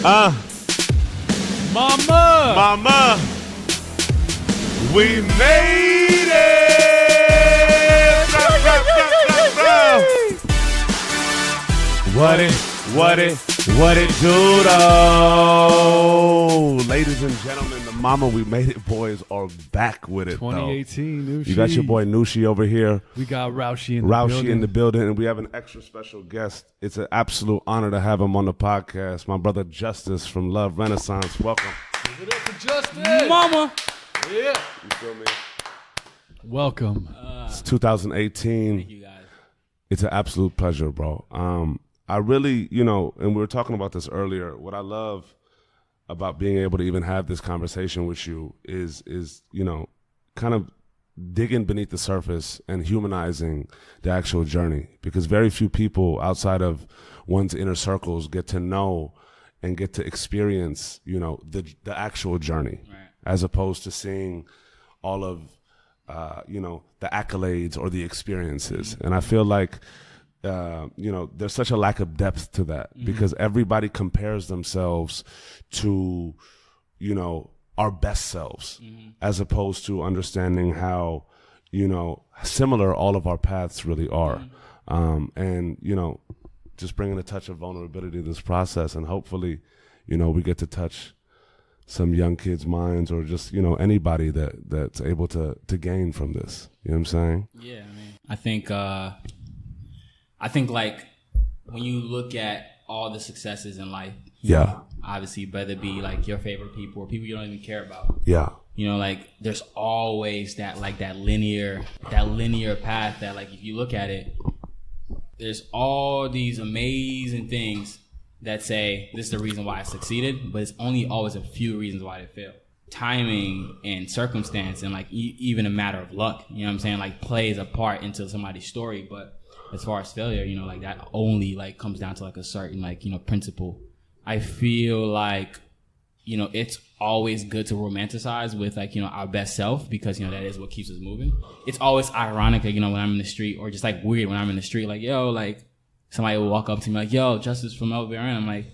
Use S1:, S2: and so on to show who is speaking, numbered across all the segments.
S1: Mama, we made it. What it do though? Ladies and gentlemen, the Mama We Made It boys are back with it.
S2: 2018, Nushi.
S1: You got your boy Nushi over here.
S2: We got Roushi in the building,
S1: and we have an extra special guest. It's an absolute honor to have him on the podcast. My brother Justice from LoveRenaissance. Welcome.
S2: Give it up for Justice.
S3: Mama.
S1: Yeah. You feel me?
S2: Welcome.
S1: It's 2018.
S3: Thank you guys.
S1: It's an absolute pleasure, bro. I really, and we were talking about this earlier. What I love about being able to even have this conversation with you is kind of digging beneath the surface and humanizing the actual journey, because very few people outside of one's inner circles get to know and get to experience, the actual journey,
S3: Right.
S1: as opposed to seeing all of, the accolades or the experiences.
S3: Mm-hmm.
S1: And I feel like, there's such a lack of depth to that, because everybody compares themselves to, our best selves, as opposed to understanding how, similar all of our paths really are. And, just bringing a touch of vulnerability to this process, and hopefully, we get to touch some young kids' minds, or just, anybody that's able to gain from this. You know what I'm saying?
S3: Yeah, I think like when you look at all the successes in life, obviously whether it be like your favorite people or people you don't even care about.
S1: Yeah.
S3: Like there's always that linear path that, like, if you look at it, there's all these amazing things that say this is the reason why I succeeded, but it's only always a few reasons why they failed. Timing and circumstance and like even a matter of luck, you know what I'm saying, like plays a part into somebody's story. But as far as failure, like that only like comes down to like a certain principle. I feel like, it's always good to romanticize with like, our best self, because, that is what keeps us moving. It's always ironic, like, when I'm in the street, or just like weird when I'm in the street, like, yo, like somebody will walk up to me like, yo, Justice from LVRN. I'm like,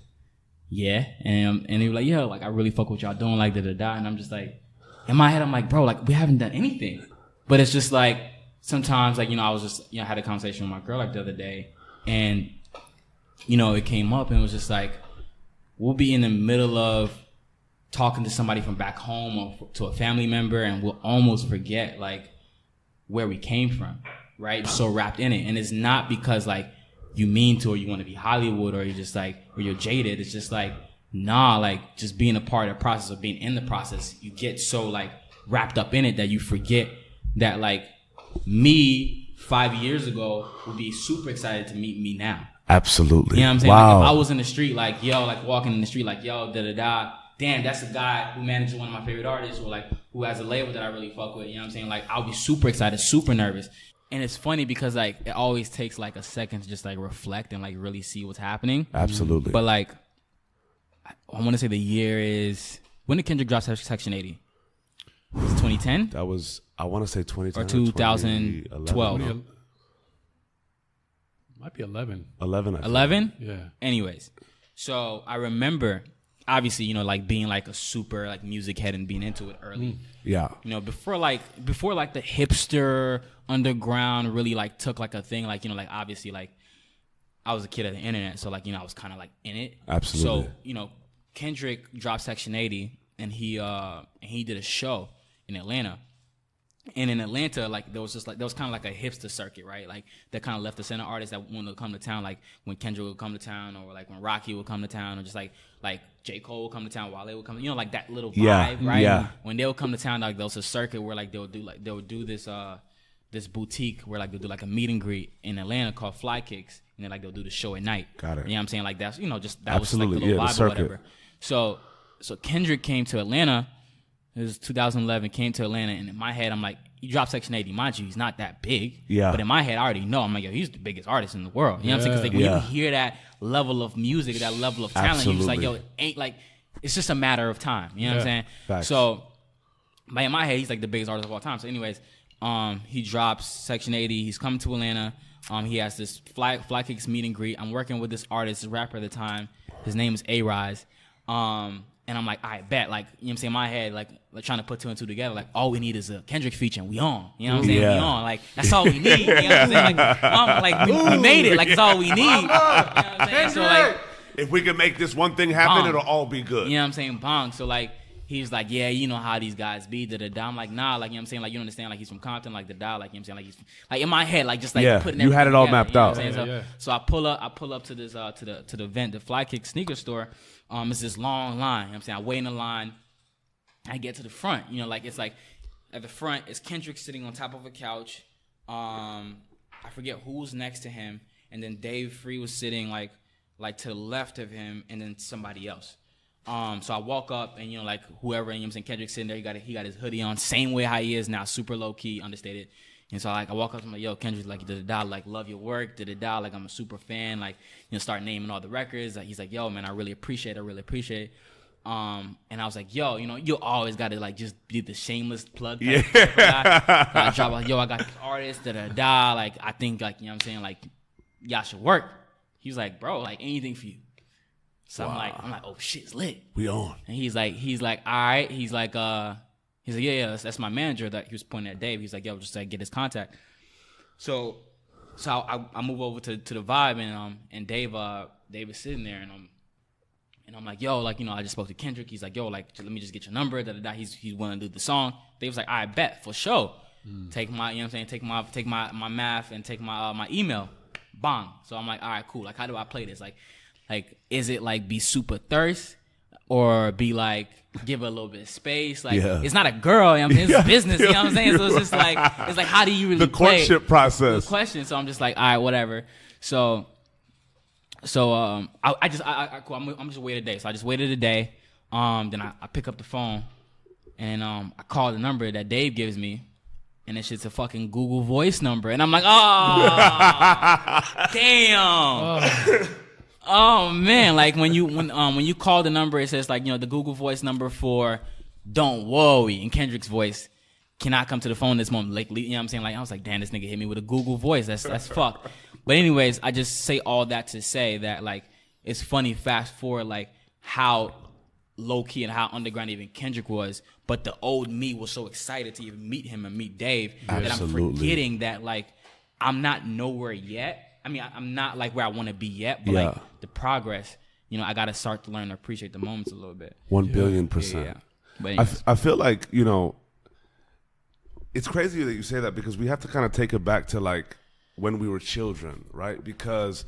S3: yeah. And they were like, yo, like I really fuck what y'all doing, like da-da-da. And I'm just like, in my head, I'm like, bro, like we haven't done anything. But it's just like, sometimes, like, I was just, had a conversation with my girl like the other day, and, it came up, and it was just like, we'll be in the middle of talking to somebody from back home or to a family member, and we'll almost forget like where we came from, right? So wrapped in it. And it's not because like you mean to, or you want to be Hollywood, or you're just like, or you're jaded. It's just like, nah, like just being a part of the process, or being in the process, you get so like wrapped up in it that you forget that like me 5 years ago would be super excited to meet me now.
S1: Absolutely.
S3: You know what I'm saying?
S1: Wow.
S3: Like if I was in the street, like, yo, like walking in the street, like, yo, da-da-da, damn, that's the guy who manages one of my favorite artists, or like who has a label that I really fuck with. You know what I'm saying? Like I'll be super excited, super nervous. And it's funny because like it always takes like a second to just like reflect and like really see what's happening.
S1: Absolutely.
S3: But like, I want to say the year is, when did Kendrick drop Section 80? Was it 2010?
S1: That was, I want to say 2010
S3: or 2012.
S2: Might be 11.
S1: 11.
S3: 11?
S2: Yeah.
S3: Anyways, so I remember, obviously, like being like a super like music head and being into it early.
S1: Yeah.
S3: Before like the hipster underground really like took like a thing, like, like obviously like I was a kid of the internet, so like, I was kind of like in it.
S1: Absolutely.
S3: So, Kendrick dropped Section 80, and he did a show in Atlanta. And in Atlanta, like there was kind of like a hipster circuit, right? Like that kind of left the center artists that wanted to come to town, like when Kendrick would come to town, or like when Rocky would come to town, or just like J. Cole would come to town, Wale would come, like that little vibe, right?
S1: Yeah.
S3: When they would come to town, like there was a circuit where like they would do this boutique where like they'll do like a meet and greet in Atlanta called Fly Kicks, and then like they'll do the show at night.
S1: Got it.
S3: You know what I'm saying? Like that's just that
S1: Absolutely.
S3: was like the little
S1: the
S3: vibe or whatever. So Kendrick came to Atlanta. It was 2011, came to Atlanta, and in my head, I'm like, he dropped Section 80. Mind you, he's not that big.
S1: Yeah.
S3: But in my head, I already know. I'm like, yo, he's the biggest artist in the world. You know what I'm saying? Because like, when you hear that level of music, that level of talent, you're just like, yo, it ain't like, it's just a matter of time. You know what I'm saying?
S1: Facts.
S3: So, but in my head, he's like the biggest artist of all time. So anyways, he drops Section 80. He's coming to Atlanta. He has this Fly Kicks meet and greet. I'm working with this artist, this rapper at the time. His name is A-Rise. And I'm like, I bet, like, you know what I'm saying, in my head, like trying to put two and two together, like, all we need is a Kendrick feature and we on. You know what I'm saying? We on. Like, that's all we need. You know what I'm saying? Like, we made it. Like, it's all we need. You know what I'm saying? So, like,
S1: if we can make this one thing happen, it'll all be good.
S3: You know what I'm saying? Bong. So, like, he's like, yeah, you know how these guys be, da-da-da. I'm like, nah, like, you know what I'm saying? Like, you don't understand, like, he's from Compton, like, da-da, like, you know what I'm saying? Like, he's, like, in my head, like, just, like, putting everything
S1: you had it all
S3: together,
S1: mapped
S3: you know
S1: out.
S3: what I'm saying? So I pull up to this, to the event, the Fly Kick sneaker store. It's this long line, you know what I'm saying? I wait in the line. I get to the front, you know, like, it's like, at the front, it's Kendrick sitting on top of a couch. I forget who's next to him. And then Dave Free was sitting, like to the left of him, and then somebody else. So I walk up, and, you know, like, whoever, and, you know what I'm saying, Kendrick's sitting there, he got his hoodie on, same way how he is now, super low-key, understated. And so, like, I walk up to him, like, yo, Kendrick, like, da-da-da, like, love your work, da-da-da, like, I'm a super fan, like, you know, start naming all the records. Like, he's like, yo, man, I really appreciate it. And I was like, yo, you know, you always got to, like, just be the shameless plug. Yeah. I drop, like, yo, I got this artist, da-da-da, like, I think, like, you know what I'm saying, like, y'all should work. He was like, bro, like, anything for you. So wow. I'm like, oh, shit, it's lit.
S1: We on.
S3: And he's like, all right. He's like, yeah, that's my manager. That he was pointing at Dave. He's like, yo, just like get his contact. So I move over to the Vibe, and Dave is sitting there, and I'm like, yo, like, you know, I just spoke to Kendrick. He's like, yo, like, let me just get your number. Da-da-da. He's willing to do the song. Dave was like, I bet for sure. Take my, you know what I'm saying, take my math and take my email. Bang. So I'm like, all right, cool. Like, how do I play this? Like, is it like be super thirst, or be like give it a little bit of space? Like, it's not a girl, you know what I'm saying? It's business, you know what I'm saying? So it's just like, it's like, how do you really play
S1: the courtship process?
S3: The question. So I'm just like, all right, whatever. So I cool. I'm just wait a day. So I just waited a day. Then I pick up the phone, and I call the number that Dave gives me. And it's just a fucking Google Voice number. And I'm like, oh, damn. Oh, man. Like, when you call the number, it says, like, you know, the Google Voice number for Don't Worry in Kendrick's voice cannot come to the phone this moment. Like, you know what I'm saying? Like, I was like, damn, this nigga hit me with a Google Voice. That's fucked. But anyways, I just say all that to say that, like, it's funny, fast forward, like, how low-key and how underground even Kendrick was, but the old me was so excited to even meet him and meet Dave that I'm forgetting that, like, I'm not nowhere yet. I mean, I'm not, like, where I want to be yet, but, like, the progress, you know, I got to start to learn to appreciate the moments a little bit.
S1: 1,000,000,000%.
S3: Yeah. But
S1: I feel like, you know, it's crazy that you say that, because we have to kind of take it back to, like, when we were children, right? Because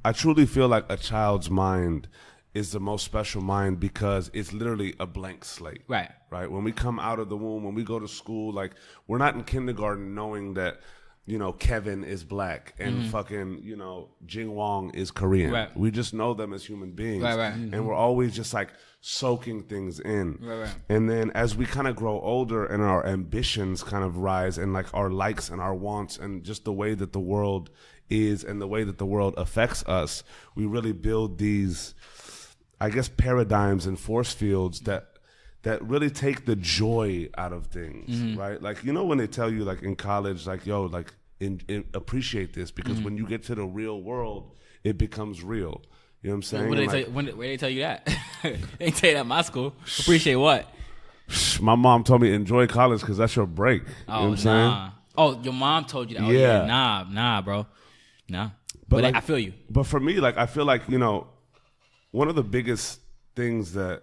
S1: I truly feel like a child's mind is the most special mind, because it's literally a blank slate.
S3: Right.
S1: When we come out of the womb, when we go to school, like, we're not in kindergarten knowing that, you know, Kevin is black and fucking, you know, Jing Wong is Korean.
S3: Right.
S1: We just know them as human beings.
S3: Right.
S1: And we're always just, like, soaking things in.
S3: Right.
S1: And then as we kind of grow older and our ambitions kind of rise, and, like, our likes and our wants and just the way that the world is and the way that the world affects us, we really build these, I guess, paradigms and force fields that really take the joy out of things, right? Like, you know, when they tell you, like, in college, like, yo, like, appreciate this, because when you get to the real world, it becomes real. You know what I'm saying?
S3: Where they tell you that? They ain't tell you that in my school. Appreciate what?
S1: My mom told me enjoy college because that's your break. You know what I'm saying?
S3: Oh, your mom told you that? Oh,
S1: yeah.
S3: Nah, bro. Nah.
S1: But
S3: like,
S1: I
S3: feel you.
S1: But for me, like, I feel like, you know, one of the biggest things that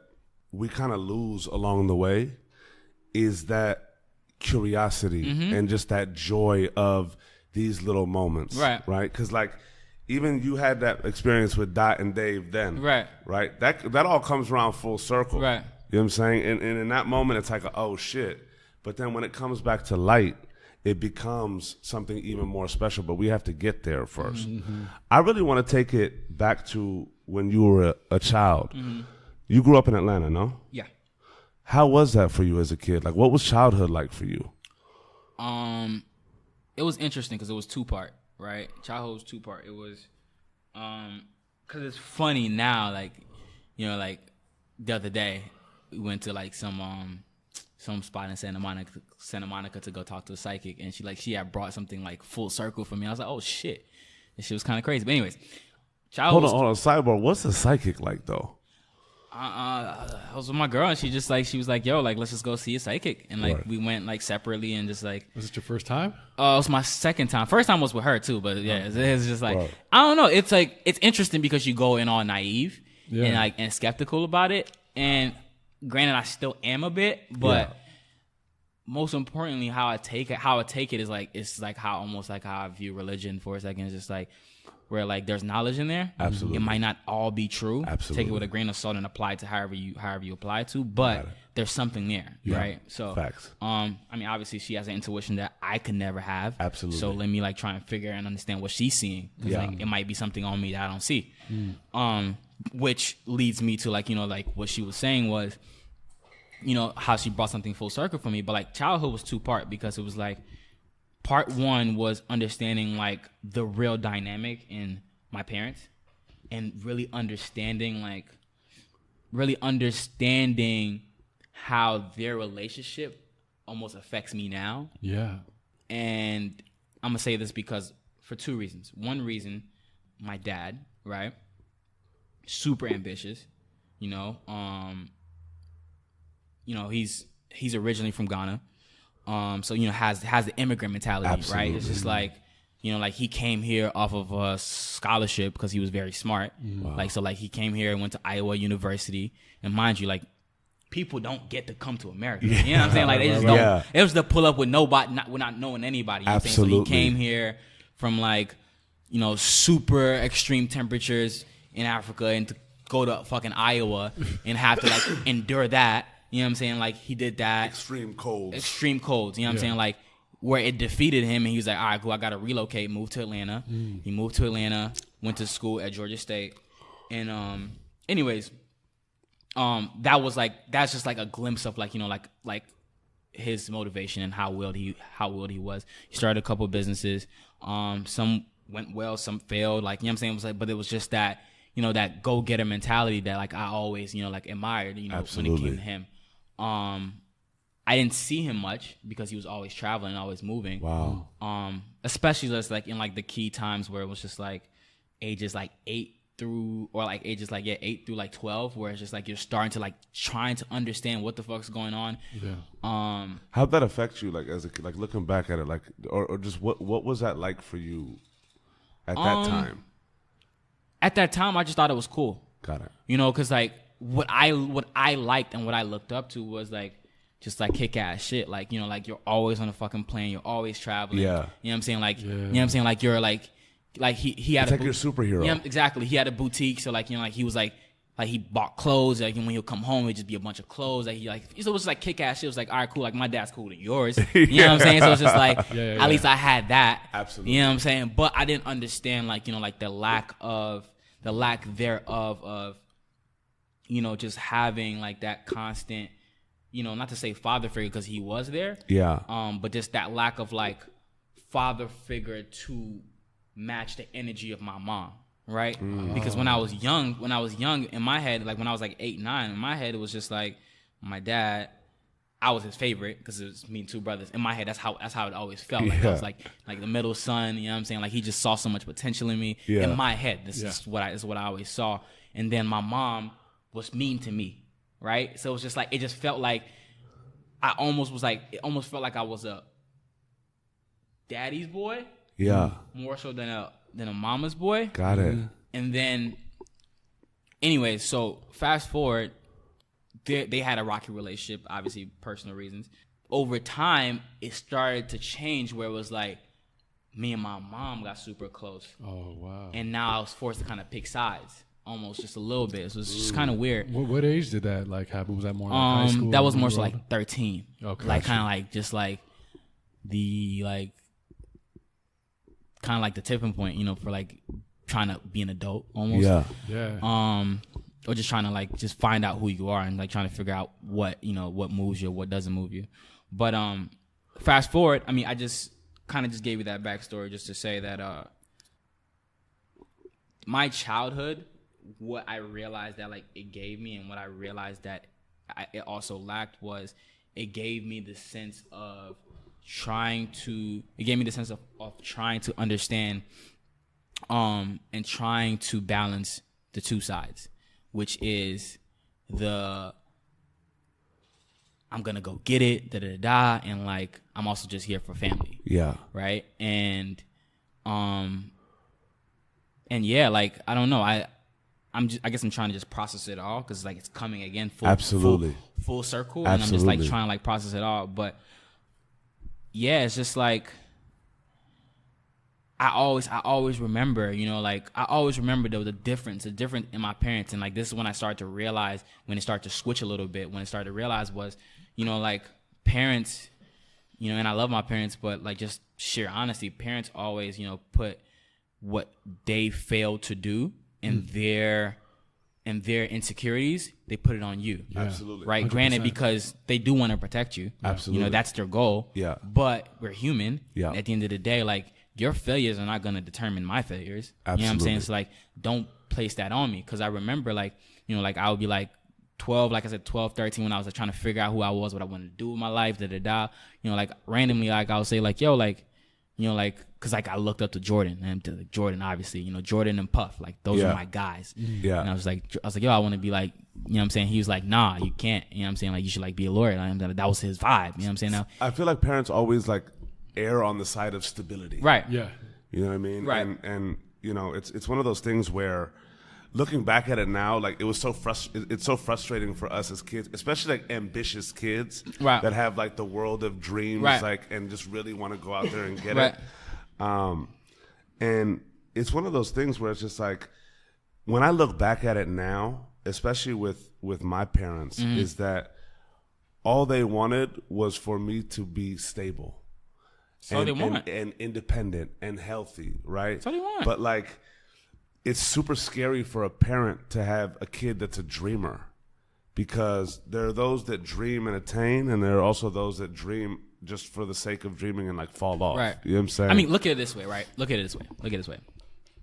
S1: we kind of lose along the way is that curiosity and just that joy of these little moments. Right? Because, like, even you had that experience with Dot and Dave then. Right? That all comes around full circle. Right. You know what I'm saying? And in that moment, it's like, oh, shit. But then when it comes back to light, it becomes something even more special. But we have to get there first. I really want to take it back to when you were a child. You grew up in Atlanta, no?
S3: Yeah.
S1: How was that for you as a kid? Like, what was childhood like for you?
S3: It was interesting because it was two-part, right? Childhood was two-part. It was, because it's funny now, like, you know, like, the other day, we went to, like, some spot in Santa Monica to go talk to a psychic, and she had brought something, like, full circle for me. I was like, oh, shit. And shit was kind of crazy. But anyways,
S1: Hold on, sidebar. What's a psychic like, though?
S3: I was with my girl, and she was like, yo, like, let's just go see a psychic. And like, we went like separately and just like.
S2: Was it your first time?
S3: It was my second time. First time was with her too, but yeah, it's just like, I don't know. It's like, it's interesting because you go in all naive and like, and skeptical about it. And granted, I still am a bit, but most importantly, how I take it is like, it's like how I view religion for a second. It's just like, where like there's knowledge in there.
S1: Absolutely.
S3: It might not all be true.
S1: Absolutely.
S3: Take it with a grain of salt and apply it to however you apply it to, but there's something there, right? So
S1: facts.
S3: I mean, obviously she has an intuition that I could never have.
S1: Absolutely.
S3: So let me like try and figure and understand what she's seeing. Cause like it might be something on me that I don't see. Which leads me to like, you know, like what she was saying was, you know, how she brought something full circle for me. But like childhood was 2-part because it was like, part 1 was understanding like the real dynamic in my parents and really understanding how their relationship almost affects me now.
S2: Yeah.
S3: And I'm going to say this because for 2 reasons. One reason, my dad, right? Super ambitious, you know, he's originally from Ghana. So, you know, has the immigrant mentality,
S1: Absolutely.
S3: right? It's just like, you know, like he came here off of a scholarship because he was very smart.
S1: Wow.
S3: Like, so like he came here and went to Iowa University. And mind you, like people don't get to come to America. You know what I'm saying? Like they just don't, it was to pull up with nobody, not knowing anybody. You know what I'm saying? So he came here from like, you know, super extreme temperatures in Africa and to go to fucking Iowa and have to like endure that. You know what I'm saying? Like, he did that.
S1: Extreme colds.
S3: You know what I'm saying? Like, where it defeated him, and he was like, all right, cool, I got to relocate, move to Atlanta. He moved to Atlanta, went to school at Georgia State. And, anyways, that's just like a glimpse of, like, you know, like his motivation and how willed he was. He started a couple of businesses. Some went well, some failed. Like, you know what I'm saying? It was like, but it was just that, you know, that go-getter mentality that, like, I always, you know, like, admired, you know,
S1: Absolutely.
S3: when it came to him. I didn't see him much because he was always traveling, always moving.
S1: Wow.
S3: Especially just like in like the key times where it was just like ages like 8 through like 12, where it's just like you're starting to like trying to understand what the fuck's going on.
S2: Yeah.
S1: How'd that affect you? Like as a, like looking back at it, like or just what was that like for you at that time?
S3: At that time, I just thought it was cool.
S1: Got it.
S3: You know, because like what I liked and what I looked up to was like just like kick ass shit. Like, you know, like you're always on a fucking plane, you're always traveling.
S1: Yeah.
S3: You know what I'm saying? Like, you know what I'm saying? Like you're like he had
S1: it's like your superhero.
S3: Yeah, exactly. He had a boutique, so like, you know, like he was like he bought clothes. Like, and when he'll come home, it'd just be a bunch of clothes. Like he like, so it was like kick ass shit. It was like, all right, cool. Like my dad's cooler than yours. You know what I'm saying? So it's just like, at least I had that.
S1: Absolutely.
S3: You know what I'm saying? But I didn't understand, like, you know, like the lack thereof of, you know, just having like that constant, you know, not to say father figure because he was there.
S1: Yeah.
S3: But just that lack of like father figure to match the energy of my mom. Right? Because when I was young, in my head, like when I was like 8, 9, in my head, it was just like my dad, I was his favorite because it was me and 2 brothers. In my head, that's how it always felt. Like I was like the middle son, you know what I'm saying? Like he just saw so much potential in me.
S1: Yeah.
S3: In my head, this is what I always saw. And then my mom was mean to me, right? So it was just like, it just felt like it almost felt like I was a daddy's boy.
S1: Yeah.
S3: More so than a mama's boy.
S1: Got it.
S3: And then, anyways, so fast forward, they had a rocky relationship, obviously personal reasons. Over time, it started to change where it was like me and my mom got super close.
S2: Oh, wow.
S3: And now I was forced to kind of pick sides, almost just a little bit. So it was just kind of weird.
S2: What age did that like happen? Was that more like high school?
S3: That was more so like 13.
S2: Okay.
S3: Like kind of like just like the like kind of like the tipping point, you know, for like trying to be an adult almost.
S2: Yeah.
S3: Or just trying to like just find out who you are and like trying to figure out what, you know, what moves you, what doesn't move you. But fast forward, I mean, I just kind of just gave you that backstory just to say that my childhood, what I realized that like it gave me and what I realized that it also lacked was it gave me the sense of trying to understand and trying to balance the 2 sides, which is I'm gonna go get it, and like I'm also just here for family.
S1: Yeah.
S3: Right. And yeah, like I don't know. I guess I'm trying to just process it all because like it's coming again full circle, and I'm just like trying to like process it all. But yeah, it's just like I always remember, you know, like I always remember the difference in my parents, and like this is when I started to realize, when it started to switch a little bit, when I started to realize was, you know, like parents, you know, and I love my parents, but like just sheer honesty, parents always, you know, put what they failed to do and their insecurities, they put it on you.
S1: Yeah. Absolutely.
S3: Right.
S2: 100%.
S3: Granted, because they do want to protect you.
S1: Absolutely.
S3: You know, that's their goal.
S1: Yeah.
S3: But we're human.
S1: Yeah.
S3: At the end of the day, like your failures are not going to determine my failures.
S1: Absolutely.
S3: You know what I'm saying? So like, don't place that on me. Cause I remember like, you know, like I would be like 12, like I said, 12, 13, when I was like trying to figure out who I was, what I wanted to do with my life, You know, like randomly, like I would say like, yo, like, you know, like, cause like I looked up to Jordan, and to like Jordan, obviously, you know, Jordan and Puff, like those are my guys.
S1: Yeah.
S3: And I was like, yo, I want to be like, you know what I'm saying? He was like, nah, you can't. You know what I'm saying? Like, you should like be a lawyer. Like, that was his vibe. You know what I'm saying? Now,
S1: I feel like parents always like err on the side of stability.
S3: right.
S2: Yeah.
S1: You know what I mean?
S3: Right.
S1: And you know, it's one of those things where, looking back at it now, like it's so frustrating for us as kids, especially like ambitious kids
S3: Right.
S1: that have like the world of dreams,
S3: Right.
S1: like, and just really want to go out there and get
S3: Right.
S1: it. And it's one of those things where it's just like, when I look back at it now, especially with my parents, is that all they wanted was for me to be stable.
S3: So they want.
S1: And independent and healthy, right?
S3: So they want.
S1: But like, it's super scary for a parent to have a kid that's a dreamer, because there are those that dream and attain, and there are also those that dream just for the sake of dreaming and like fall off.
S3: Right.
S1: You know what I'm saying?
S3: I mean, look at it this way, right? Look at it this way.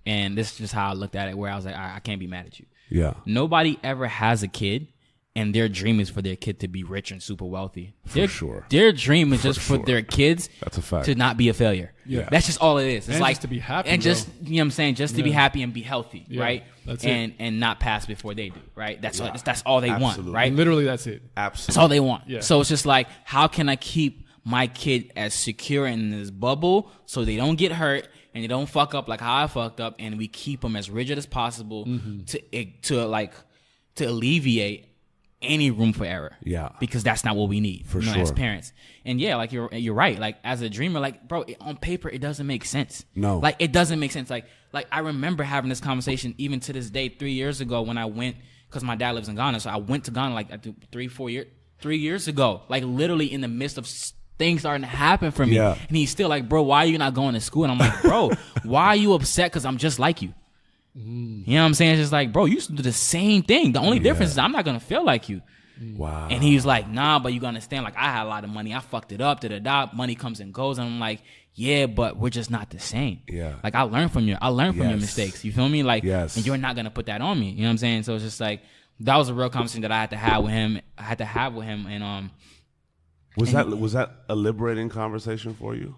S3: And this is just how I looked at it, where I was like, I can't be mad at you.
S1: yeah.
S3: Nobody ever has a kid and their dream is for their kid to be rich and super wealthy.
S1: Sure.
S3: Their dream is just
S1: sure.
S3: for their kids
S1: That's a fact.
S3: to not be a failure.
S2: Yeah.
S3: That's just all it is. It's
S2: And
S3: like
S2: just to be happy,
S3: and
S2: bro.
S3: just, you know what I'm saying, just to be happy and be healthy,
S2: Yeah,
S3: right?
S2: that's
S3: and not pass before they do, right? That's all they want,
S1: Absolutely.
S3: right?
S2: Literally, that's it.
S1: Absolutely.
S3: That's all they want.
S2: Yeah.
S3: So it's just like, how can I keep my kid as secure in this bubble so they don't get hurt and they don't fuck up like how I fucked up, and we keep them as rigid as possible to alleviate any room for error.
S1: Yeah.
S3: Because that's not what we need
S1: For
S3: as
S1: sure.
S3: parents. And yeah, like you're right. Like as a dreamer, like bro, on paper it doesn't make sense.
S1: No.
S3: Like it doesn't make sense. Like I remember having this conversation even to this day 3 years ago when I went, because my dad lives in Ghana, so I went to Ghana like I think 3 years ago, like literally in the midst of things starting to happen for me.
S1: Yeah.
S3: And he's still like, bro, why are you not going to school? And I'm like, bro, why are you upset? Because I'm just like you. You know what I'm saying? It's just like, bro, you used to do the same thing. The only difference is I'm not going to feel like you.
S1: Wow.
S3: And he was like, nah, but you gotta understand, like, I had a lot of money. I fucked it up, money comes and goes. And I'm like, yeah, but we're just not the same.
S1: Yeah.
S3: Like, I learned from your
S1: Yes.
S3: mistakes. You feel me? Like,
S1: Yes.
S3: and you're not gonna put that on me. You know what I'm saying? So it's just like, that was a real conversation that I had to have with him. And
S1: was that a liberating conversation for you?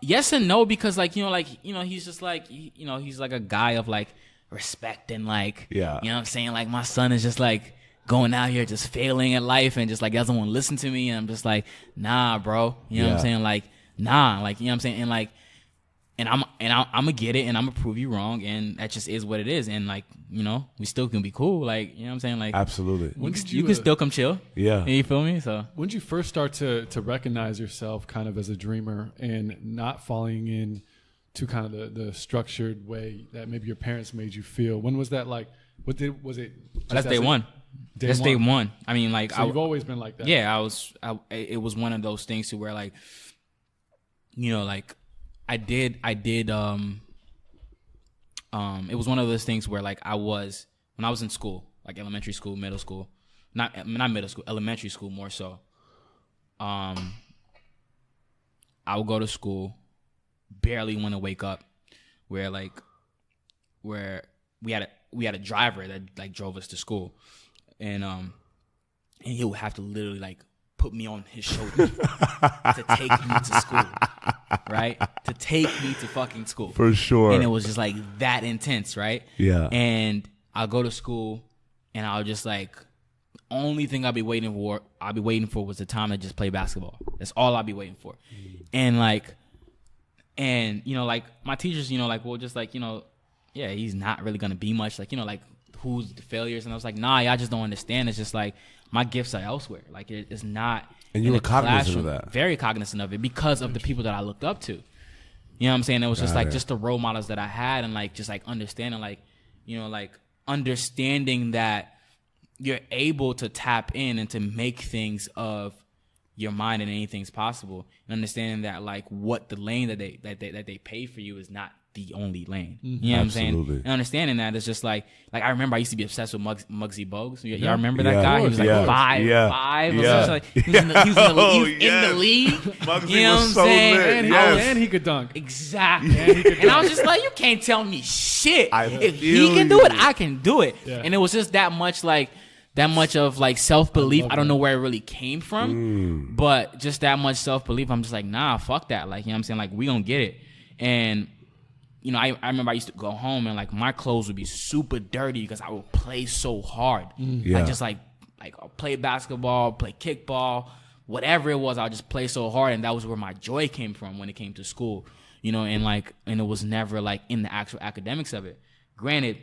S3: yes and no, because he's just like, he's like a guy of like respect and like,
S1: Yeah.
S3: you know what I'm saying? Like, my son is just like going out here just failing at life and just like doesn't want to listen to me. And I'm just like, nah, bro. You know what I'm saying? Like, nah, like, you know what I'm saying? And like, and I'm gonna get it and I'm gonna prove you wrong, and that just is what it is. And like, you know, we still can be cool. Like, you know what I'm saying? Like,
S1: Absolutely.
S3: you can still come chill.
S1: Yeah.
S3: You feel me? So
S2: When did you first start to recognize yourself kind of as a dreamer and not falling in to kind of the structured way that maybe your parents made you feel? When was that like? Was it?
S3: that's day one. That's day one. I mean, like,
S2: So you've always been like that.
S3: Yeah, it was one of those things to where, like, you know, like I did it was one of those things where, like, when I was in school, like elementary school, middle school, not middle school, elementary school more so. I would go to school, barely want to wake up, where we had a driver that like drove us to school, and he would have to literally like put me on his shoulder to take me to school, right? To take me to fucking school.
S1: For sure.
S3: And it was just like that intense, right?
S1: Yeah.
S3: And I'll go to school and I'll just like only thing I'll be waiting for was the time to just play basketball. That's all I'll be waiting for. And like, you know, like my teachers, you know, like, well, just like, you know, yeah, he's not really gonna be much. Like, you know, like who's the failures? And I was like, nah, y'all just don't understand. It's just like my gifts are elsewhere. Like it's not.
S1: And you were cognizant of that.
S3: Very cognizant of it because of the people that I looked up to. You know what I'm saying? It was just like just the role models that I had, and like just like understanding, like, you know, like understanding that you're able to tap in and to make things of your mind and anything's possible, and understanding that like what the lane that they pay for you is not the only lane. You know what I'm saying? And understanding that is just like I remember I used to be obsessed with Muggsy Bogues. Y'all remember that guy? He was like 5'5". Like, he was in the league.
S1: Muggsy
S3: you know what I'm
S1: so
S3: saying?
S2: And he could dunk.
S3: Exactly. And I was just like, you can't tell me shit. If he can do it, I can do it. Yeah. And it was just that much of like self-belief. I don't know where it really came from, but just that much self-belief. I'm just like, nah, fuck that. Like, you know what I'm saying? Like, we gonna get it. And you know, I remember I used to go home and like my clothes would be super dirty because I would play so hard. I just like I'll play basketball, play kickball, whatever it was, I'll just play so hard, and that was where my joy came from when it came to school. You know, and it was never like in the actual academics of it. Granted,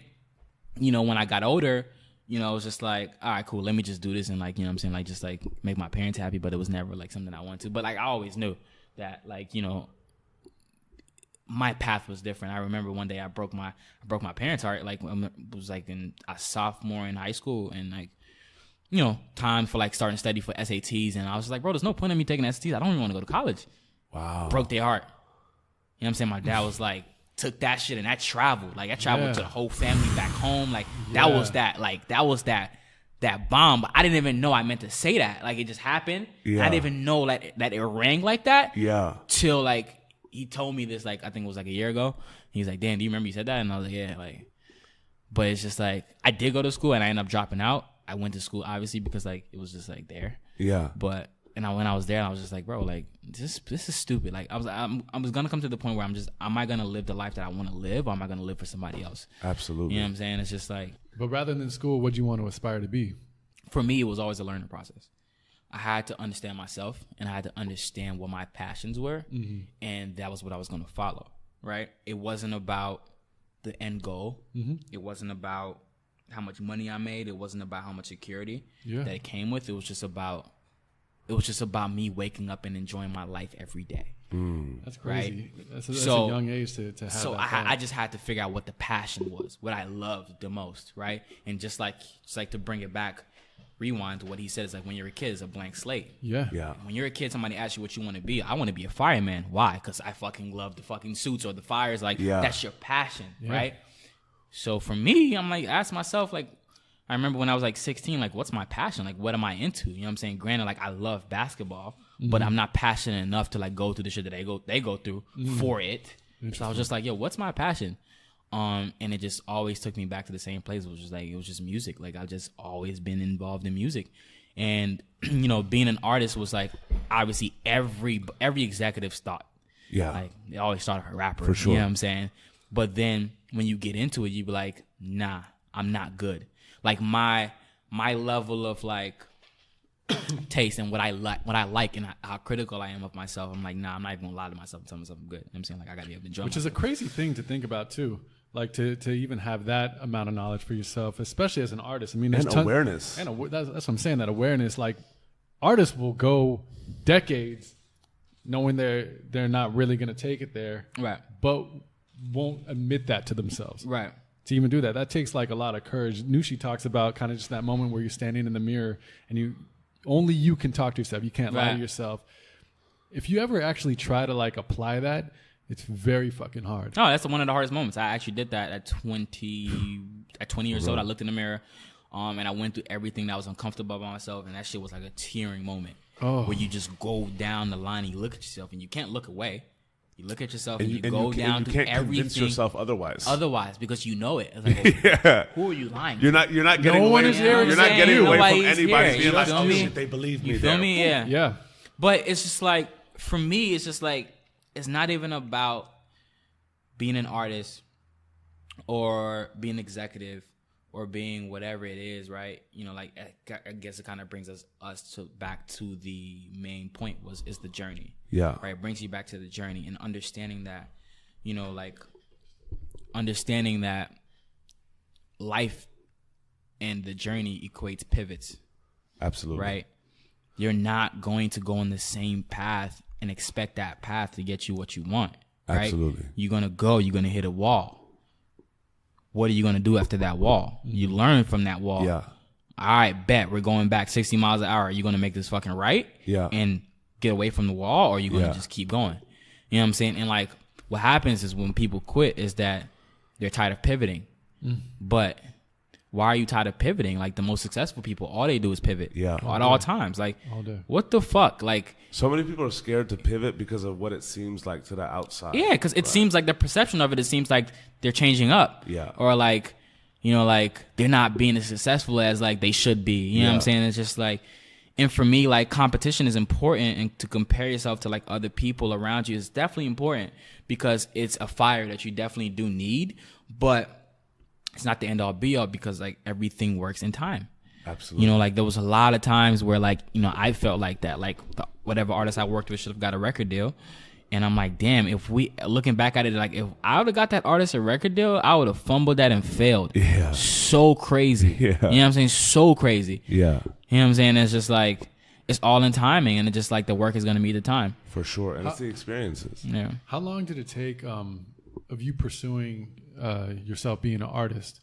S3: you know, when I got older, you know, it was just like, all right, cool, let me just do this and like, you know what I'm saying, like just like make my parents happy, but it was never like something I wanted to. But like I always knew that like, you know, my path was different. I remember one day I broke my parents' heart. Like it was like in a sophomore in high school, and like, you know, time for like starting to study for SATs, and I was just like, bro, there's no point in me taking SATs. I don't even want to go to college. Wow. Broke their heart. You know what I'm saying? My dad was like, took that shit and that traveled. Like I traveled to the whole family back home. Like that was that bomb. But I didn't even know I meant to say that. Like it just happened. Yeah. I didn't even know that it rang like that. Yeah. Till like he told me this, like I think it was like a year ago. He's like, Dan, do you remember you said that? And I was like, yeah, like, but it's just like I did go to school and I ended up dropping out. I went to school obviously because like it was just like there. Yeah. But when I was there, I was just like, bro, like this is stupid. Like I was gonna come to the point where am I gonna live the life that I want to live, or am I gonna live for somebody else? Absolutely. You know what I'm saying? It's just like.
S2: But rather than school, what do you want to aspire to be?
S3: For me, it was always a learning process. I had to understand myself, and I had to understand what my passions were, and that was what I was going to follow, right? It wasn't about the end goal. It wasn't about how much money I made. It wasn't about how much security that it came with. It was just about me waking up and enjoying my life every day.
S2: That's crazy. Right? That's a young age to have
S3: so that. I just had to figure out what the passion was, what I loved the most, right? And just like to bring it back, rewind to what he said, is like when you're a kid, it's a blank slate. Yeah. When you're a kid, somebody asks you what you want to be. I want to be a fireman. Why? Because I fucking love the fucking suits or the fires. Like that's your passion, right? So for me, I'm like, ask myself, like, I remember when I was like 16, like, what's my passion? Like, what am I into? You know what I'm saying? Granted, like, I love basketball, but I'm not passionate enough to like go through the shit that they go through for it. So I was just like, yo, what's my passion? And it just always took me back to the same place. It was just music. Like I've just always been involved in music, and you know, being an artist was like obviously every executive's thought. Yeah, like they always thought of a rapper. For sure. You know what I'm saying? But then when you get into it, you be like, nah, I'm not good. Like my level of like taste and what I like and how critical I am of myself. I'm like, nah, I'm not even gonna lie to myself and tell myself I'm good. You know what I'm saying? Like I gotta be able to enjoy.
S2: Which is a crazy thing to think about too. Like to even have that amount of knowledge for yourself, especially as an artist. I mean, there's
S1: awareness.
S2: And that's what I'm saying. That awareness, like artists will go decades knowing they're not really gonna take it there, right? But won't admit that to themselves, right? To even do that takes like a lot of courage. Nushi talks about kind of just that moment where you're standing in the mirror and only you can talk to yourself. You can't lie to yourself. If you ever actually try to like apply that, it's very fucking hard.
S3: Oh, that's one of the hardest moments. I actually did that at 20 years old. I looked in the mirror, and I went through everything that was uncomfortable about myself, and that shit was like a tearing moment where you just go down the line and you look at yourself, and you can't look away. You look at yourself and you go down to everything. You can't convince
S1: yourself otherwise.
S3: Otherwise, because you know it. It's like, who are you lying to?
S1: You're not getting away. You're not getting away from anybody being like,
S3: oh
S1: shit, they believe me.
S3: You feel me? Yeah. But it's just like, for me, it's just like, it's not even about being an artist or being an executive or being whatever it is, right? You know, like I guess it kind of brings us back to the main point is the journey.
S1: Yeah.
S3: Right. It brings you back to the journey and understanding that, you know, like understanding that life and the journey equates pivots.
S1: Absolutely.
S3: Right. You're not going to go on the same path and expect that path to get you what you want. Right?
S1: Absolutely.
S3: You're going to hit a wall. What are you going to do after that wall? You learn from that wall.
S1: Yeah.
S3: All right, bet we're going back 60 miles an hour. Are you going to make this fucking right?
S1: Yeah.
S3: And get away from the wall, or are you going to just keep going? You know what I'm saying? And like what happens is when people quit is that they're tired of pivoting. But why are you tired of pivoting? Like the most successful people, all they do is pivot.
S1: Yeah.
S3: At all times. Like, what the fuck? Like,
S1: so many people are scared to pivot because of what it seems like to the outside.
S3: Yeah, because it seems like the perception of it seems like they're changing up.
S1: Yeah.
S3: Or like, you know, like they're not being as successful as like they should be. You know what I'm saying? It's just like, and for me, like competition is important, and to compare yourself to like other people around you is definitely important because it's a fire that you definitely do need, but it's not the end all be all because like everything works in time.
S1: Absolutely.
S3: You know, like there was a lot of times where like, you know, I felt like that, like whatever artist I worked with should have got a record deal. And I'm like, damn, if we, looking back at it, like if I would have got that artist a record deal, I would have fumbled that and failed.
S1: Yeah.
S3: So crazy.
S1: Yeah.
S3: You know what I'm saying? So crazy.
S1: Yeah.
S3: You know what I'm saying? It's just like, it's all in timing, and it's just like the work is going to meet the time.
S1: For sure. And it's the experiences.
S3: Yeah.
S2: How long did it take of you pursuing yourself being an artist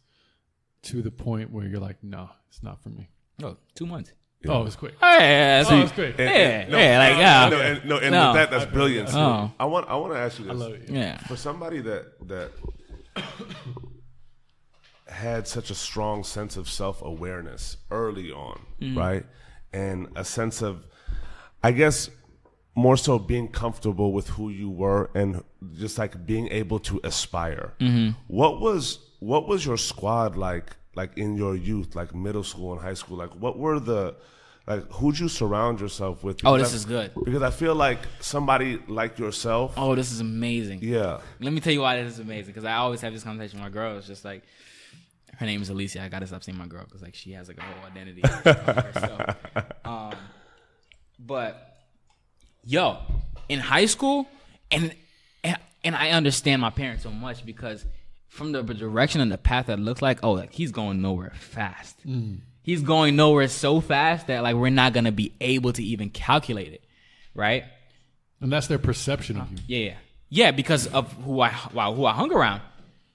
S2: to the point where you're like, no, it's not for me?
S3: Oh, 2 months.
S2: Yeah. Oh, it was quick.
S3: Yeah,
S2: it was quick.
S3: With
S1: that's brilliant.
S3: Oh.
S1: I want to ask you this.
S2: I love it.
S3: Yeah.
S1: For somebody that had such a strong sense of self-awareness early on, right? And a sense of, I guess, more so being comfortable with who you were and just like being able to aspire. What was your squad like in your youth, like middle school and high school? Like what were who'd you surround yourself with?
S3: Oh, this is good.
S1: Because I feel like somebody like yourself.
S3: Oh, this is amazing.
S1: Yeah.
S3: Let me tell you why this is amazing. Because I always have this conversation with my girl. It's just like, her name is Alicia. I gotta stop saying my girl because like she has like a whole identity herself. But yo, in high school, and I understand my parents so much because from the direction and the path that looks like, oh, like he's going nowhere fast. He's going nowhere so fast that like we're not gonna be able to even calculate it, right?
S2: And that's their perception of you.
S3: Yeah, because of who I hung around.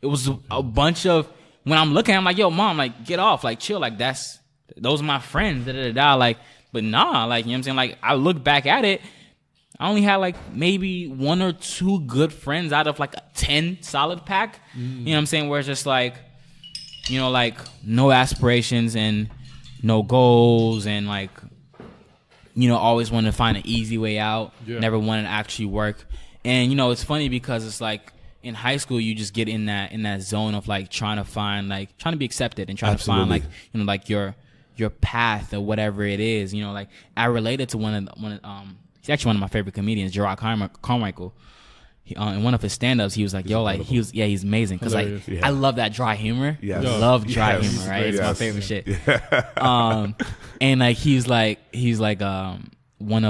S3: It was a bunch of, when I'm looking, I'm like, yo, mom, like get off, like chill, like those are my friends, like, but nah, like, you know what I'm saying? Like I look back at it, I only had like maybe 1 or 2 good friends out of like a 10 solid pack. You know what I'm saying? Where it's just like, you know, like no aspirations and no goals and like, you know, always wanted to find an easy way out. Yeah. Never wanted to actually work. And, you know, it's funny because it's like in high school, you just get in that zone of like trying to be accepted and trying to find like, you know, like your path or whatever it is. You know, like I related to he's actually one of my favorite comedians, Gerard Carmichael. In one of his stand-ups, he was like, he's amazing. Because like, I love that dry humor.
S1: Yes.
S3: Love dry humor, right? It's my favorite shit. Yeah. And like, he's like, one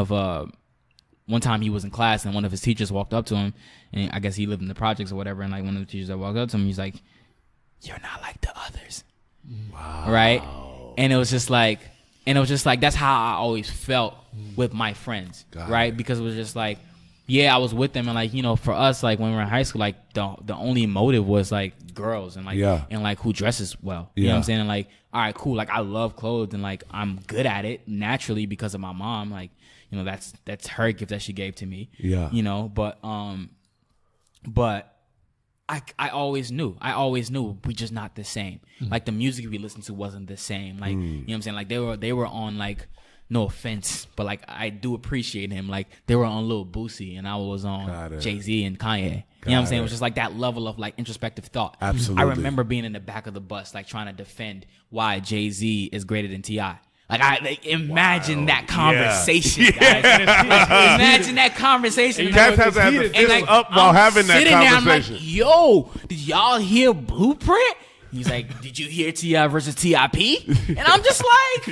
S3: time he was in class and one of his teachers walked up to him, and I guess he lived in the projects or whatever, and like one of the teachers that walked up to him, he's like, you're not like the others. Wow. Right? And it was just like, that's how I always felt with my friends, right? Because it was just like, yeah, I was with them, and like, you know, for us, like when we were in high school, like the only motive was like girls and like and like who dresses well. You know what I'm saying? And like, all right, cool. Like I love clothes and like I'm good at it naturally because of my mom. Like, you know, that's her gift that she gave to me. Yeah. You know, but I always knew we just not the same. Like the music we listened to wasn't the same. Like, you know what I'm saying? Like they were on like, no offense, but like I do appreciate him. Like they were on Lil Boosie and I was on Jay-Z and Kanye. You know what I'm saying? It was just like that level of like introspective thought.
S1: Absolutely.
S3: I remember being in the back of the bus, like trying to defend why Jay-Z is greater than T.I. Like imagine that conversation, guys. Imagine that conversation.
S1: You guys have to have the fist up while having that conversation.
S3: There, I'm like, yo, did y'all hear Blueprint? He's like, did you hear T.I. versus T.I.P.? And I'm just like,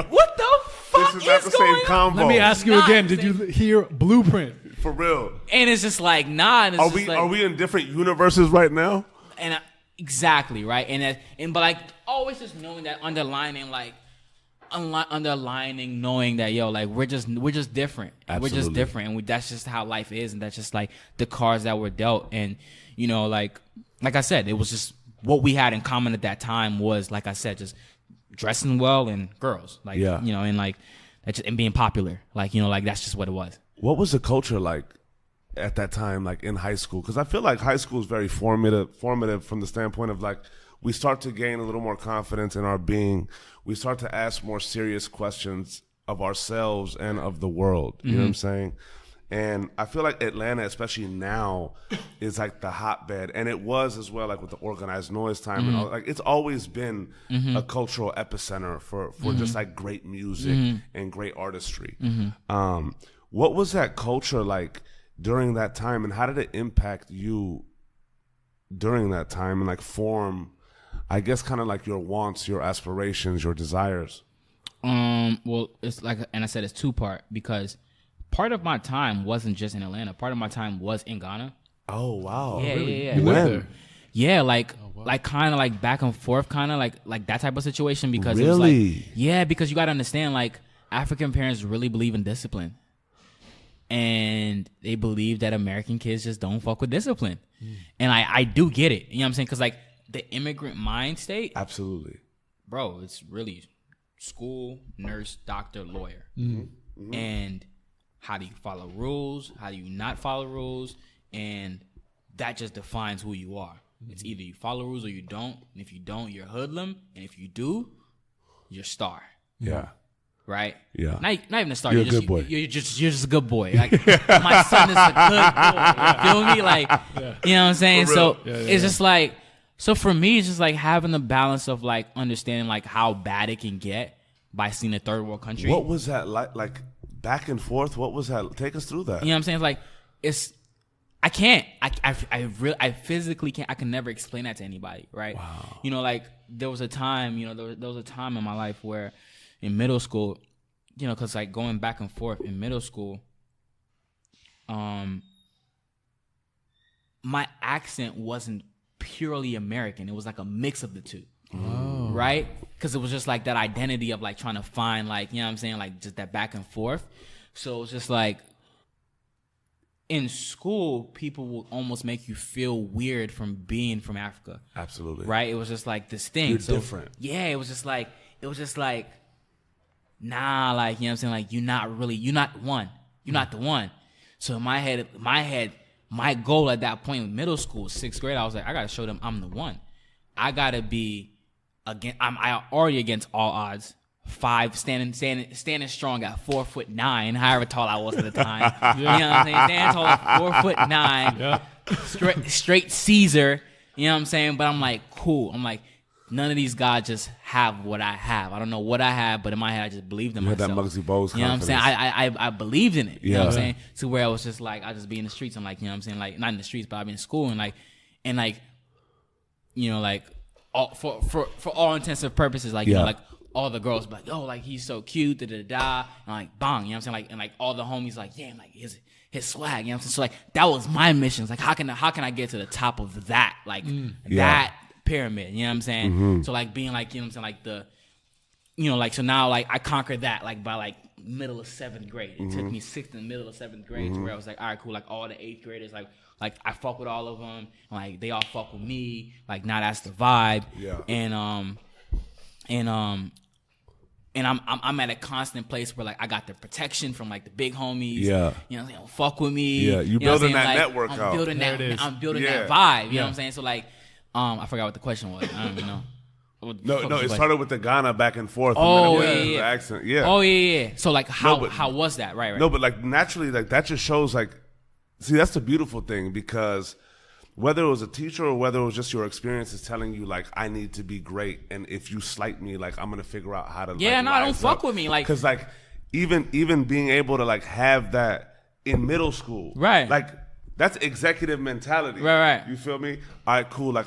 S3: what the fuck
S1: this is not the
S3: going
S1: same combo.
S2: Let me ask you again. Did you hear Blueprint?
S1: For real.
S3: And it's just like, nah. And it's
S1: are we in different universes right now?
S3: And exactly, right? But like always just knowing that underlining knowing that we're just different.
S1: Absolutely.
S3: We're just different, and that's just how life is, and that's just like the cards that were dealt. And like I said, it was just what we had in common at that time was, like I said, just dressing well and girls, and like that's just, and being popular, like that's just what it was.
S1: What was the culture like at that time, like in high school? Because I feel like high school is very formative from the standpoint of like we start to gain a little more confidence in our being. We start to ask more serious questions of ourselves and of the world. You know what I'm saying? And I feel like Atlanta, especially now, is like the hotbed, and it was as well, like with the organized noise time and all. Like it's always been a cultural epicenter for just like great music and great artistry. What was that culture like during that time, and how did it impact you during that time and like form, I guess, kind of like your wants, your aspirations, your desires?
S3: Well, it's like, and I said it's two-part, because part of my time wasn't just in Atlanta. Part of my time was in Ghana.
S1: Oh, wow.
S3: Yeah,
S1: really?
S3: yeah.
S1: You lived there?
S3: Yeah, like kind of like back and forth, kind of like that type of situation, because
S1: really?
S3: It was like, because you got to understand, like African parents really believe in discipline. And they believe that American kids just don't fuck with discipline. And I do get it. You know what I'm saying? Because like the immigrant mind state.
S1: Absolutely.
S3: Bro, it's really school, nurse, doctor, lawyer. And how do you follow rules? How do you not follow rules? And that just defines who you are. It's either you follow rules or you don't. And if you don't, you're hoodlum. And if you do, you're star.
S1: Yeah.
S3: Right?
S1: Yeah.
S3: Not even a star.
S1: You're a good boy.
S3: You're just a good boy. Like my son is a good boy. You feel me? Like, you know what I'm saying? So it's just like, so for me, it's just like having the balance of like understanding like how bad it can get by seeing a third world country.
S1: What was that like? Like back and forth? What was that? Take us through that.
S3: You know what I'm saying? It's like, I can't. I physically can't. I can never explain that to anybody, right?
S1: Wow.
S3: Like there was a time, there was a time in my life where in middle school, because like going back and forth in middle school, my accent wasn't purely American. It was like a mix of the two. Oh. Right? Because it was just like that identity of like trying to find like, you know what I'm saying? Like just that back and forth. So it was just like, in school, people will almost make you feel weird from being from Africa.
S1: Absolutely.
S3: Right? It was just like this thing.
S1: You're different.
S3: Yeah, it was just like, nah, like, you know what I'm saying? Like, you're not one. You're not the one. So in my head, my goal at that point in middle school, 6th grade, I was like, I got to show them I'm the one. I got to be I already against all odds. 5, standing strong at 4'9", however tall I was at the time. You know what I'm saying? Standing tall at 4'9", straight Caesar. You know what I'm saying? But I'm like, cool. I'm like, none of these guys just have what I have. I don't know what I have, but in my head, I just believed in myself.
S1: You had that Muggsy Bogues confidence.
S3: You know what I'm saying? I believed in it. You know what I'm saying? To where I was just like, I just be in the streets and like, you know what I'm saying? Like, not in the streets, but I'd be in school and for all intensive purposes, like, you know, like, all the girls be like, oh, like, he's so cute, da-da-da, and like, bang, you know what I'm saying? Like, and like, all the homies like, yeah, like, his swag, you know what I'm saying? So like, that was my mission. It's like, how can I get to the top of that, like, that pyramid, you know what I'm saying? Mm-hmm. So like, being like, you know what I'm saying, like the, you know, like, so now like, I conquered that like by like middle of 7th grade. It took me 6th and middle of 7th grade to where I was like, all right, cool, like all the 8th graders, like I fuck with all of them, and like they all fuck with me, like now that's the vibe, and I'm at a constant place where like I got the protection from like the big homies. Yeah. You know what I'm saying? Fuck with me.
S1: Yeah. You building that
S3: like,
S1: network
S3: I'm
S1: out.
S3: Building that vibe. You know what I'm saying? So like, I forgot what the question was. I don't even know.
S1: No, it started with the Ghana back and forth.
S3: Oh,
S1: and then the accent. Yeah.
S3: Oh, yeah. So like, how was that? Right.
S1: No, but like naturally, like that just shows like, see, that's the beautiful thing, because whether it was a teacher or whether it was just your experiences telling you like, I need to be great, and if you slight me, like I'm gonna figure out how to
S3: don't fuck with me, like,
S1: because like even being able to like have that in middle school,
S3: right?
S1: Like That's executive mentality.
S3: Right.
S1: You feel me? All right, cool. Like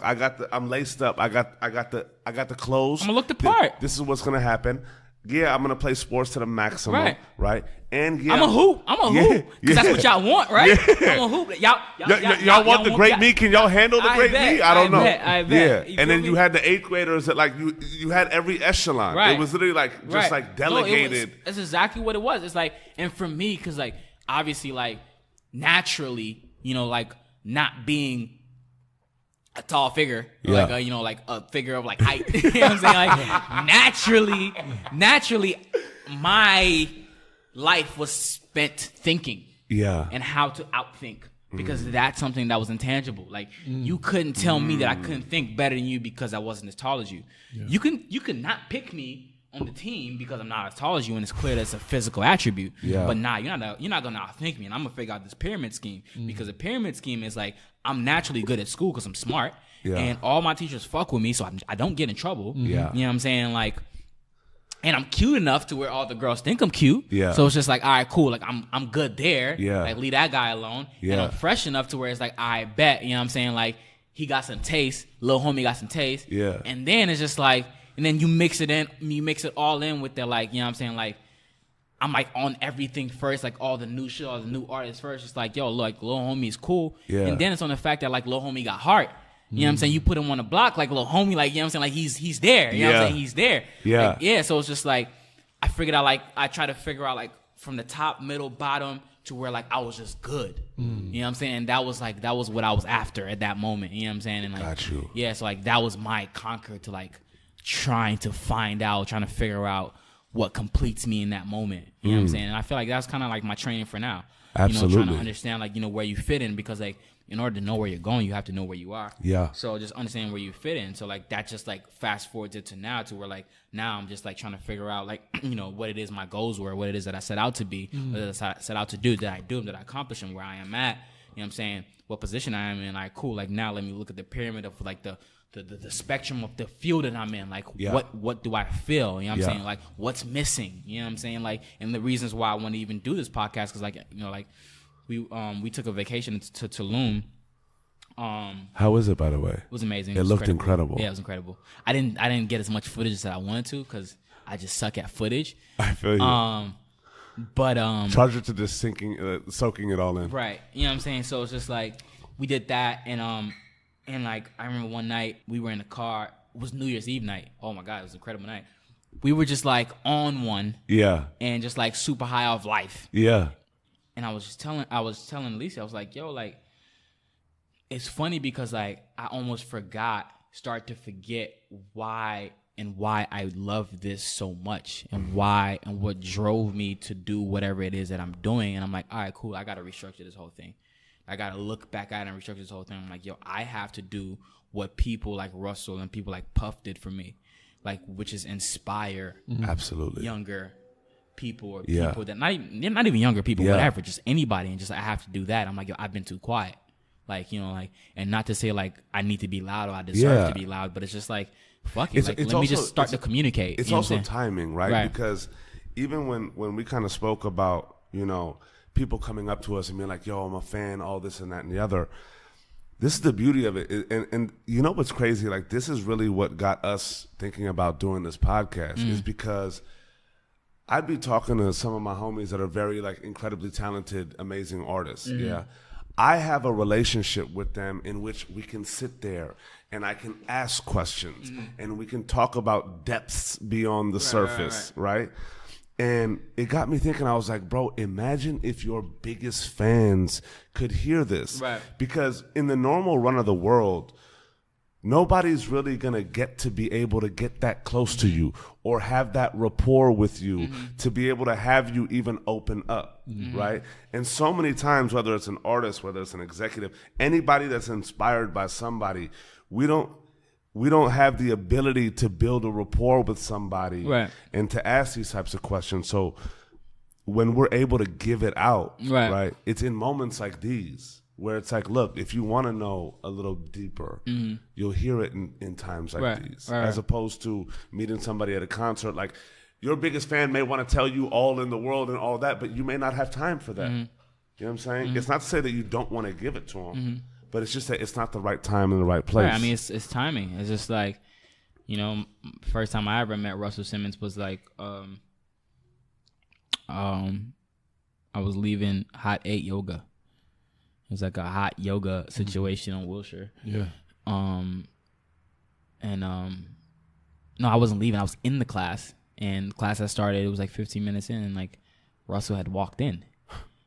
S1: I'm laced up. I got the clothes.
S3: I'm gonna look the part.
S1: This is what's gonna happen. Yeah, I'm gonna play sports to the maximum. Right. And yeah,
S3: I'm a hoop. Because that's what y'all want, right?
S1: Yeah.
S3: I'm a hoop.
S1: Y'all want the great me? Can y'all handle the great me? I don't know.
S3: I bet.
S1: Yeah. And then you had the 8th graders that like you had every echelon.
S3: Right.
S1: It was literally like just like delegated.
S3: That's exactly what it was. It's like, and for me, because like obviously like naturally, you know, like not being a tall figure, like a, you know, like a figure of like height. You know what I'm saying? Like naturally, my life was spent thinking, and how to outthink, because that's something that was intangible. Like you couldn't tell me that I couldn't think better than you because I wasn't as tall as you. Yeah. You could not pick me on the team because I'm not as tall as you, and it's clear that's a physical attribute. Yeah. But you're not gonna outthink me, and I'm gonna figure out this pyramid scheme, because a pyramid scheme is like I'm naturally good at school because I'm smart, and all my teachers fuck with me, so I don't get in trouble. Yeah. You know what I'm saying? Like, and I'm cute enough to where all the girls think I'm cute. Yeah. So it's just like, all right, cool. Like I'm good there. Yeah. Like leave that guy alone. Yeah. And I'm fresh enough to where it's like, I bet, you know what I'm saying? Like he got some taste, little homie got some taste. Yeah. And then it's just like, and then you mix it all in with the like, you know what I'm saying? Like, I'm like on everything first, like all the new shit, all the new artists first. It's like, yo, look, Lil Homie is cool. Yeah. And then it's on the fact that like Lil Homie got heart. You know what I'm saying? You put him on the block like Lil Homie, like, you know what I'm saying? Like he's there. You know what I'm saying? He's there. Yeah. Like, so it's just like, I figured out like, I try to figure out like from the top, middle, bottom to where like I was just good. You know what I'm saying? And that was what I was after at that moment. You know what I'm saying? And like,
S1: got you.
S3: Yeah. So like that was my conquer to like trying to figure out what completes me in that moment. You know what I'm saying? And I feel like that's kind of like my training for now.
S1: Absolutely.
S3: You know, trying to understand like, you know, where you fit in, because like in order to know where you're going, you have to know where you are. Yeah. So just understanding where you fit in. So like that just like fast forwards it to now, to where like now I'm just like trying to figure out like, you know, what it is my goals were, what it is that I set out to be, what I set out to do, did I accomplish, and where I am at. You know what I'm saying? What position I am in. Like, cool. Like now let me look at the pyramid of like the spectrum of the field that I'm in. Like what do I feel? You know what I'm saying? Like what's missing? You know what I'm saying? Like, and the reasons why I want to even do this podcast, because like, you know, like we took a vacation to Tulum.
S1: How was it, by the way?
S3: It was amazing.
S1: It looked incredible.
S3: Yeah, it was incredible. I didn't get as much footage as I wanted to, because I just suck at footage.
S1: I feel you.
S3: But
S1: charge it to just soaking it all in.
S3: Right. You know what I'm saying? So it's just like we did that, and like I remember one night we were in the car. It was New Year's Eve night. Oh my God, it was an incredible night. We were just like on one. Yeah. And just like super high off life. Yeah. And I was telling Alicia, I was like, yo, like, it's funny because like I almost start to forget why I love this so much, and why and what drove me to do whatever it is that I'm doing. And I'm like, all right, cool. I got to restructure this whole thing. I got to look back at it and restructure this whole thing. I'm like, yo, I have to do what people like Russell and people like Puff did for me, like, which is inspire
S1: absolutely
S3: younger people, or people that not even younger people, whatever, just anybody. And just I have to do that. I'm like, yo, I've been too quiet. Like, you know, like, and not to say like I need to be loud or I deserve to be loud, but it's just like, fuck it. Like, let me just start to communicate.
S1: It's also timing, right? Because even when we kind of spoke about, you know, people coming up to us and being like, yo, I'm a fan, all this and that and the other. This is the beauty of it. And you know what's crazy? Like, this is really what got us thinking about doing this podcast, is because I'd be talking to some of my homies that are very like incredibly talented, amazing artists. Yeah. I have a relationship with them in which we can sit there and I can ask questions and we can talk about depths beyond the surface, right? And it got me thinking. I was like, bro, imagine if your biggest fans could hear this. Right. Because in the normal run of the world, nobody's really going to get to be able to get that close to you or have that rapport with you to be able to have you even open up, right? And so many times, whether it's an artist, whether it's an executive, anybody that's inspired by somebody, we don't have the ability to build a rapport with somebody and to ask these types of questions. So when we're able to give it out, right, it's in moments like these where it's like, look, if you want to know a little deeper, you'll hear it in times like these, as opposed to meeting somebody at a concert. Like, your biggest fan may want to tell you all in the world and all that, but you may not have time for that. You know what I'm saying? It's not to say that you don't want to give it to him, but it's just that it's not the right time and the right place.
S3: Right, I mean, it's timing. It's just like, you know, first time I ever met Russell Simmons was like, I was leaving Hot 8 Yoga. It was like a hot yoga situation on Wilshire.
S2: Yeah.
S3: No, I wasn't leaving. I was in the class, and the class had started. It was like 15 minutes in, and like Russell had walked in.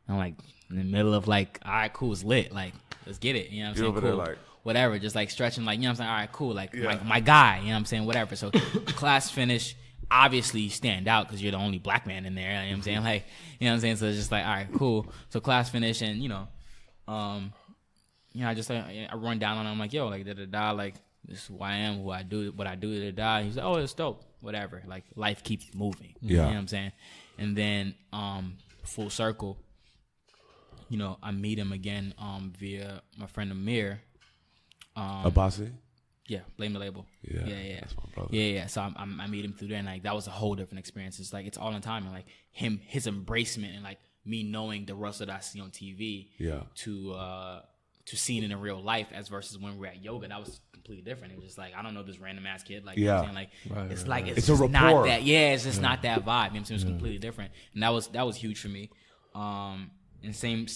S3: I'm like in the middle of like, all right, cool, it's lit. Like, let's get it. You know what I'm saying? Cool. Like, whatever. Just like stretching, like, you know what I'm saying? All right, cool. Like my guy, you know what I'm saying? Whatever. So class finished. Obviously you stand out because you're the only black man in there. You know what I'm saying? Like, you know what I'm saying? So it's just like, all right, cool. So class finished, and I just I run down on him. I'm like, yo, like da-da-da, like this is who I am, who I do, what I do, da-da-da. He's like, oh, it's dope, whatever. Like life keeps moving.
S1: Yeah.
S3: You know what I'm saying? And then full circle, I meet him again via my friend Amir.
S1: Abasi?
S3: Yeah, Blame the Label.
S1: Yeah. That's my brother.
S3: Yeah. So I meet him through there, and like that was a whole different experience. It's like it's all in time, and like his embracement, and like me knowing the Russell that I see on TV.
S1: Yeah.
S3: To seeing it in real life as versus when we're at yoga, that was completely different. It was just like, I don't know this random ass kid. Like,
S1: yeah.
S3: You know what I'm saying? Like, it's like, it's
S1: a rapport.
S3: Not that, it's just not that vibe. You know what I'm saying? It was completely different. And that was huge for me. And same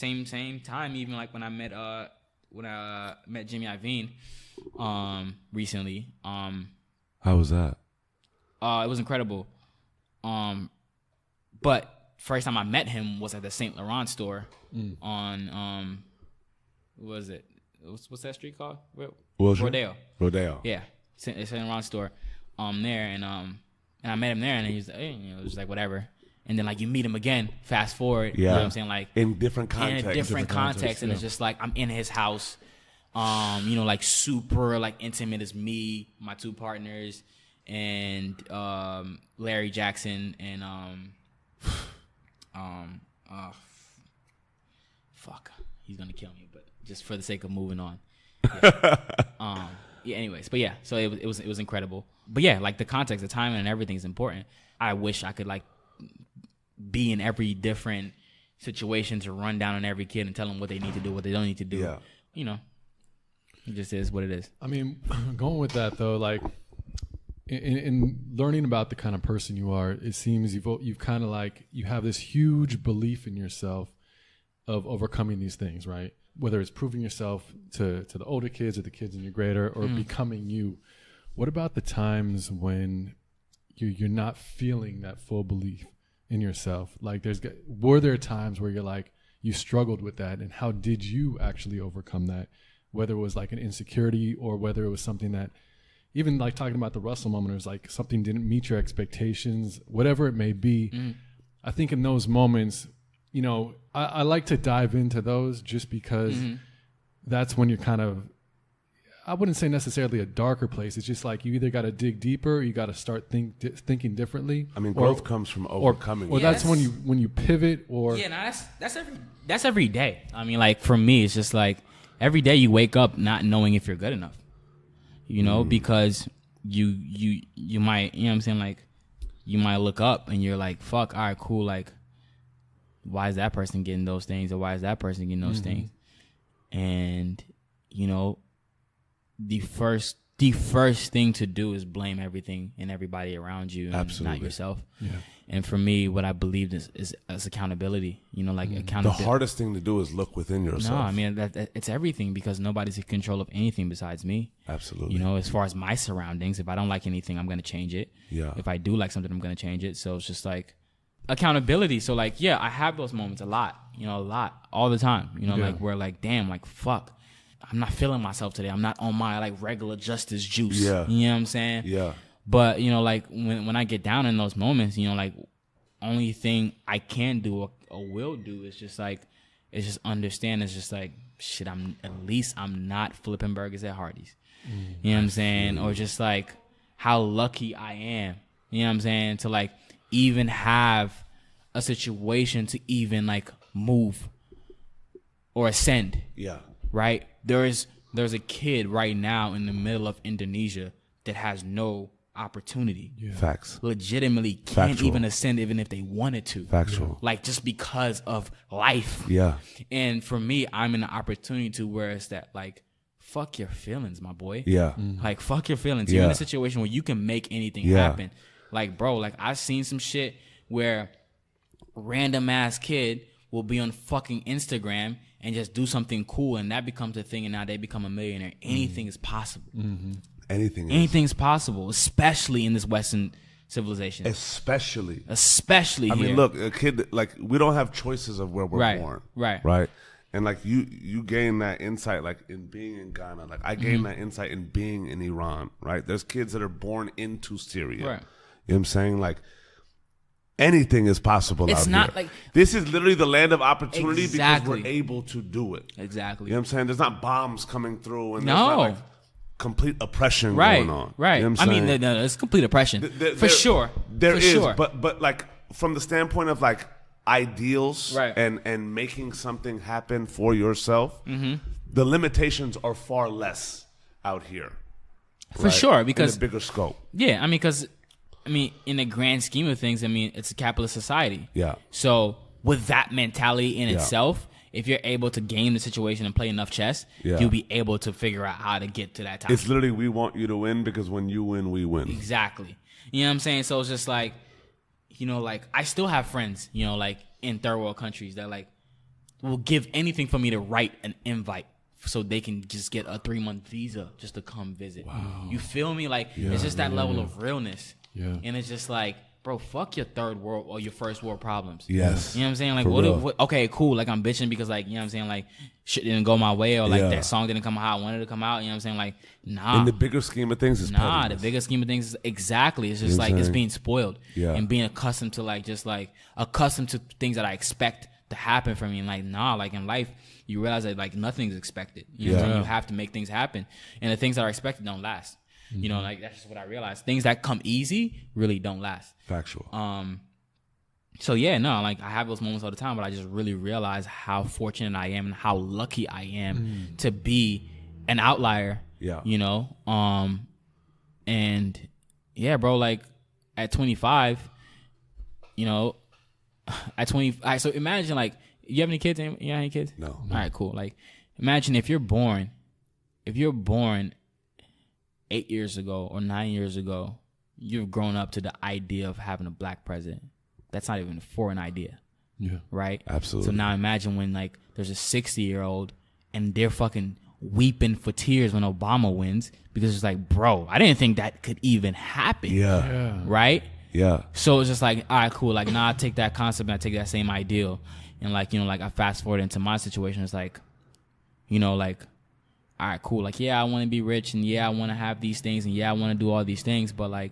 S3: time, even like when I met Jimmy Iovine, recently.
S1: How was that? It
S3: was incredible. But first time I met him was at the Saint Laurent store on, what was it? What's that street called? Rodeo. Yeah, Saint Laurent store. There and I met him there, and he's like, hey, it was like whatever. And then like you meet him again. Fast forward, you know what I'm saying? Like
S1: in different context.
S3: And it's just like I'm in his house. Like super like intimate as me, my two partners, and Larry Jackson and fuck, he's gonna kill me, but just for the sake of moving on. Anyways, but yeah, so it was incredible. But yeah, like the context, the timing, and everything is important. I wish I could like be in every different situation to run down on every kid and tell them what they need to do, what they don't need to do. Yeah. It just is what it is.
S2: I mean, going with that though, like in learning about the kind of person you are, it seems you've kind of like you have this huge belief in yourself of overcoming these things, right? Whether it's proving yourself to the older kids or the kids in your grade or becoming you. What about the times when you're not feeling that full belief in yourself? Like were there times where you're like, you struggled with that, and how did you actually overcome that? Whether it was like an insecurity or whether it was something that, even like talking about the Russell moment, it was like something didn't meet your expectations, whatever it may be. I think in those moments, I like to dive into those just because that's when you're kind of, I wouldn't say necessarily a darker place. It's just like you either got to dig deeper or you got to start thinking differently.
S1: I mean, growth comes from overcoming.
S2: Or that's when you pivot or.
S3: Yeah, no, that's every day. I mean, like for me, it's just like every day you wake up not knowing if you're good enough, because you might, you know what I'm saying? Like you might look up and you're like, fuck, all right, cool. Like, why is that person getting those things? Or why is that person getting those things? And, the first thing to do is blame everything and everybody around you and not yourself. Yeah. And for me, what I believe is accountability, accountability.
S1: The hardest thing to do is look within yourself.
S3: No, I mean, that it's everything, because nobody's in control of anything besides me.
S1: Absolutely.
S3: As far as my surroundings, if I don't like anything, I'm going to change it.
S1: Yeah.
S3: If I do like something, I'm going to change it. So it's just like accountability. So like, yeah, I have those moments a lot, all the time, like where like, damn, like, fuck. I'm not feeling myself today. I'm not on my like regular Justice juice.
S1: Yeah.
S3: You know what I'm saying?
S1: Yeah.
S3: But, like when I get down in those moments, like only thing I can do or will do is just like, it's just understand. It's just like, shit, I'm not flipping burgers at Hardee's. You know what I'm saying? Or just like how lucky I am, you know what I'm saying? To like even have a situation to even like move or ascend.
S1: Yeah.
S3: Right? There's a kid right now in the middle of Indonesia that has no opportunity.
S2: Yeah.
S1: Facts.
S3: Legitimately can't even ascend even if they wanted to.
S1: Factual.
S3: Like just because of life.
S1: Yeah.
S3: And for me, I'm in the opportunity to where it's that like, fuck your feelings, my boy.
S1: Yeah.
S3: Like fuck your feelings. You're in a situation where you can make anything happen. Like, bro, like I've seen some shit where random ass kid will be on fucking Instagram and just do something cool, and that becomes a thing, and now they become a millionaire. Anything is possible. Anything's possible, especially in this Western civilization.
S1: Especially
S3: I
S1: mean, look, a kid, like, we don't have choices of where we're born. Right. And like you gain that insight, like in being in Ghana. Like I gained that insight in being in Iran. Right. There's kids that are born into Syria. Right. You know what I'm saying? Like anything is possible out here. It's not like this is literally the land of opportunity because we're able to do it.
S3: Exactly.
S1: You know what I'm saying? There's not bombs coming through and there's not like complete oppression going on.
S3: Right.
S1: You know what I'm saying?
S3: No, it's complete oppression. For sure.
S1: There is, but like from the standpoint of like ideals and making something happen for yourself, the limitations are far less out here.
S3: For sure, because
S1: in a bigger scope.
S3: Yeah, I mean, in the grand scheme of things, I mean, it's a capitalist society.
S1: Yeah.
S3: So with that mentality in itself, if you're able to game the situation and play enough chess, you'll be able to figure out how to get to that top.
S1: It's literally we want you to win because when you win, we win.
S3: Exactly. You know what I'm saying? So it's just like, you know, like I still have friends, you know, like in third world countries that like will give anything for me to write an invite so they can just get a 3-month visa just to come visit. Wow. You feel me? Like it's just that level of realness. Yeah. And it's just like, bro, fuck your third world or your first world problems.
S1: Yes.
S3: You know what I'm saying? Like, what okay, cool. Like, I'm bitching because, like, you know what I'm saying? Like, shit didn't go my way or, like, that song didn't come out how I wanted it to come out. You know what I'm saying? Like, nah.
S1: In the bigger scheme of things, it's pettiness.
S3: The bigger scheme of things is exactly. It's just, like, it's being spoiled.
S1: Yeah.
S3: And being accustomed to, like, just, like, accustomed to things that I expect to happen for me. And, like, nah, like, in life, you realize that, like, nothing's expected. You know what I'm saying? You have to make things happen. And the things that are expected don't last. You know, like, that's just what I realized. Things that come easy really don't last.
S1: Factual.
S3: So, yeah, no, like, I have those moments all the time, but I just really realize how fortunate I am and how lucky I am to be an outlier. Yeah. You know? And, yeah, bro, like, at 25, you know, at 20, so imagine, like, you have any kids? You have any kids?
S1: No.
S3: All right, cool. Like, imagine if you're born 8 years ago or 9 years ago, you've grown up to the idea of having a black president. That's not even a foreign idea. Yeah. Right?
S1: Absolutely.
S3: So now imagine when, like, there's a 60-year-old and they're fucking weeping for tears when Obama wins because it's like, bro, I didn't think that could even happen.
S1: Yeah.
S3: Right?
S1: Yeah.
S3: So it's just like, all right, cool. Like, now I take that concept and I take that same ideal and, like, you know, like, I fast forward into my situation. It's like, you know, like, all right, cool. Like, yeah, I want to be rich and yeah, I want to have these things and yeah, I want to do all these things. But, like,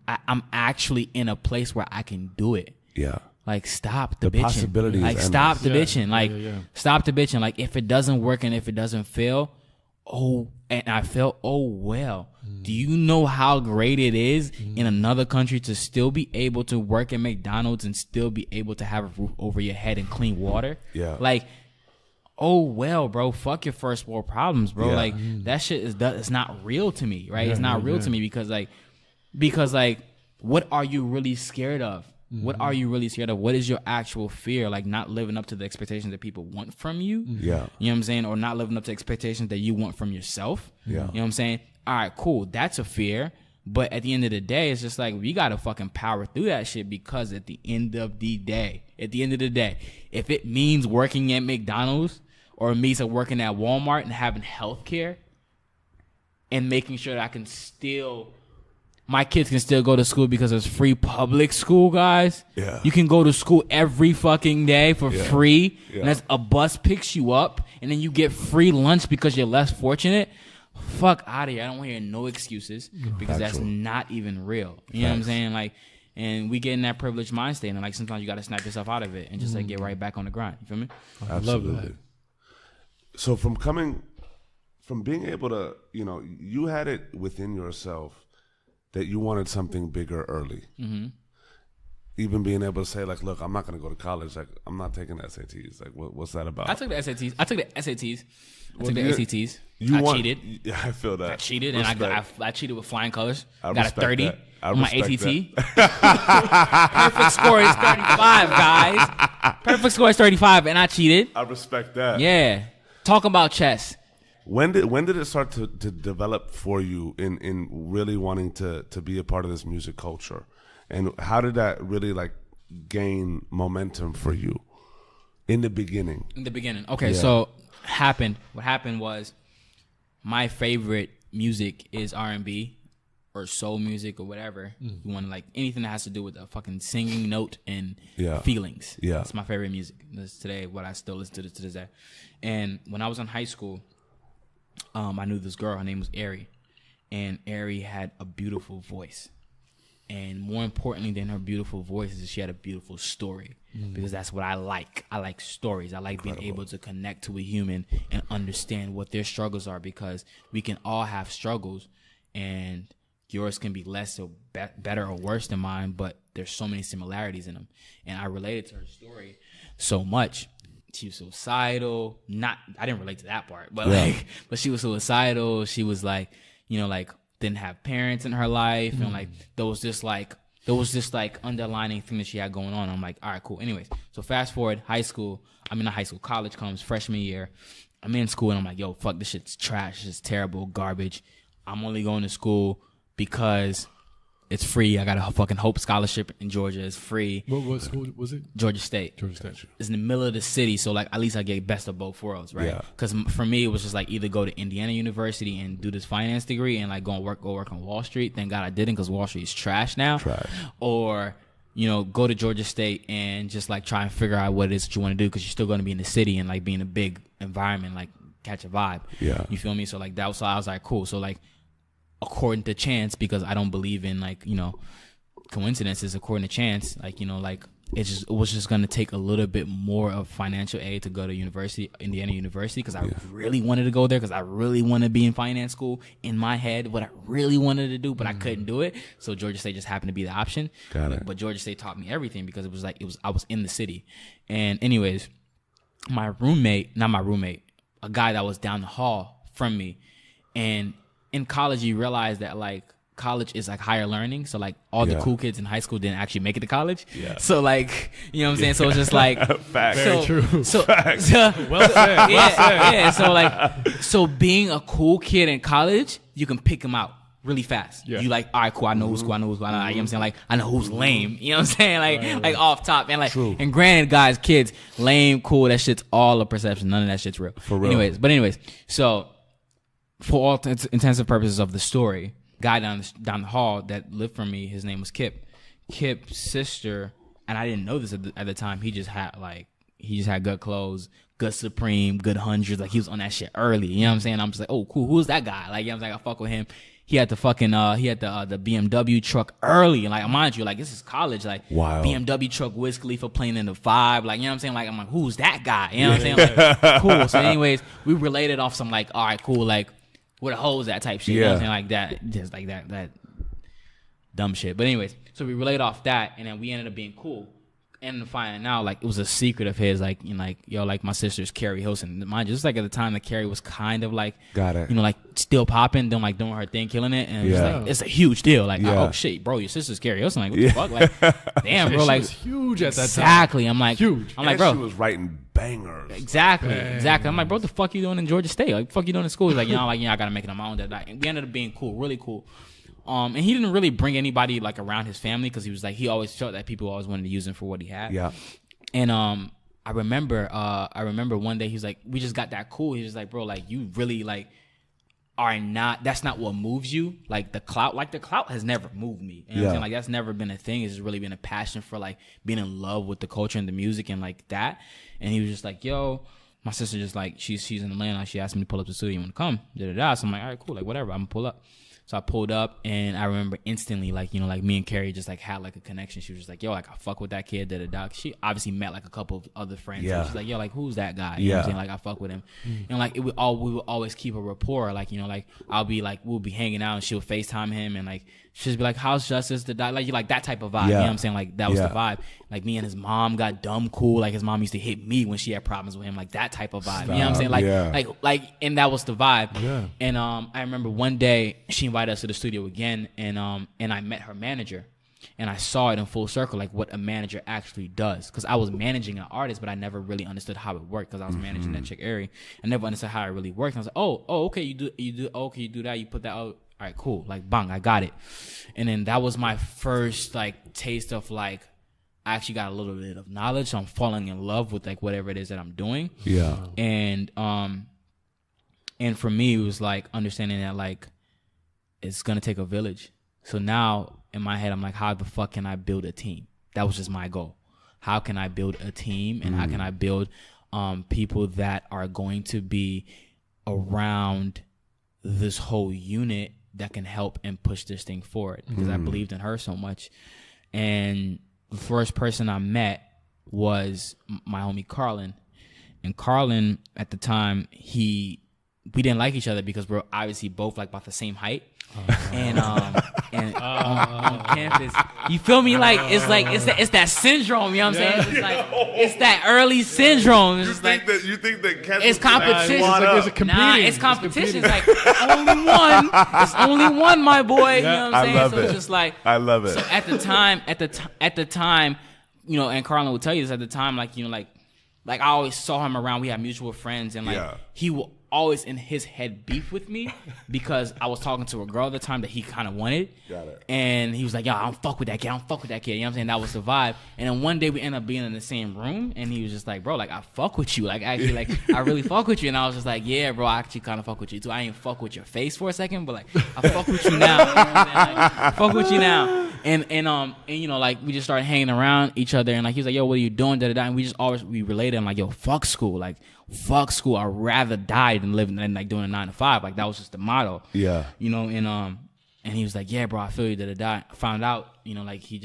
S3: I'm actually in a place where I can do it.
S1: Yeah.
S3: Like, stop the bitching.
S1: Possibility
S3: like,
S1: is
S3: stop the
S1: endless.
S3: bitching. Like, stop the bitching. Like, if it doesn't work and if it doesn't fail, and I felt, well. Do you know how great it is in another country to still be able to work at McDonald's and still be able to have a roof over your head and clean water? Yeah. Like, well, bro, fuck your first world problems, bro. Yeah. Like, that shit it's not real to me, right? It's not real to me because what are you really scared of? What are you really scared of? What is your actual fear? Like, not living up to the expectations that people want from you. Yeah. You know what I'm saying? Or not living up to expectations that you want from yourself. Yeah. You know what I'm saying? All right, cool. That's a fear. But at the end of the day, it's just like, we got to fucking power through that shit because at the end of the day, if it means working at McDonald's or it means working at Walmart and having health care and making sure that I can my kids can still go to school because there's free public school, guys. Yeah. You can go to school every fucking day for free. Yeah. And a bus picks you up and then you get free lunch because you're less fortunate. Fuck out of here. I don't want to hear no excuses because that's not even real. You know what I'm saying? Like, and we get in that privileged mind state and like sometimes you got to snap yourself out of it and just like get right back on the grind. You feel me?
S1: Absolutely. I love that. So from being able to, you know, you had it within yourself that you wanted something bigger early. even being able to say like, look, I'm not going to go to college. Like, I'm not taking the SATs. Like, what's that about?
S3: I took the SATs. I took the ACTs. I cheated.
S1: Yeah, I feel that.
S3: I cheated, and I cheated with flying colors. Got a 30
S1: on
S3: my ACT. Perfect score is 35, guys. Perfect score is 35, and I cheated.
S1: I respect that.
S3: Yeah. Talk about chess.
S1: When did it start to develop for you in really wanting to be a part of this music culture? And how did that really like gain momentum for you in the beginning?
S3: Okay, so what happened was my favorite music is R&B or soul music or whatever. You want to like anything that has to do with a fucking singing note and feelings. Yeah. That's my favorite music. That's today what I still listen to this day. And when I was in high school, I knew this girl. Her name was Ari. And Ari had a beautiful voice. And more importantly than her beautiful voice is she had a beautiful story. Because that's what I like. I like stories. I like being able to connect to a human and understand what their struggles are, because we can all have struggles, and yours can be less or better or worse than mine, but there's so many similarities in them. And I related to her story so much. She was suicidal. I didn't relate to that part, but but she was suicidal. She was like, like didn't have parents in her life, and like there was this underlining thing that she had going on. I'm like, all right, cool. Anyways, so fast forward, college comes, freshman year. I'm in school and I'm like, yo, fuck, this shit's trash. It's terrible, garbage. I'm only going to school because it's free. I got a fucking Hope Scholarship in Georgia. It's free.
S2: What school was it?
S3: Georgia State. It's in the middle of the city, so like at least I get best of both worlds, right? Because for me, it was just like either go to Indiana University and do this finance degree and like go work on Wall Street. Thank God I didn't, because Wall Street is trash now. Or go to Georgia State and just like try and figure out what it is that you want to do, because you're still going to be in the city and like be in a big environment, like catch a vibe. Yeah, you feel me? So like that was, so I was like, cool. So like, according to chance, because I don't believe in like coincidences, according to chance, like it was just gonna take a little bit more of financial aid to go to Indiana University, because I really wanted to go there, because I really want to be in finance school in my head, what I really wanted to do, but I couldn't do it. So Georgia State just happened to be the option. Got it. But Georgia State taught me everything, because I was in the city. And anyways, a guy that was down the hall from me, and in college, you realize that like college is like higher learning. So like all the cool kids in high school didn't actually make it to college. Yeah. So like, you know what I'm saying? So it's just like,
S1: Facts.
S2: Very true.
S3: So,
S2: Facts. Well said.
S3: Yeah. So like, so being a cool kid in college, you can pick them out really fast. Yeah. You like, all right, cool. I know who's cool. You know what I'm saying? Like, I know who's lame. You know what I'm saying? Like off top. And like, true. And granted, guys, kids, lame, cool, that shit's all a perception. None of that shit's real. For real. Anyways, so for all intensive purposes of the story, guy down the hall that lived from me, his name was Kip. Kip's sister, and I didn't know this at the time, he just had good clothes, good Supreme, good hundreds. Like he was on that shit early. You know what I'm saying? I'm just like, oh, cool. Who's that guy? Like, you know what I'm saying? I fuck with him. He had the fucking the BMW truck early, and like mind you, like this is college, like wow. BMW truck, Wiz Khalifa playing in the 5, like you know what I'm saying, like I'm like, who's that guy? You know what I'm saying? Like, cool. So anyways, we related off some like, all right, cool, like where the hoes at type shit, you know what I'm saying, like that, just like that dumb shit. But anyways, so we related off that, and then we ended up being cool. And finding out, like, it was a secret of his, like, you know, like, yo, like, my sister's Carrie Hilson. Mind you, just like at the time that Carrie was kind of like, got it, you know, like, still popping, doing her thing, killing it. And it's a huge deal. Like, oh, shit, bro, your sister's Carrie Hilson. Like, what the fuck? Like, damn, bro, like,
S2: she was huge at that time.
S3: Exactly. I'm like, huge. I'm like, bro.
S1: She was writing bangers.
S3: Exactly. I'm like, bro, what the fuck you doing in Georgia State? Like, what the fuck you doing in school? He's like, I gotta make it on my own. And we ended up being cool, really cool. And he didn't really bring anybody, like, around his family, because he was like, he always felt that people always wanted to use him for what he had. Yeah. And I remember one day he was like, we just got that cool. He was like, bro, like you really like are not. That's not what moves you. Like the clout has never moved me. You know what I'm saying? Like that's never been a thing. It's just really been a passion for like being in love with the culture and the music and like that. And he was just like, yo, my sister just like she's in Atlanta. She asked me to pull up to the studio. You want to come? So I'm like, all right, cool. Like whatever. I'm gonna pull up. So I pulled up, and I remember instantly, like, you know, like me and Carrie just like had like a connection. She was just like, yo, like I fuck with that kid, She obviously met like a couple of other friends. Yeah. So she's like, yo, like who's that guy? You know what I'm saying? Like I fuck with him. And like we would always keep a rapport. Like, you know, like we'll be hanging out and she'll FaceTime him and like she'd be like, how's Justice? Like that type of vibe. You know what I'm saying? Like that was the vibe. Like me and his mom got dumb cool. Like his mom used to hit me when she had problems with him. Like that type of vibe. You know what I'm saying? Like, and that was the vibe. Yeah. And I remember one day she invited us to the studio again, and I met her manager. And I saw it in full circle, like what a manager actually does. Because I was managing an artist, but I never really understood how it worked. Because I was managing that chick Ari, I never understood how it really worked. And I was like, oh, okay, you do that, you put that out. All right, cool. Like, bang, I got it. And then that was my first like taste of like, I actually got a little bit of knowledge. So I'm falling in love with like whatever it is that I'm doing.
S1: Yeah.
S3: And for me, it was like understanding that like it's gonna take a village. So now in my head, I'm like, how the fuck can I build a team? That was just my goal. How can I build a team, and how can I build people that are going to be around this whole unit that can help and push this thing forward? Because I believed in her so much. And the first person I met was my homie Carlin. And Carlin, at the time, we didn't like each other because we're obviously both like about the same height. And on campus, you feel me? Like it's that syndrome. You know what I'm saying? It's like it's that early syndrome. It's
S1: you think that
S3: it's competition. It's competition. It's like it's only one, my boy. You know what I'm saying? So it's just like
S1: I love it.
S3: So at the time, you know, and Carlin will tell you this at the time, like, you know, like I always saw him around. We had mutual friends, and like he will always in his head beef with me because I was talking to a girl at the time that he kind of wanted. Got it. And he was like, yo, I don't fuck with that kid. You know what I'm saying? That was the vibe. And then one day we ended up being in the same room, and he was just like, bro, like, I fuck with you. Like, actually, like, I really fuck with you. And I was just like, yeah, bro, I actually kind of fuck with you too. I ain't fuck with your face for a second, but like, I fuck with you now. You know what I'm saying? Like, fuck with you now. And you know, like, we just started hanging around each other, and like, he was like, yo, what are you doing? And we related. I'm like, yo, fuck school. Like, fuck school. I'd rather die than live and like doing a 9 to 5. Like, that was just the motto. Yeah. You know, and he was like, yeah, bro, I feel you. I found out, you know, like, he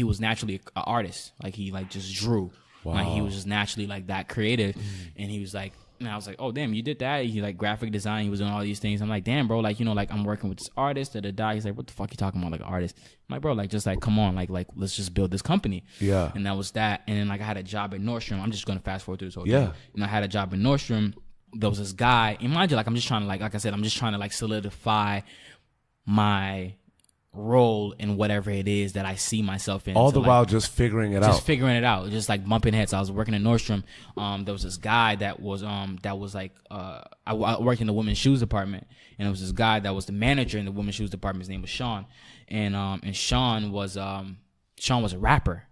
S3: was naturally an artist. Like, he like just drew. Wow. Like, he was just naturally like that creative. And he was like, and I was like, oh, damn, you did that? He like graphic design. He was doing all these things. I'm like, damn, bro, like, you know, like, I'm working with this artist. He's like, what the fuck you talking about, like, an artist? I'm like, bro, like, just like, come on, like, let's just build this company. Yeah. And that was that. And then like, I had a job at Nordstrom. I'm just gonna fast forward through this whole thing. And I had a job at Nordstrom. There was this guy. And mind you, like, I'm just trying to like I said, I'm just trying to like solidify my role in whatever it is that I see myself in.
S1: All the while just figuring it out. Just like bumping heads. I was working at Nordstrom. There was this guy that was like I worked in the women's shoes department, and it was this guy that was the manager in the women's shoes department. His name was Sean. And Sean was a rapper.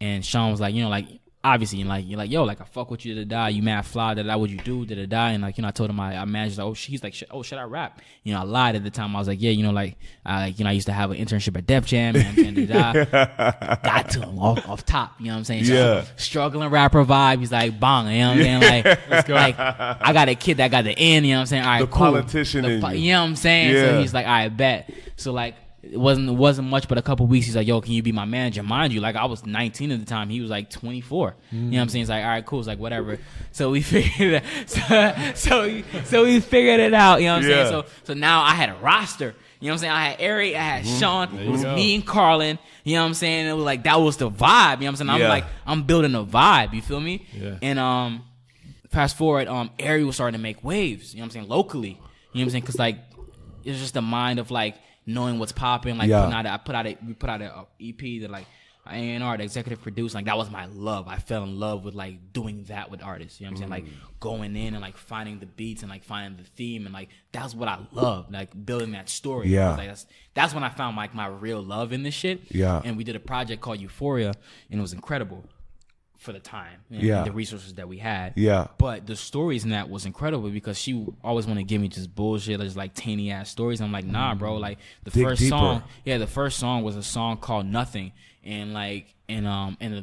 S1: And Sean was like, you know, like, obviously, and like, you're like, yo, like, I fuck with you to die. You mad fly, that what you do, to die. And like, you know, I told him I managed, like, he's like, should I rap? You know, I lied at the time. I was like, yeah, you know, like, I used to have an internship at Def Jam, and got to him off top, you know what I'm saying? So, struggling rapper vibe. He's like, bang, you know what I'm saying? Like, let's go. Like, I got a kid that got the N, you know what I'm saying? All right, the
S3: cool.
S1: Politician in you.
S3: You know what I'm saying? Yeah. So he's like, all right, bet. So like, it wasn't much but a couple weeks. He's like, yo, can you be my manager? Mind you, like, I was 19 at the time. He was like 24. You know what I'm saying? He's like, all right, cool. It's like, whatever. So we figured it so we figured it out. You know what I'm saying? So now I had a roster. You know what I'm saying? I had Ari, I had Sean. It was me and Carlin. You know what I'm saying? It was like, that was the vibe. You know what I'm saying? I'm like, I'm building a vibe. You feel me? Yeah. And fast forward, Ari was starting to make waves. You know what I'm saying? Locally. You know what I'm saying? Because like, it's just the mind of like, knowing what's popping, like, we put out a EP that like A&R, the executive producer, like, that was my love. I fell in love with like doing that with artists. You know what I'm saying? Like, going in and like finding the beats and like finding the theme, and like, that's what I love, like building that story. Yeah, like, that's when I found like my real love in this shit. Yeah, and we did a project called Euphoria, and it was incredible for the time and the resources that we had. Yeah. But the stories in that was incredible because she always wanted to give me just bullshit, just like tainy ass stories. I'm like, nah, bro. Like, the first song was a song called Nothing. And like, and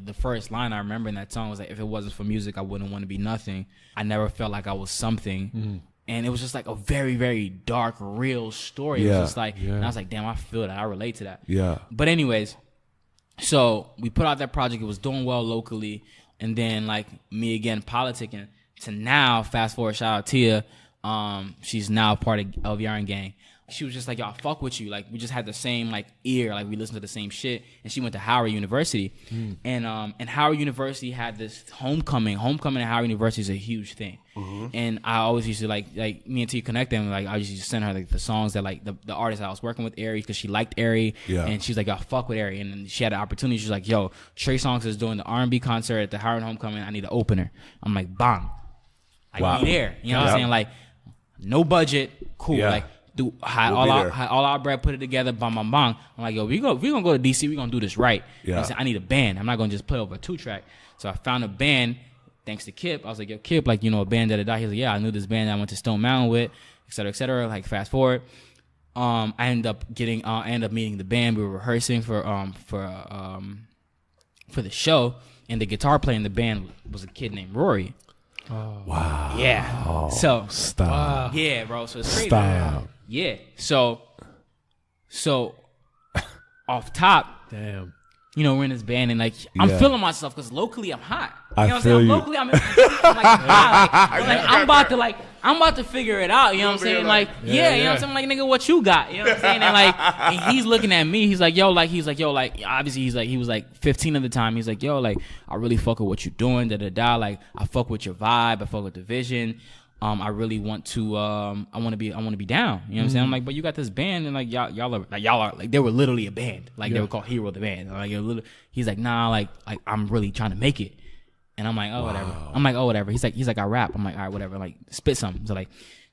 S3: the first line I remember in that song was like, if it wasn't for music, I wouldn't want to be nothing. I never felt like I was something. And it was just like a very, very dark, real story. It was just like, and I was like, damn, I feel that. I relate to that. Yeah. But anyways, so we put out that project. It was doing well locally. And then like me again politicking to now, fast forward, shout out Tia. She's now part of LVRN gang. she was just like, yo, I fuck with you. Like, we just had the same, like, ear. Like, we listened to the same shit. And she went to Howard University. And Howard University had this homecoming. Homecoming at Howard University is a huge thing. And I always used to, like me and T connect them. Like, I used to send her, like, the songs that, like, the artist I was working with, Ari, because she liked Ari. Yeah. And she's like, yo, fuck with Ari. And then she had an opportunity. She's like, yo, Trey Songz is doing the R&B concert at the Howard homecoming. I need an opener. I'm like, bang. Like, be there. You know what I'm saying? Like, no budget. Cool. Like, do all our bread, put it together, bang, bang, bang. I'm like, yo, we gonna go to DC, we gonna do this right. You know what I'm saying? I need a band. I'm not gonna just play over a 2-track. So I found a band, thanks to Kip. I was like, yo, Kip, like, you know, a band that He was like, yeah, I knew this band that I went to Stone Mountain with, et cetera, et cetera. Like, fast forward. I ended up meeting the band. We were rehearsing for the show, and the guitar player in the band was a kid named Rory.
S1: Oh. Wow.
S3: Yeah.
S1: Oh,
S3: so
S1: stop.
S3: Yeah, bro. So it's crazy.
S1: Stop.
S3: Yeah. So off top,
S2: damn.
S3: You know, we're in this band and like I'm feeling myself because locally I'm hot. You know what I'm saying? Locally I'm like hot. I'm about to figure it out. You know what I'm saying? Like, you know what I'm saying? Like, nigga, what you got? You know what I'm saying? And like, and he's looking at me. He's like, yo, obviously he was like 15 at the time. He's like, yo, like, I really fuck with what you're doing. Like, I fuck with your vibe. I fuck with the vision. I really want to. I want to be down. You know what I'm saying? I'm like, but you got this band, and like y'all are like they were literally a band. Like they were called Hero the Band. Like he's like, nah, like I'm really trying to make it. And I'm like, oh, whatever. I'm like, oh, whatever. He's like, I rap. I'm like, all right, whatever. Like, spit something.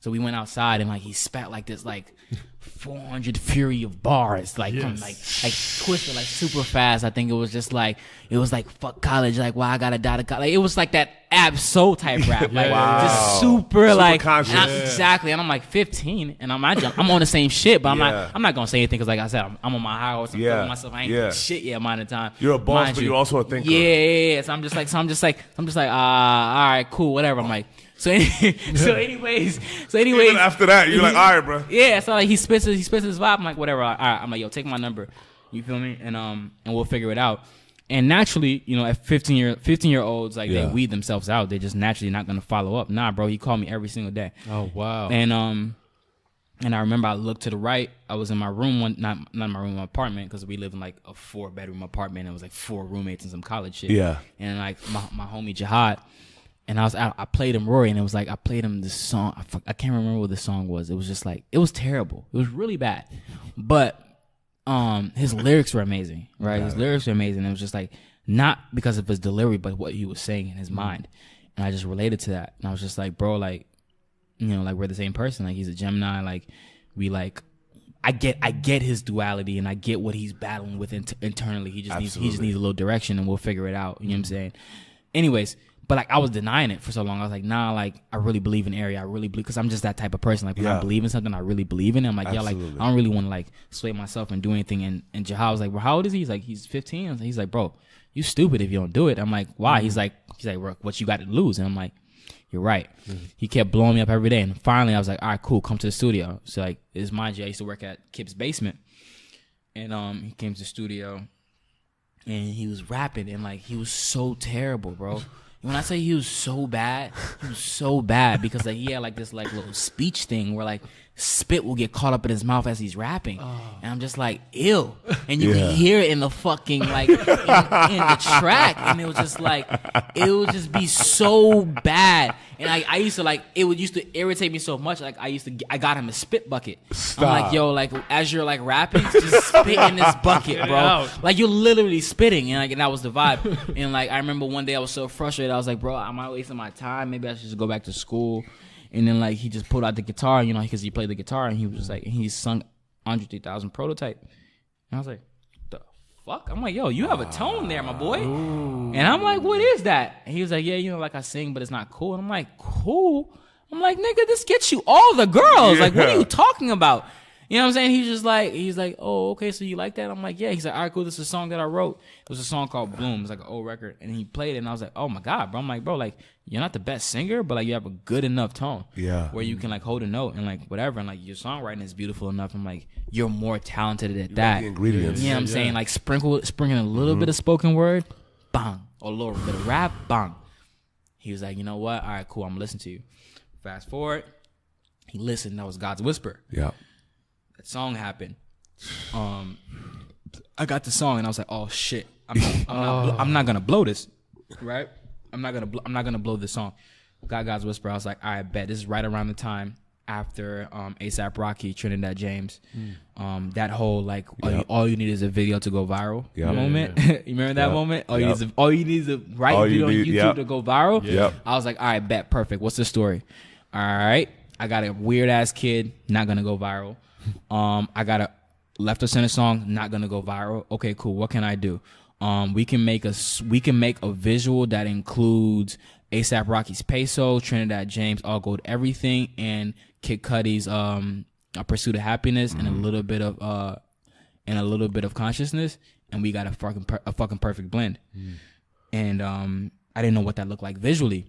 S3: So we went outside and like he spat like this like 400 fury of bars from like twisted like super fast. I think it was like fuck college, like why I gotta die to college. Like, it was like that Ab-Soul type rap, like just super like
S1: conscious.
S3: Exactly. And I'm like 15, and I'm on the same shit, but I'm not gonna say anything because like I said, I'm on my high horse. I'm feeling myself. I ain't doing shit yet, mind the time.
S1: You're a boss, but you're also a thinker.
S3: Yeah. So I'm just like, all right, cool, whatever. I'm like. So anyways,
S1: Even after that, you're like, all right, bro.
S3: Yeah, so like he spits his vibe. I'm like, whatever. All right, I'm like, yo, take my number. You feel me? And we'll figure it out. And naturally, you know, at 15-year-olds, like they weed themselves out. They're just naturally not gonna follow up. Nah, bro, he called me every single day.
S2: Oh wow.
S3: And I remember I looked to the right. I was in my room not in my room, my apartment, because we live in like a 4-bedroom apartment. And it was like 4 roommates and some college shit. Yeah. And like my homie Jihad. And I played him Rory, and it was like I played him this song. I can't remember what the song was. It was just like, it was terrible. It was really bad. But his lyrics were amazing, right? His lyrics were amazing. It was just like, not because of his delivery, but what he was saying in his mind. And I just related to that. And I was just like, bro, like, you know, like we're the same person. Like he's a Gemini. Like we like, I get his duality, and I get what he's battling with internally. He just needs a little direction, and we'll figure it out. You know what I'm saying? Anyways. But like I was denying it for so long. I was like, nah, like I really believe in Ari. I really believe, because I'm just that type of person. Like when I believe in something, I really believe in it. I'm like, like I don't really want to like sway myself and do anything. And Jahal was like, well, how old is he? He's like, he's 15. He's like, bro, you stupid if you don't do it. I'm like, why? He's like, what you got to lose? And I'm like, you're right. He kept blowing me up every day. And finally I was like, all right, cool, come to the studio. So like, it's mind you, I used to work at Kip's basement. And he came to the studio and he was rapping, and like he was so terrible, bro. When I say he was so bad because like he had like this like little speech thing where like spit will get caught up in his mouth as he's rapping, and I'm just like, ew. And you can hear it in the fucking like in the track, and it was just like, it would just be so bad. And I used to like, used to irritate me so much. Like I got him a spit bucket. Stop. I'm like, yo, like as you're like rapping, just spit in this bucket, bro. Like you're literally spitting, and like and that was the vibe. And like I remember one day I was so frustrated. I was like, bro, am I wasting my time? Maybe I should just go back to school. And then like he just pulled out the guitar, you know, because he played the guitar, and he was just like, he sung Andre 3000 Prototype. And I was like, the fuck? I'm like, yo, you have a tone there, my boy. Ooh. And I'm like, what is that? And he was like, yeah, you know, like I sing, but it's not cool. And I'm like, cool? I'm like, nigga, this gets you all the girls. Like, what are you talking about? You know what I'm saying? He's like, oh, okay, so you like that? I'm like, yeah. He's like, all right, cool. This is a song that I wrote. It was a song called Bloom. It's like an old record. And he played it, and I was like, oh my God, bro. I'm like, bro, like, you're not the best singer, but like you have a good enough tone. Yeah. Where you can like hold a note and like whatever. And like your songwriting is beautiful enough. I'm like, you're more talented at that.
S1: Like the ingredients.
S3: You know what I'm saying? Like sprinkling a little bit of spoken word, bang. Or a little bit of rap, bang. He was like, you know what? All right, cool. I'm gonna listen to you. Fast forward. He listened. That was God's Whisper. Yeah. That song happened. I got the song and I was like, oh shit, I'm not gonna blow this, right? I'm not gonna blow this song. Got God's Whisper. I was like, all right, bet this is right around the time after ASAP Rocky, Trinidad James, that whole like all you need is a video to go viral moment. You remember that moment? All you need is a video on YouTube to go viral. I was like, all right, bet, perfect. What's the story? All right, I got a weird ass kid, not gonna go viral. I got a left of center song, not gonna go viral. Okay, cool. What can I do? We can make a visual that includes ASAP Rocky's Peso, Trinidad James, All Gold Everything, and Kid Cudi's Pursuit of Happiness, and a little bit of Consciousness, and we got a fucking perfect blend. And I didn't know what that looked like visually,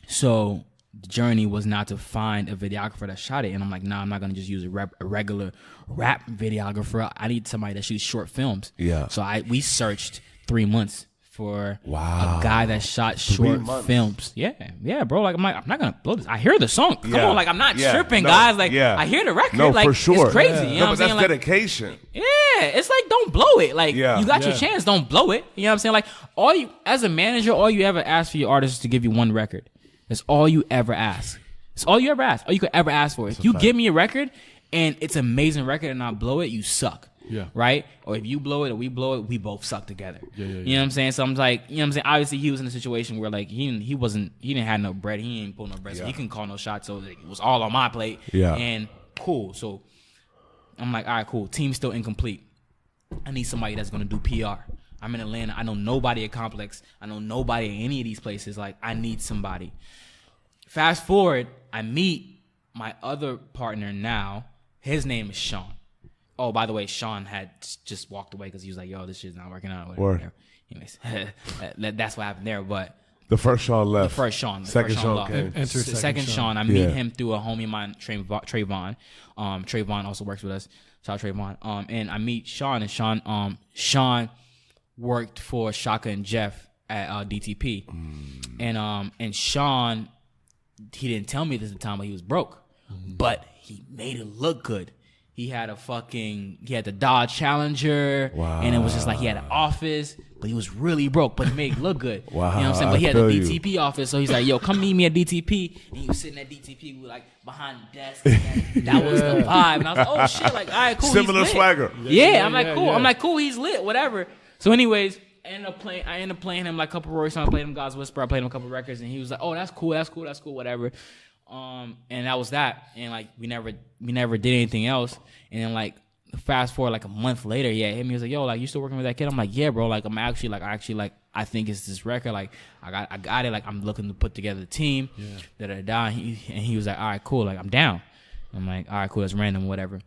S3: so the journey was not to find a videographer that shot it. And I'm like, nah, I'm not gonna just use a regular rap videographer. I need somebody that shoots short films. So we searched 3 months for a guy that shot short films. Yeah, bro. Like I'm not gonna blow this. I hear the song. Come on, like I'm not tripping, guys. Like I hear the record.
S1: No,
S3: like
S1: for sure.
S3: It's crazy. You know what I'm saying?
S1: That's
S3: like,
S1: dedication.
S3: Yeah, it's like don't blow it. Like you got your chance, don't blow it. You know what I'm saying? Like as a manager, all you ever ask for your artist is to give you one record. That's all you ever ask. It's all you ever ask. All you could ever ask for. If you give me a record and it's an amazing record and I blow it, you suck. Right? Or if you blow it or we blow it, we both suck together. You know what I'm saying? So I'm like, you know what I'm saying? Obviously he was in a situation where like he didn't have no bread. He ain't pull no bread. So he couldn't call no shots. So it was all on my plate. And cool. So I'm like, all right, cool. Team's still incomplete. I need somebody that's gonna do PR. I'm in Atlanta. I know nobody at Complex. I know nobody at any of these places. Like, I need somebody. Fast forward, I meet my other partner now. His name is Sean. Oh, by the way, Sean had just walked away because he was like, yo, this shit's not working out. Anyways, that's what happened there. But
S1: the first Sean left.
S3: The first Sean.
S1: Second Sean came.
S3: Second Sean. I meet him through a homie of mine, Trayvon. Trayvon also works with us. Shout out Trayvon. And I meet Sean, and Sean worked for Shaka and Jeff at DTP. And Sean, he didn't tell me this at the time, but he was broke. But he made it look good. He had the Dodge Challenger, and it was just like he had an office, but he was really broke, but he made it look good. You know what I'm saying? But he had the DTP office, so he's like, yo, come meet me at DTP. And he was sitting at DTP with like behind the desk. That was the vibe. And I was like, oh shit, like, all right, cool.
S1: Similar swagger.
S3: I'm like, cool. I'm like, cool, he's lit, whatever. So anyways, I ended up playing him like a couple Roy songs. I played him God's Whisper. I played him a couple records, and he was like, "Oh, that's cool, whatever." And that was that. And like we never did anything else. And then like fast forward like a month later, he hit me. He was like, "Yo, like you still working with that kid?" I'm like, "Yeah, bro. Like I think it's this record. Like I got it. Like I'm looking to put together a team." And he was like, "All right, cool. Like I'm down." I'm like, "All right, cool. That's random, whatever."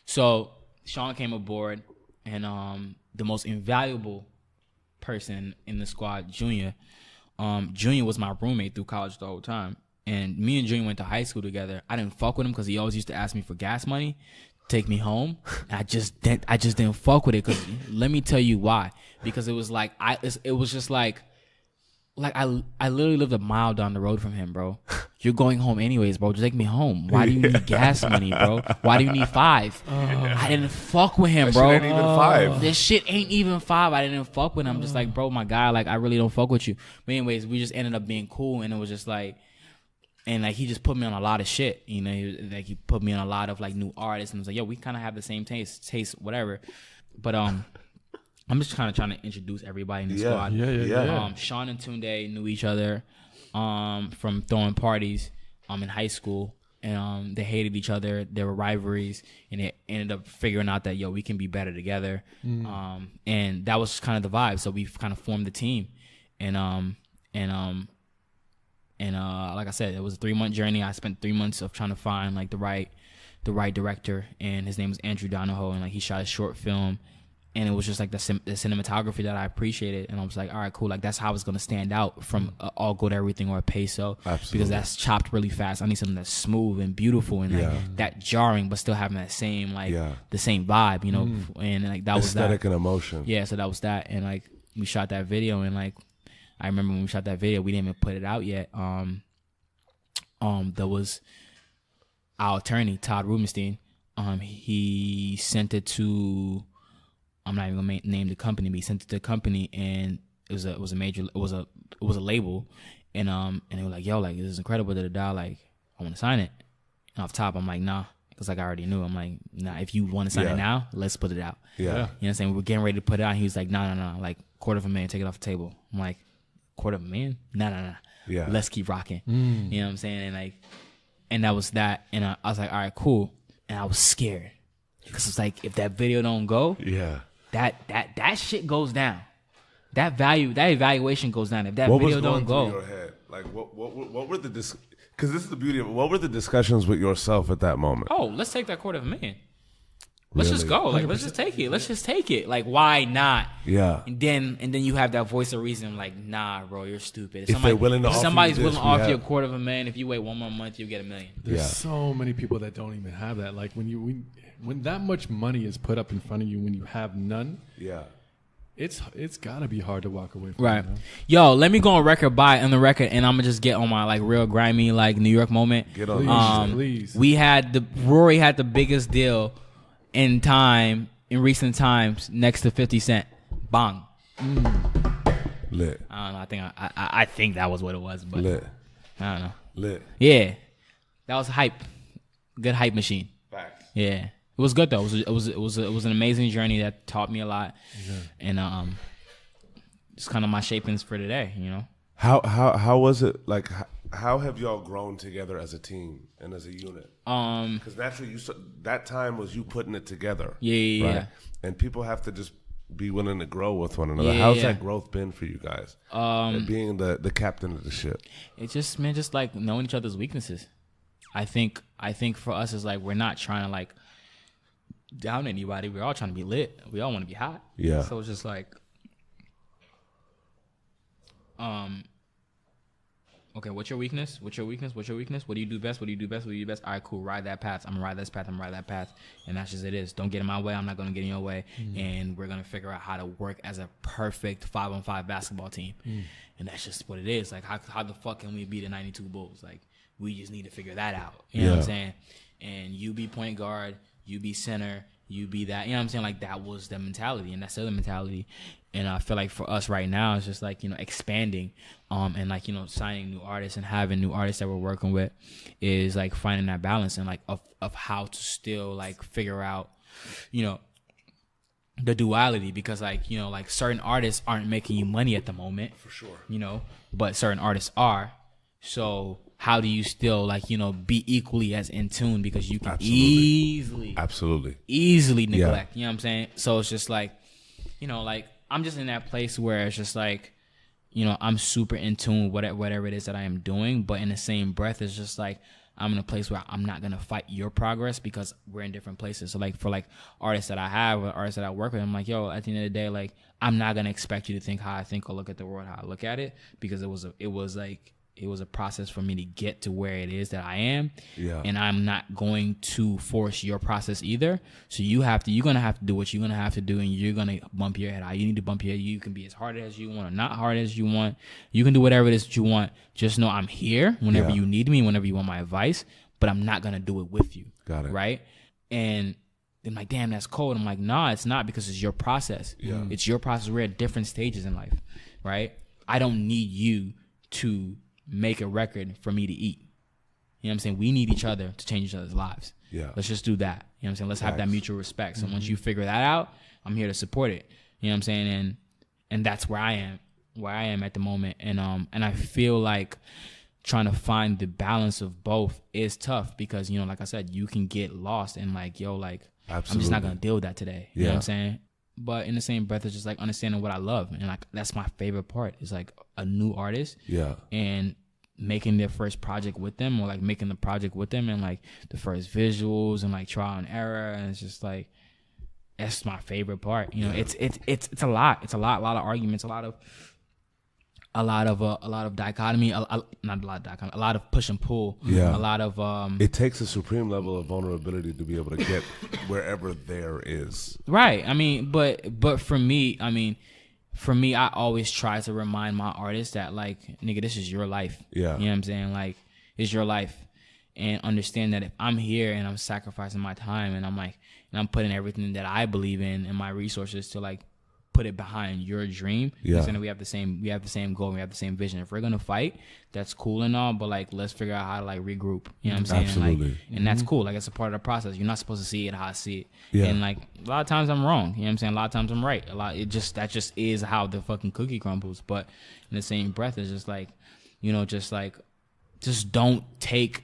S3: So Sean came aboard, and the most invaluable person in the squad, Junior. Junior was my roommate through college the whole time, and me and Junior went to high school together. I didn't fuck with him because he always used to ask me for gas money, take me home. I just didn't fuck with it because let me tell you why. Because it was like it was just like I literally lived a mile down the road from him, bro. You're going home anyways, bro. Just take me home. Why do you need gas money, bro? Why do you need $5? I didn't fuck with him, bro.
S1: Shit ain't even $5.
S3: This shit ain't even $5. I didn't fuck with him. I'm just like, bro, my guy, like I really don't fuck with you. But anyways, we just ended up being cool, and it was just like, and like he just put me on a lot of shit, you know. He put me on a lot of like new artists, and was like, yo, we kind of have the same taste, whatever. But I'm just kind of trying to introduce everybody in the squad. Sean and Tunde knew each other from throwing parties in high school, and they hated each other. There were rivalries, and they ended up figuring out that, yo, we can be better together. And that was kind of the vibe. So we kind of formed the team, and like I said, it was a 3-month journey. I spent 3 months of trying to find like the right director, and his name was Andrew Donahoe, and like he shot a short film. And it was just like the cinematography that I appreciated. And I was like, all right, cool. Like, that's how it's going to stand out from All Good Everything or a Peso.
S1: Absolutely.
S3: Because that's chopped really fast. I need something that's smooth and beautiful and like that jarring, but still having that same, like, the same vibe, you know? And like, that was that.
S1: Aesthetic and emotion.
S3: Yeah, so that was that. And like, we shot that video. And like, I remember when we shot that video, we didn't even put it out yet. There was our attorney, Todd Rubenstein. he sent it to, I'm not even gonna name the company, but he sent it to the company, and it was a label, and they were like, yo, like, this is incredible, like, I want to sign it. And off top, I'm like, nah, because like I already knew. I'm like, nah, if you want to sign it now, let's put it out.
S1: Yeah.
S3: You know what I'm saying? We're getting ready to put it out. He was like, nah, like $250,000, take it off the table. I'm like, $250,000? Nah.
S1: Yeah.
S3: Let's keep rocking. You know what I'm saying? And like, and that was that. And I was like, all right, cool. And I was scared because it's like, if that video don't go, that shit goes down. That evaluation goes down. If that video don't go,
S1: what was going through your head? Like, what were the because this is the beauty of it. What were the discussions with yourself at that moment?
S3: Oh, let's take that $250,000. Let's just go. Like, 100%. Let's just take it. Like, why not?
S1: Yeah.
S3: And then you have that voice of reason, like, nah, bro, you're stupid.
S1: If somebody's
S3: willing to offer you $250,000, if you wait one more month, you'll get $1 million.
S2: There's so many people that don't even have that. Like, when that much money is put up in front of you, when you have none. Yeah. It's gotta be hard to walk away from.
S3: Right. Yo, let me go on record, and I'm gonna just get on my like real grimy like New York moment.
S1: Get on,
S3: please. Rory had the biggest deal in recent times next to 50 Cent. Bang.
S1: Lit.
S3: I don't know. I think that was what it was, but
S1: lit.
S3: I don't know.
S1: Lit.
S3: Yeah, that was hype. Good hype machine.
S1: Facts.
S3: Yeah. It was good though. It was an amazing journey that taught me a lot, and it's kind of my shapings for today. You know.
S1: How was it like? How have y'all grown together as a team and as a unit? Because naturally, that time was you putting it together.
S3: Yeah.
S1: And people have to just be willing to grow with one another. How's that growth been for you guys? Being the captain of the ship.
S3: It's just like knowing each other's weaknesses. I think for us is like we're not trying to like down anybody. We're all trying to be lit. We all want to be hot.
S1: Yeah.
S3: So it's just like, okay, what's your weakness? What do you do best? All right, cool. Ride that path. I'm gonna ride this path. And that's just it is. Don't get in my way. I'm not gonna get in your way. And we're gonna figure out how to work as a perfect 5-on-5 basketball team. And that's just what it is. Like, how the fuck can we beat the 92 Bulls? Like, we just need to figure that out. You know what I'm saying? And you be point guard. You be center, you be that. You know what I'm saying? Like, that was the mentality, and that's the other mentality. And I feel like for us right now, it's just like, you know, expanding and like, you know, signing new artists and having new artists that we're working with is like finding that balance and like of how to still like figure out, you know, the duality, because like, you know, like certain artists aren't making you money at the moment.
S1: For sure.
S3: You know, but certain artists are. So how do you still like, you know, be equally as in tune, because you can easily neglect, you know what I'm saying? So it's just like, you know, like I'm just in that place where it's just like, you know, I'm super in tune with whatever it is that I am doing, but in the same breath, it's just like I'm in a place where I'm not gonna fight your progress because we're in different places. So like for like artists that I have or artists that I work with, I'm like, yo, at the end of the day, like I'm not gonna expect you to think how I think or look at the world how I look at it, because it was a process for me to get to where it is that I am. Yeah. And I'm not going to force your process either. So you're going to have to do what you're going to have to do, and you're going to bump your head out. You need to bump your head. You can be as hard as you want or not hard as you want. You can do whatever it is that you want. Just know I'm here whenever you need me, whenever you want my advice, but I'm not going to do it with you.
S1: Got it.
S3: Right? And they're like, damn, that's cold. I'm like, nah, it's not, because it's your process. Yeah. It's your process. We're at different stages in life. Right? I don't need you to make a record for me to eat. You know what I'm saying? We need each other to change each other's lives.
S1: Yeah.
S3: Let's just do that. You know what I'm saying? Let's have that mutual respect. So once you figure that out, I'm here to support it. You know what I'm saying? And that's where I am at the moment. And I feel like trying to find the balance of both is tough, because, you know, like I said, you can get lost and like, yo, like, absolutely, I'm just not gonna deal with that today. You know what I'm saying? But in the same breath, it's just like understanding what I love, and like that's my favorite part. Is like a new artist, and making their first project with them, or like making the project with them, and like the first visuals and like trial and error, and it's just like that's my favorite part. You know, it's a lot. It's a lot of arguments, a lot of dichotomy, not a lot of dichotomy, a lot of push and pull. Yeah, a lot of
S1: it takes a supreme level of vulnerability to be able to get wherever there is.
S3: Right. I mean, but for me, I always try to remind my artists that, like, nigga, this is your life. Yeah. You know what I'm saying? Like, it's your life. and understand that if I'm here and I'm sacrificing my time and I'm putting everything that I believe in and my resources to like put it behind your dream. Yeah. And we have the same goal, we have the same vision. If we're gonna fight, that's cool and all, but like let's figure out how to like regroup. You know what I'm saying?
S1: Absolutely.
S3: Like, and that's cool. Like it's a part of the process. You're not supposed to see it how I see it. Yeah. And like a lot of times I'm wrong. You know what I'm saying? A lot of times I'm right. That just is how the fucking cookie crumbles. But in the same breath, it's just like, you know, just don't take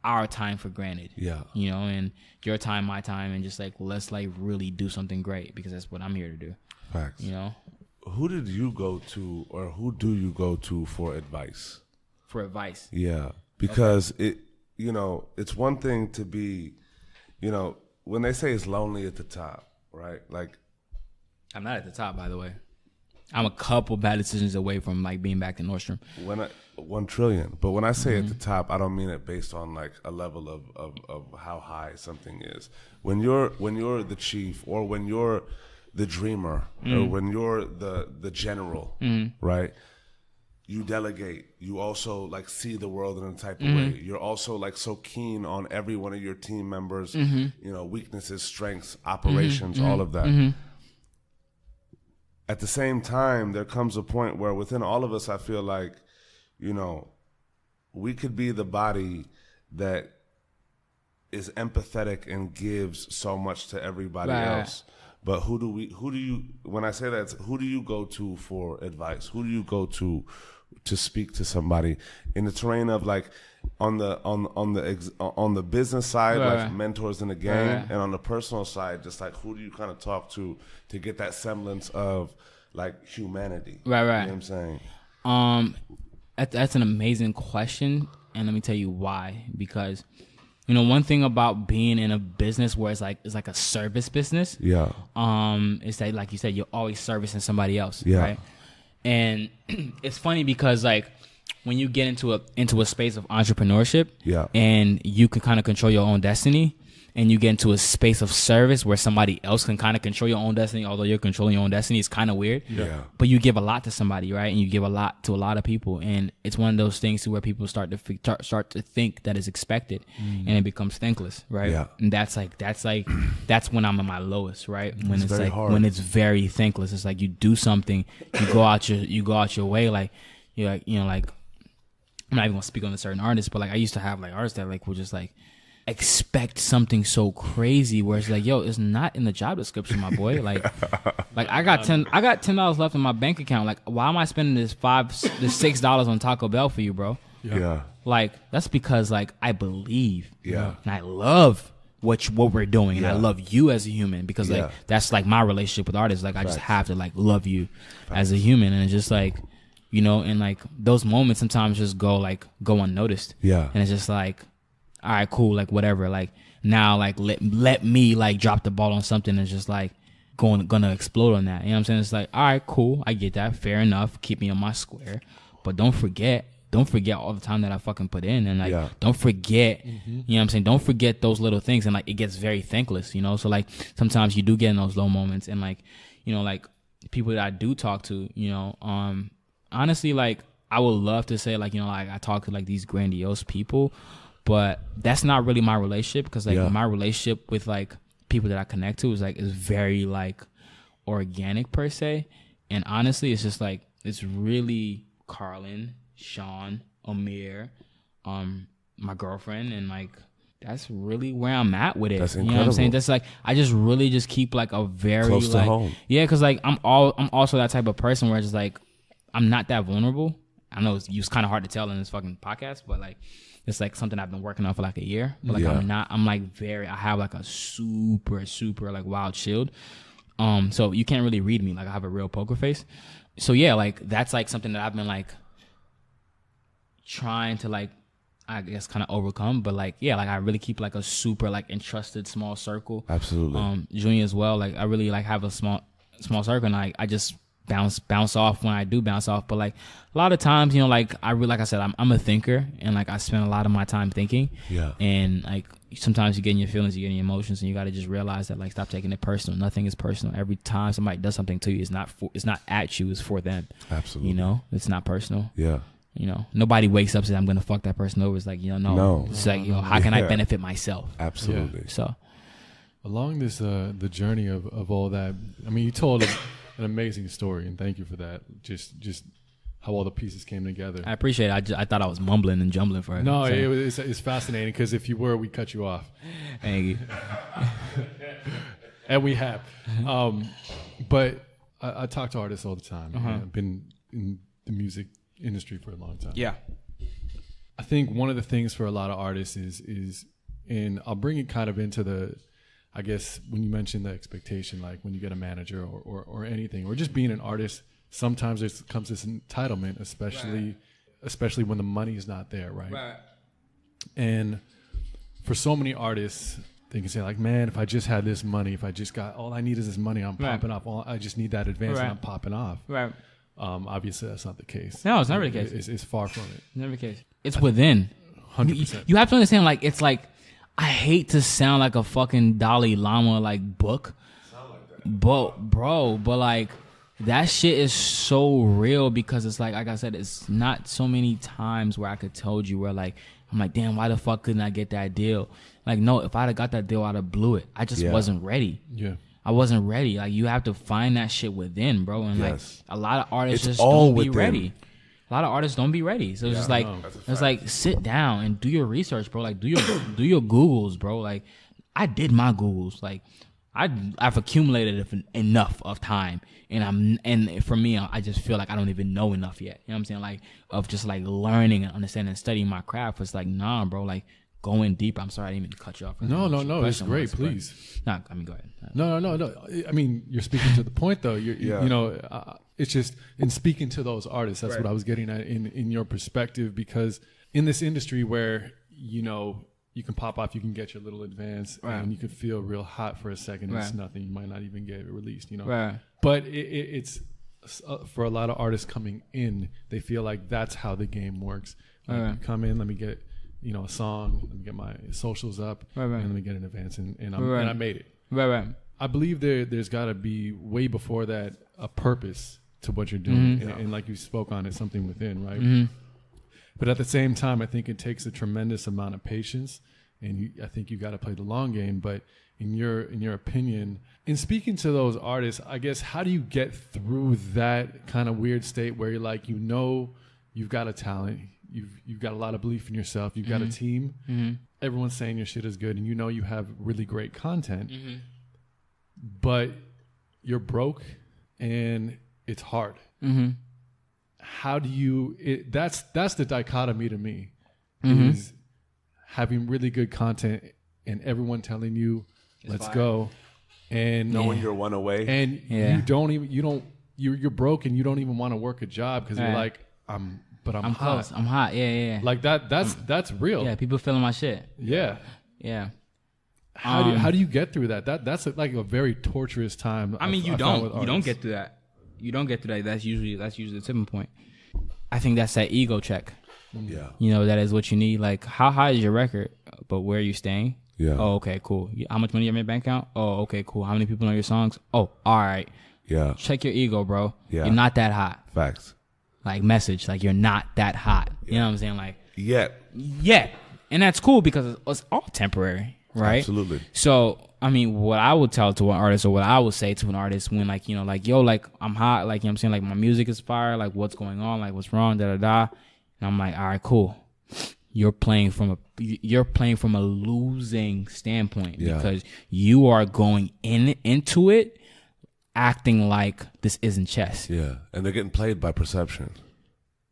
S3: our time for granted. Yeah. You know, and your time, my time, and just like let's like really do something great, because that's what I'm here to do.
S1: Facts.
S3: You know,
S1: who did you go to, or who do you go to for advice?
S3: For advice,
S1: yeah, because it, you know, it's one thing to be, you know, when they say it's lonely at the top, right? Like,
S3: I'm not at the top, by the way. I'm a couple bad decisions away from like being back in Nordstrom.
S1: 1 trillion, but when I say at the top, I don't mean it based on like a level of how high something is. When you're the chief, or when you're the dreamer, or when you're the general, right? You delegate. You also like see the world in a type of way. You're also like so keen on every one of your team members, you know, weaknesses, strengths, operations, all of that. At the same time, there comes a point where within all of us, I feel like, you know, we could be the body that is empathetic and gives so much to everybody else. But who do you, when I say that, who do you go to for advice? Who do you go to speak to somebody in the terrain of like on the business side, like mentors in the game, and on the personal side, just like who do you kind of talk to get that semblance of like humanity? Right. You know what I'm saying?
S3: That's an amazing question, and let me tell you why. Because, you know, one thing about being in a business where it's like a service business, is that, like you said, you're always servicing somebody else, right? And it's funny because like when you get into a space of entrepreneurship, and you can kind of control your own destiny, and you get into a space of service where somebody else can kind of control your own destiny, although you're controlling your own destiny, it's kind of weird. Yeah. But you give a lot to somebody, right? And you give a lot to a lot of people, and it's one of those things to where people start to think that is expected, and it becomes thankless, right? Yeah. And that's when I'm at my lowest, right? When it's like hard. When it's very thankless. It's like you do something, you go out your way, like you're like, you know, like I'm not even gonna speak on a certain artist, but like I used to have like artists that like were just like expect something so crazy where it's like, yo, it's not in the job description, my boy. Like I got $10 left in my bank account. Like, why am I spending this $6 on Taco Bell for you, bro? Yeah. Like, that's because like I believe. Yeah. And I love what we're doing, and I love you as a human, because like that's like my relationship with artists. Like I just have to like love you as a human, and it's just like, you know, and like those moments sometimes just go unnoticed. Yeah. And it's just like, all right, cool, like whatever. Like now, like let me like drop the ball on something that's just like gonna explode on that. You know what I'm saying? It's like, all right, cool, I get that, fair enough. Keep me on my square, but don't forget all the time that I fucking put in, and like don't forget, you know what I'm saying? Don't forget those little things, and like it gets very thankless, you know. So like sometimes you do get in those low moments, and like, you know, like people that I do talk to, you know, honestly, like I would love to say like, you know, like I talk to like these grandiose people. But that's not really my relationship, because like my relationship with like people that I connect to is very like organic per se. And honestly, it's just like, it's really Carlin, Sean, Amir, my girlfriend, and like that's really where I'm at with it. That's incredible. You know what I'm saying? That's like, I just really just keep like a very close to home. Yeah, because like I'm also that type of person where it's just like I'm not that vulnerable. I know it's kind of hard to tell in this fucking podcast, but like it's like something I've been working on for like a year. But like I'm like I have like a super, super like wild shield. So you can't really read me. Like I have a real poker face. So yeah, like that's like something that I've been like trying to like, I guess kind of overcome. But like, yeah, like I really keep like a super like entrusted small circle. Absolutely. Junior as well. Like I really like have a small circle, and I just bounce off when I do bounce off. But like a lot of times, you know, like like I said, I'm a thinker, and like I spend a lot of my time thinking. Yeah. And like sometimes you get in your feelings, you get in your emotions, and you got to just realize that like stop taking it personal. Nothing is personal. Every time somebody does something to you, it's not at you, it's for them. Absolutely. You know, it's not personal. Yeah. You know, nobody wakes up and says, I'm going to fuck that person over. It's like, no. It's like, how can I benefit myself?
S1: Absolutely.
S3: So
S2: along this, the journey of all that, I mean, you told an amazing story, and thank you for that. Just how all the pieces came together.
S3: I appreciate it. I thought I was mumbling and jumbling for it.
S2: No, it's fascinating, because if you were, we cut you off.
S3: Thank you.
S2: And we have. But I talk to artists all the time. I've been in the music industry for a long time.
S3: Yeah.
S2: I think one of the things for a lot of artists is and I'll bring it kind of into the, I guess, when you mentioned the expectation, like when you get a manager or anything, or just being an artist, sometimes there comes this entitlement, especially when the money is not there, right? And for so many artists, they can say like, man, if I just had this money, if I just got, all I need is this money, I'm popping off. I just need that advance and I'm popping off. Right. Obviously, that's not the case.
S3: No, it's never the case.
S2: It's far from it.
S3: Never the case. It's within.
S2: 100%.
S3: You have to understand, like, it's like, I hate to sound like a fucking Dalai Lama, like, book. Sound like that. But like, that shit is so real, because it's like I said, it's not so many times where I could told you where, like, I'm like, damn, why the fuck couldn't I get that deal? Like, no, if I'd have got that deal, I'd have blew it. I just wasn't ready.
S2: Yeah.
S3: I wasn't ready. Like, you have to find that shit within, bro. And like, a lot of artists
S1: It's
S3: just
S1: all
S3: don't be
S1: within.
S3: ready. A lot of artists don't be ready. So it's just like, it's like, sit down and do your research, bro. Like, do your Googles, bro. Like, I did my Googles. Like, I've accumulated enough of time, and for me, I just feel like I don't even know enough yet. You know what I'm saying? Like, of just like learning and understanding and studying my craft. It's like, nah, bro. Like, going deep. I'm sorry, I didn't mean to cut you off.
S2: No. It's great. Please.
S3: Nah, I mean, go ahead.
S2: No. I mean, you're speaking to the point, though. You know, it's just in speaking to those artists. That's what I was getting at in your perspective, because in this industry where, you know, you can pop off, you can get your little advance, and you can feel real hot for a second. It's nothing. You might not even get it released, you know. Right. But it's for a lot of artists coming in, they feel like that's how the game works. Like, come in, let me get, you know, a song, let me get my socials up, and let me get an advance, and I made it. Right. I believe there's got to be way before that a purpose to what you're doing, and like you spoke on it, something within, right? But at the same time, I think it takes a tremendous amount of patience, and I think you got to play the long game. But in your opinion, in speaking to those artists, I guess, how do you get through that kind of weird state where you're like, you know, you've got a talent, you've got a lot of belief in yourself, you've got a team, everyone's saying your shit is good, and you know you have really great content, but you're broke and it's hard. How do you? That's the dichotomy to me, is having really good content and everyone telling you, "Let's go," and
S1: knowing you're one away,
S2: and you're broke and you don't even want to work a job because you're like, I'm hot.
S3: Close. I'm hot. Yeah.
S2: Like that's real.
S3: Yeah, people feeling my shit.
S2: Yeah. How do you get through that? That's like a very torturous time.
S3: I mean, you don't get through that. You don't get through that. That's usually the tipping point. I think that's that ego check.
S1: Yeah.
S3: You know, that is what you need. Like, how high is your record? But where are you staying?
S1: Yeah.
S3: Oh, okay, cool. How much money you have in your bank account? Oh, okay, cool. How many people know your songs? Oh, all right.
S1: Yeah.
S3: Check your ego, bro.
S1: Yeah.
S3: You're not that hot.
S1: Facts.
S3: Like, message. Like, you're not that hot. You know what I'm saying? Like,
S1: Yet.
S3: And that's cool because it's all temporary, right?
S1: Absolutely.
S3: So, I mean, what I would tell to an artist, or what I would say to an artist when, like, you know, like, yo, like, I'm hot, like, you know what I'm saying, like, my music is fire, like, what's going on, like, what's wrong, da-da-da. And I'm like, all right, cool. You're playing from a losing standpoint, because you are going into it acting like this isn't chess.
S1: Yeah. And they're getting played by perception.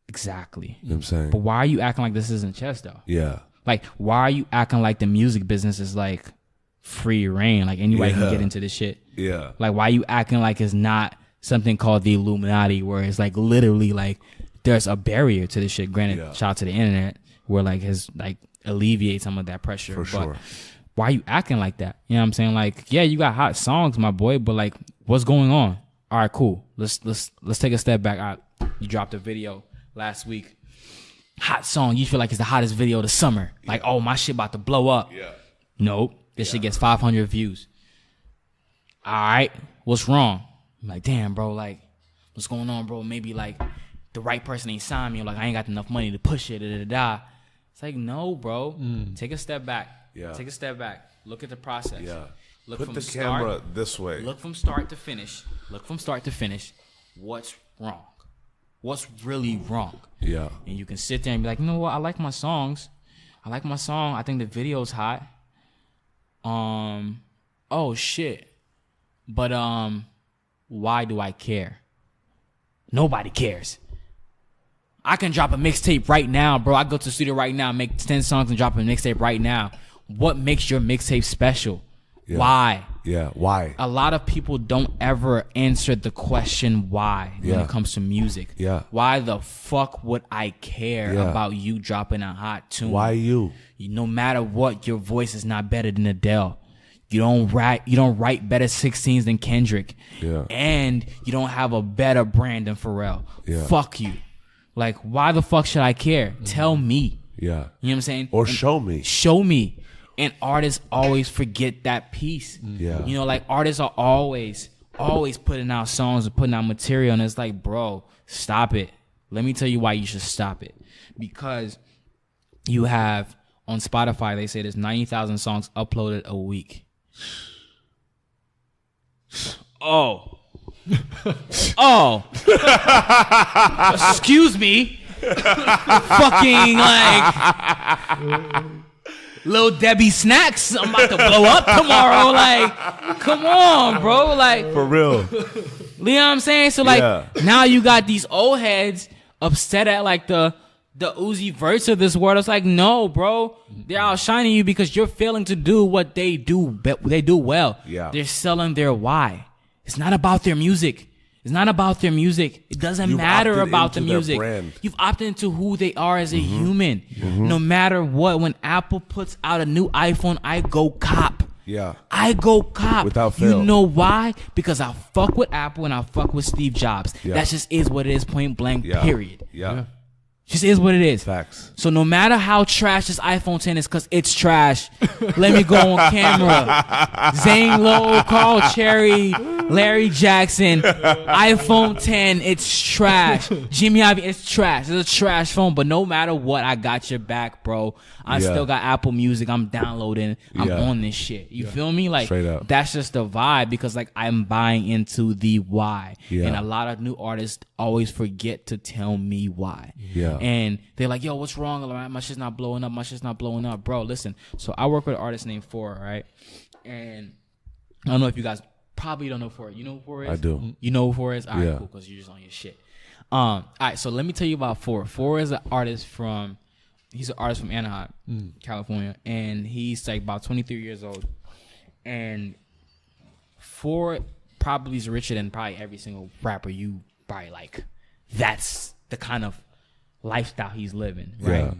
S3: Exactly.
S1: You know what I'm saying?
S3: But why are you acting like this isn't chess, though?
S1: Yeah.
S3: Like, why are you acting like the music business is, like, free reign? Like, anybody can get into this shit.
S1: Yeah.
S3: Like, why are you acting like it's not something called the Illuminati, where it's, like, literally, like, there's a barrier to this shit. Granted, shout out to the internet, where, like, has, like, alleviate some of that pressure.
S1: For sure.
S3: Why are you acting like that? You know what I'm saying? Like, yeah, you got hot songs, my boy, but, like, what's going on? All right, cool. Let's take a step back. You dropped a video last week. Hot song. You feel like it's the hottest video of the summer. Like, oh, my shit about to blow up.
S1: Yeah.
S3: Nope. This shit gets 500 views. All right. What's wrong? I'm like, damn, bro. Like, what's going on, bro? Maybe, like, the right person ain't signed me, or like I ain't got enough money to push it, It's like, no, bro. Take a step back.
S1: Yeah.
S3: Take a step back. Look at the process.
S1: Yeah.
S3: Look
S1: Put
S3: from
S1: the
S3: start,
S1: camera this way.
S3: Look from start to finish. What's wrong? What's really wrong?
S1: Yeah.
S3: And you can sit there and be like, you know what? I like my songs. I think the video's hot. Oh shit. But why do I care? Nobody cares. I can drop a mixtape right now, bro. I go to the studio right now, make 10 songs and drop a mixtape right now. What makes your mixtape special?
S1: Yeah.
S3: Why?
S1: Yeah, why?
S3: A lot of people don't ever answer the question why when it comes to music.
S1: Yeah.
S3: Why the fuck would I care about you dropping a hot tune?
S1: Why you?
S3: No matter what, your voice is not better than Adele. You don't write better 16s than Kendrick.
S1: Yeah.
S3: And you don't have a better brand than Pharrell.
S1: Yeah.
S3: Fuck you. Like, why the fuck should I care? Tell me.
S1: Yeah.
S3: You know what I'm saying?
S1: Or show me.
S3: Show me. And artists always forget that piece.
S1: Yeah.
S3: You know, like artists are always putting out songs and putting out material. And it's like, bro, stop it. Let me tell you why you should stop it. Because you have, on Spotify, they say there's 90,000 songs uploaded a week. Oh. Excuse me. Fucking like Lil Debbie Snacks. I'm about to blow up tomorrow. Like, come on, bro. Like,
S1: For real.
S3: you know what I'm saying? So like now you got these old heads upset at like the Uzi Verts of this world. It's like, no, bro. They're outshining you because you're failing to do what they do. They do well.
S1: Yeah.
S3: They're selling their why. It's not about their music. It's not about their music. It doesn't matter about the music. You've opted into who they are as a human. No matter what, when Apple puts out a new iPhone, I go cop.
S1: Yeah.
S3: I go cop.
S1: Without fail.
S3: You know why? Because I fuck with Apple and I fuck with Steve Jobs.
S1: Yeah.
S3: That just is what it is, point blank, period.
S1: Yeah.
S3: Just is what it is.
S1: Facts.
S3: So no matter how trash this iPhone 10 is, because it's trash, let me go on camera. Zane Lowe, Carl Cherry, Larry Jackson, iPhone 10, it's trash. Jimmy Iovine, it's trash. It's a trash phone, but no matter what, I got your back, bro. I still got Apple Music. I'm downloading. I'm on this shit. You feel me? Like,
S1: straight up.
S3: That's just the vibe because, like, I'm buying into the why.
S1: Yeah.
S3: And a lot of new artists always forget to tell me why.
S1: Yeah.
S3: And they're like, yo, what's wrong? My shit's not blowing up. My shit's not blowing up. Bro, listen. So I work with an artist named Four, right? And I don't know if you guys probably don't know Four. You know who Four is?
S1: I do.
S3: You know who Four is? All right,
S1: Yeah.
S3: cool, because you're just on your shit. All right, so let me tell you about Four. Four is an artist from Anaheim, California. And he's like about 23 years old. And Four probably is richer than probably every single rapper you probably like. That's the kind of lifestyle he's living, right?
S1: Yeah.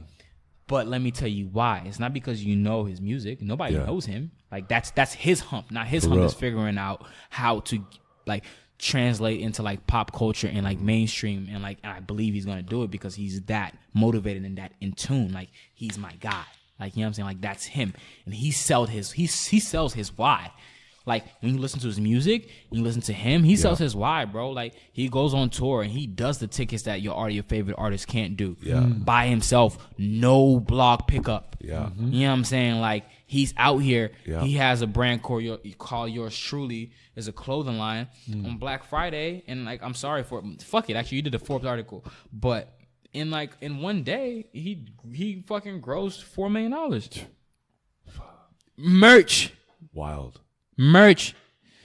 S3: But let me tell you why. It's not because you know his music. Nobody knows him. Like that's his hump. Not his hump is figuring out how to like translate into like pop culture and like mainstream and I believe he's gonna do it because he's that motivated and that in tune. Like he's my guy. Like, you know what I'm saying? Like that's him. And he sells his why. Like, when you listen to his music, and you listen to him, he sells his why, bro. Like, he goes on tour, and he does the tickets that your favorite artist can't do. By himself, no blog pickup.
S1: Yeah.
S3: You know what I'm saying? Like, he's out here. He has a brand called Yours Truly. Is a clothing line on Black Friday. And, like, I'm sorry for it. Fuck it. Actually, you did a Forbes article. But in one day, he fucking grossed $4 million. Merch.
S1: Wild.
S3: Merch.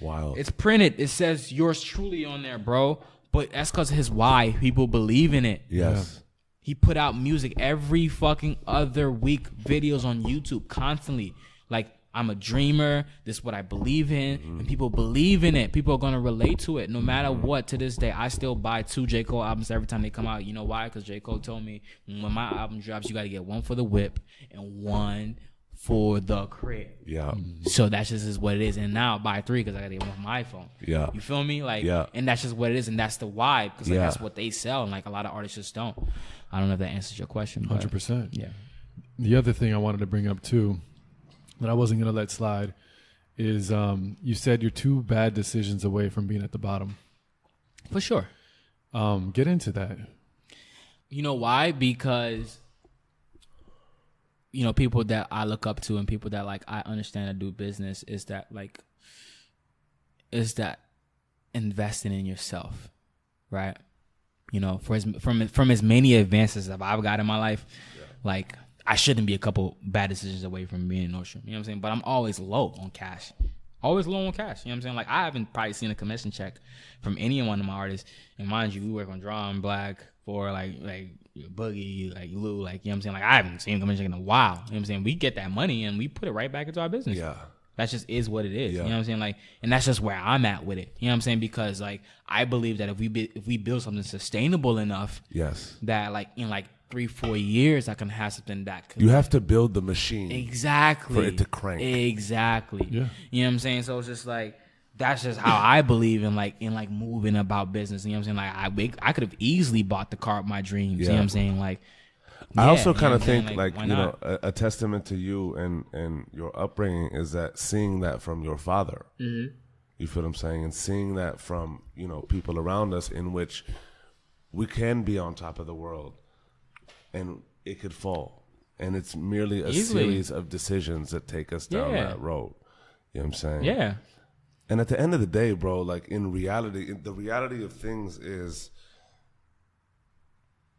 S1: Wild.
S3: It's printed. It says Yours Truly on there, bro. But that's because of his why. People believe in it.
S1: Yes.
S3: He put out music every fucking other week. Videos on YouTube constantly. Like, I'm a dreamer. This is what I believe in. And people believe in it. People are going to relate to it. No matter what, to this day, I still buy 2 J. Cole albums every time they come out. You know why? Because J. Cole told me when my album drops, you got to get 1 for the whip and 1 for the crib.
S1: Yeah.
S3: So that's just what it is. And now I buy 3 because I got to get 1 on my iPhone.
S1: Yeah.
S3: You feel me? Like, and that's just what it is. And that's the why. Because like, that's what they sell. And like a lot of artists just don't. I don't know if that answers your question.
S2: 100%.
S3: Yeah.
S2: The other thing I wanted to bring up too, that I wasn't going to let slide, is you said you're 2 bad decisions away from being at the bottom.
S3: For sure.
S2: Get into that.
S3: You know why? Because, you know, people that I look up to and people that like I understand to do business is that investing in yourself, right? You know, from as many advances that I've got in my life, like I shouldn't be a couple bad decisions away from being in Nordstrom. You know what I'm saying? But I'm always low on cash. Always low on cash. You know what I'm saying? Like I haven't probably seen a commission check from any one of my artists. And mind you, we work on Drum, Black, for like Boogie, like Lou, like, you know what I'm saying? Like I haven't seen a commission check in a while. You know what I'm saying? We get that money and we put it right back into our business. Yeah. That just is what it is. Yeah. You know what I'm saying? Like, and that's just where I'm at with it. You know what I'm saying? Because like I believe that if we build something sustainable enough, that like in like 3-4 years I can have something that could,
S1: you have to build the machine
S3: exactly
S1: for it to crank.
S3: Exactly. Yeah. You know what I'm saying? So it's just like that's just how I believe in moving about business. You know what I'm saying? Like I could have easily bought the car of my dreams. You know what I'm saying? Like
S1: I also kind of think like you know a testament to you and your upbringing is that seeing that from your father. Mm-hmm. You feel what I'm saying? And seeing that from, you know, people around us in which we can be on top of the world and it could fall. And it's merely a series of decisions that take us down that road. You know what I'm saying?
S3: Yeah.
S1: And at the end of the day, bro, like in reality, the reality of things is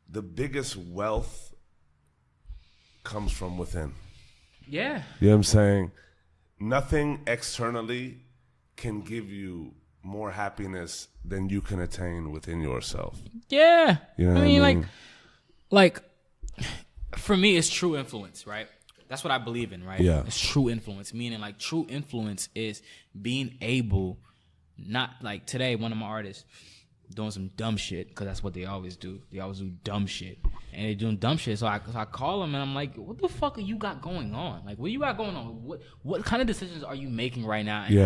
S1: the biggest wealth comes from within.
S3: Yeah.
S1: You know what I'm saying? Nothing externally can give you more happiness than you can attain within yourself.
S3: Yeah.
S1: You know what I mean?
S3: Like for me, it's true influence, right? That's what I believe in, right?
S1: Yeah.
S3: It's true influence, meaning like true influence is being able, not like today, one of my artists doing some dumb shit, because that's what they always do. They always do dumb shit. And they're doing dumb shit. So I call them and I'm like, what the fuck are you got going on? Like, what you got going on? What kind of decisions are you making right now? And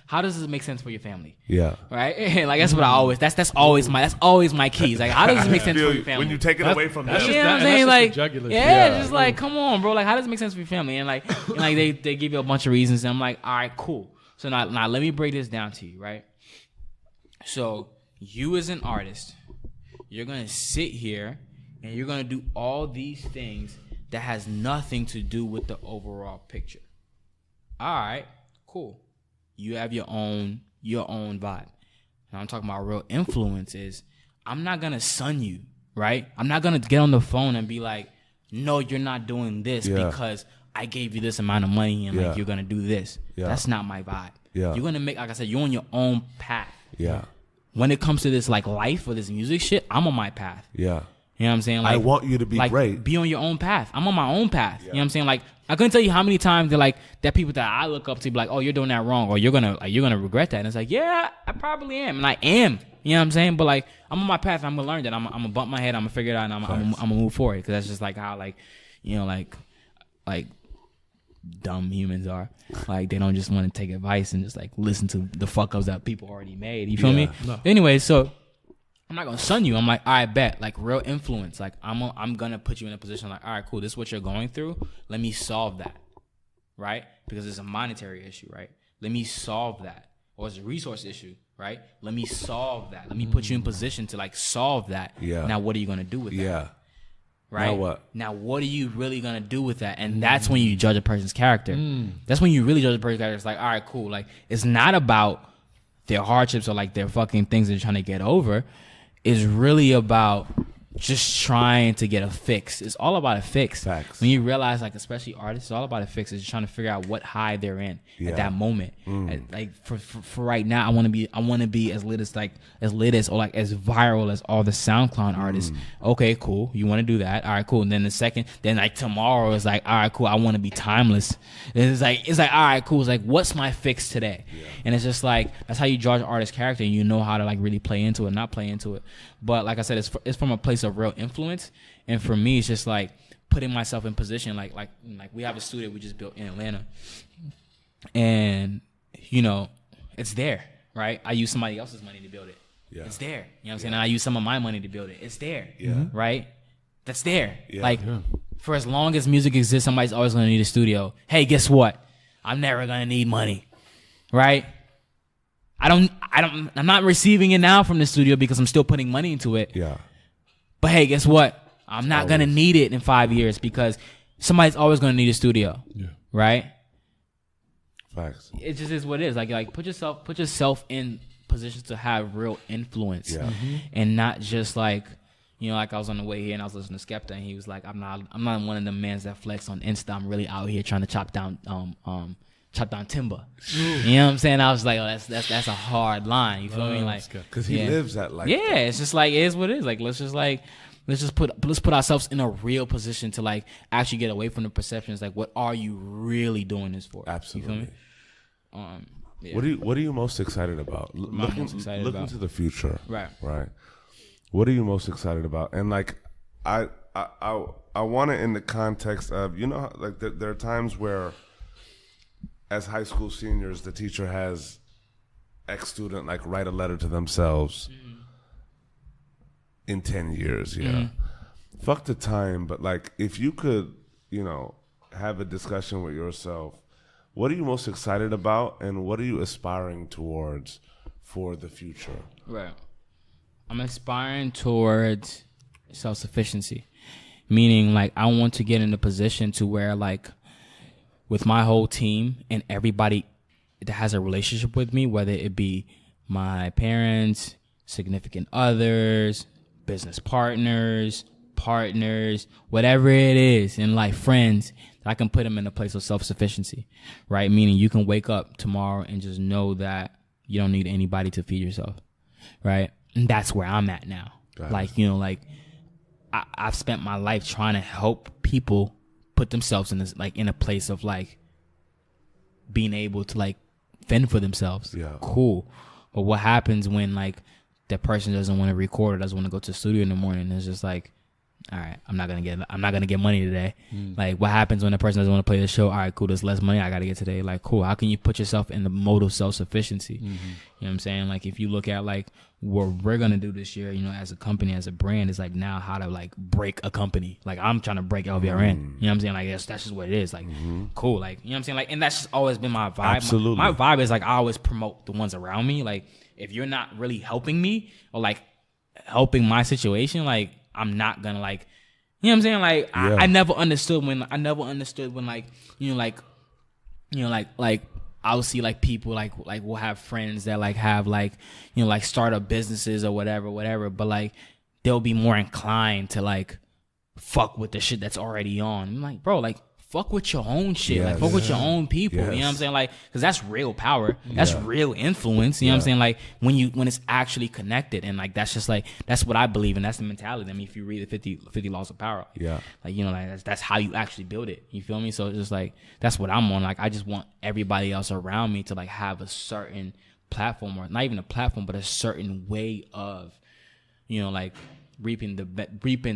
S3: how does this make sense for your family? Yeah. Right? And like that's what I always that's always my keys. Like, how does this make sense for your family?
S1: When you take it away from them.
S3: You know what I'm saying? Like, just like, come on, bro. Like, how does it make sense for your family? And like they give you a bunch of reasons and I'm like, all right, cool. So now let me break this down to you, right? So you as an artist, you're going to sit here and you're going to do all these things that has nothing to do with the overall picture. All right, cool. You have your own vibe. And I'm talking about real influence is I'm not going to sun you, right? I'm not going to get on the phone and be like, no, you're not doing this because I gave you this amount of money and like you're going to do this. That's not my vibe. You're going to make, like I said, you're on your own path. Yeah. When it comes to this like life or this music shit, I'm on my path. Yeah. You know what I'm saying? Like,
S1: I want you to be
S3: like,
S1: great.
S3: Be on your own path. I'm on my own path. You know what I'm saying? Like, I couldn't tell you how many times they're like that people that I look up to be like, oh, you're doing that wrong, or you're gonna regret that. And it's like, yeah, I probably am, and I am. You know what I'm saying? But like, I'm on my path. I'm gonna learn that. I'm gonna bump my head. I'm gonna figure it out, and I'm gonna move forward, because that's just like how like, you know, like dumb humans are. Like, they don't just want to take advice and just like listen to the fuck ups that people already made. You feel me? No. Anyway, so I'm not gonna sun you. I'm like, all right, bet. Like, real influence. Like, I'm gonna put you in a position like, all right, cool. This is what you're going through. Let me solve that, right? Because it's a monetary issue, right? Let me solve that. Or it's a resource issue, right? Let me solve that. Let me put you in position to like solve that. Yeah. Now, what are you gonna do with that? Yeah. Right? Now what are you really gonna do with that? And that's when you judge a person's character. That's when you really judge a person's character. It's like, all right, cool. Like, it's not about their hardships or like their fucking things they're trying to get over. It's really about just trying to get a fix. It's all about a fix. Facts. When you realize, like, especially artists, it's all about a fix. It's trying to figure out what high they're in at that moment. And like for right now, I want to be as lit as or like as viral as all the SoundCloud artists. Okay, cool. You want to do that? All right, cool. And then then like tomorrow is like, all right, cool. I want to be timeless. And it's like all right, cool. It's like, what's my fix today? Yeah. And it's just like, that's how you judge an artist's character, and you know how to like really play into it, not play into it. But like I said, it's from a place of real influence. And for me, it's just like putting myself in position. Like we have a studio we just built in Atlanta, and you know, it's there, right? I use somebody else's money to build it. Yeah. It's there. You know what I'm saying? And I use some of my money to build it. It's there. Yeah. Right? That's there. Yeah. Like, for as long as music exists, somebody's always going to need a studio. Hey, guess what? I'm never going to need money. Right? I'm not receiving it now from the studio because I'm still putting money into it. Yeah. But hey, guess what? I'm not going to need it in 5 years because somebody's always going to need a studio. Yeah. Right?
S1: Facts.
S3: It just is what it is. Like put yourself in positions to have real influence. Yeah. And not just like, you know, like I was on the way here and I was listening to Skepta and he was like, I'm not one of them mans that flex on Insta. I'm really out here trying to chop down timber. You know what I'm saying? I was like, oh, that's a hard line. You feel me? Like,
S1: because he lives that life.
S3: Yeah, it's just like it is what it is. Like let's put ourselves in a real position to like actually get away from the perceptions. Like, what are you really doing this for?
S1: Absolutely.
S3: You feel me? Yeah.
S1: What are you most excited about? Looking to the future.
S3: Right.
S1: What are you most excited about? And like, I want it in the context of, you know, like there are times where, as high school seniors, the teacher has X student like write a letter to themselves in 10 years. Yeah. Fuck the time, but like if you could, you know, have a discussion with yourself, what are you most excited about and what are you aspiring towards for the future?
S3: Right. I'm aspiring towards self-sufficiency, meaning like I want to get in a position to where like with my whole team and everybody that has a relationship with me, whether it be my parents, significant others, business partners, whatever it is in life, friends, I can put them in a place of self-sufficiency, right? Meaning you can wake up tomorrow and just know that you don't need anybody to feed yourself, right? And that's where I'm at now. Like, you know, like I've spent my life trying to help people put themselves in this, like in a place of like being able to like fend for themselves. Yeah. Cool. But what happens when like that person doesn't want to record or doesn't want to go to the studio in the morning? It's just like, all right, I'm not gonna get money today. Like, what happens when a person doesn't want to play the show? All right, cool, there's less money I gotta get today. Like, cool, how can you put yourself in the mode of self-sufficiency? You know what I'm saying? Like, if you look at like what we're gonna do this year, you know, as a company, as a brand, it's like now how to like break a company. Like, I'm trying to break LVRN. You know what I'm saying? Like, that's just what it is. Like, cool. Like, you know what I'm saying? Like, and that's just always been my vibe.
S1: Absolutely.
S3: My vibe is like I always promote the ones around me. Like, if you're not really helping me or like helping my situation, like I'm not gonna like. You know what I'm saying? Like, yeah. I never understood when like, you know, like I'll see like people like we'll have friends that like have like, you know, like startup businesses or whatever, but like they'll be more inclined to like fuck with the shit that's already on. I'm like, bro, like fuck with your own shit. Yes. Like fuck with your own people. Yes. You know what I'm saying? Like, cause that's real power. That's real influence. You know what I'm saying? Like when it's actually connected and like, that's just like, that's what I believe in. That's the mentality. I mean, if you read the 50 laws of power, like, you know, like that's how you actually build it. You feel me? So it's just like, that's what I'm on. Like, I just want everybody else around me to like have a certain platform, or not even a platform, but a certain way of, you know, like reaping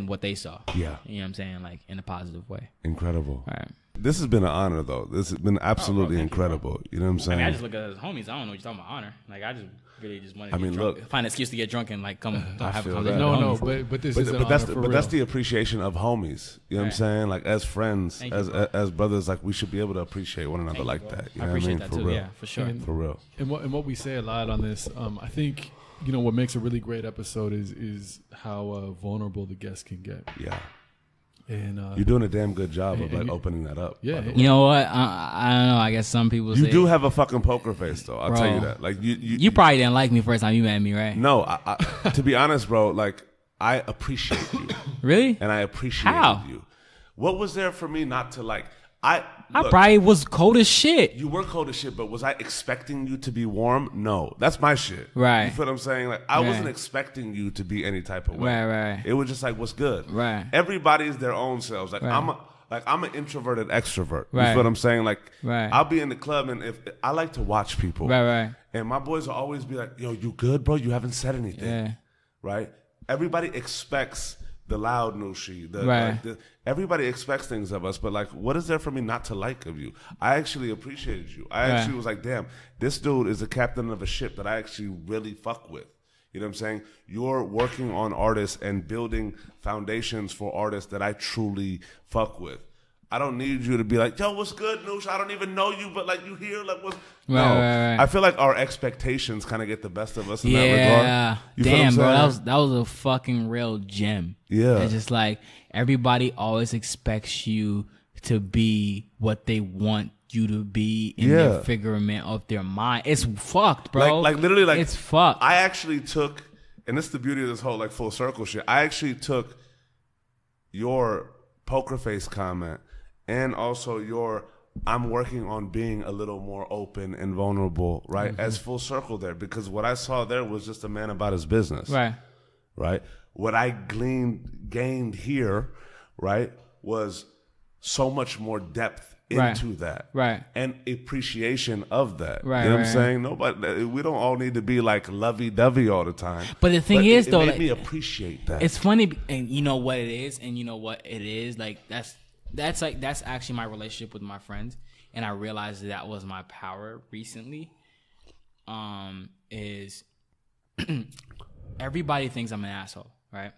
S3: what they saw. Yeah. You know what I'm saying? Like in a positive way.
S1: Incredible.
S3: All right.
S1: This has been an honor though. This has been absolutely incredible. You know what I'm saying?
S3: I mean, I just look at it as homies. I don't know what you're talking about honor. Like I just really just want to find an excuse to get drunk and like come have a conversation.
S2: No, but this is an honor for real.
S1: That's the appreciation of homies. You know what I'm saying? Like as friends, as brothers, like we should be able to appreciate one another like that. You know
S3: I appreciate that
S1: for
S3: too.
S1: real.
S3: Yeah, for sure.
S1: For real.
S2: And what we say a lot on this, I think, you know, what makes a really great episode is how vulnerable the guest can get.
S1: Yeah.
S2: And
S1: you're doing a damn good job of like opening that up.
S3: Yeah. You know what? I don't know. I guess some people
S1: you do have a fucking poker face though. I'll tell you that. Like
S3: you probably didn't like me first time you met me, right?
S1: No, I to be honest, bro, like I appreciate you.
S3: Really?
S1: And I appreciated you. What was there for me not to like? I
S3: probably was cold as shit.
S1: You were cold as shit, but was I expecting you to be warm? No. That's my shit.
S3: Right.
S1: You feel what I'm saying? Like, I wasn't expecting you to be any type of way.
S3: Right.
S1: It was just like, what's good?
S3: Right.
S1: Everybody's their own selves. Like, I'm an introverted extrovert. You
S3: Right.
S1: feel what I'm saying? Like,
S3: right.
S1: I'll be in the club, and if I like to watch people.
S3: Right.
S1: And my boys will always be like, yo, you good, bro? You haven't said anything.
S3: Yeah.
S1: Right? Everybody expects the loud Nushi.
S3: Right.
S1: Everybody expects things of us, but like, what is there for me not to like of you? I actually appreciated you. I actually was like, damn, this dude is a captain of a ship that I actually really fuck with. You know what I'm saying? You're working on artists and building foundations for artists that I truly fuck with. I don't need you to be like, yo, what's good, Noosh? I don't even know you, but like you here, like what's
S3: right.
S1: I feel like our expectations kind of get the best of us in that regard.
S3: Yeah,
S1: You
S3: damn, bro, that was a fucking real gem.
S1: Yeah,
S3: it's just like everybody always expects you to be what they want you to be in their figurement of their mind. It's fucked, bro.
S1: Like literally, like
S3: it's fucked.
S1: I actually took, and this is the beauty of this whole like full circle shit. I actually took your poker face comment and also your I'm working on being a little more open and vulnerable, right? As full circle there, because what I saw there was just a man about his business, right? What I gained here, right, was so much more depth into that, and appreciation of that. You know what I'm saying? We don't all need to be like lovey-dovey all the time.
S3: But the thing is, though,
S1: it made
S3: like,
S1: me appreciate that.
S3: It's funny, and you know what it is, and you know what it is. Like that's actually my relationship with my friends, and I realized that was my power recently. Is everybody thinks I'm an asshole, right?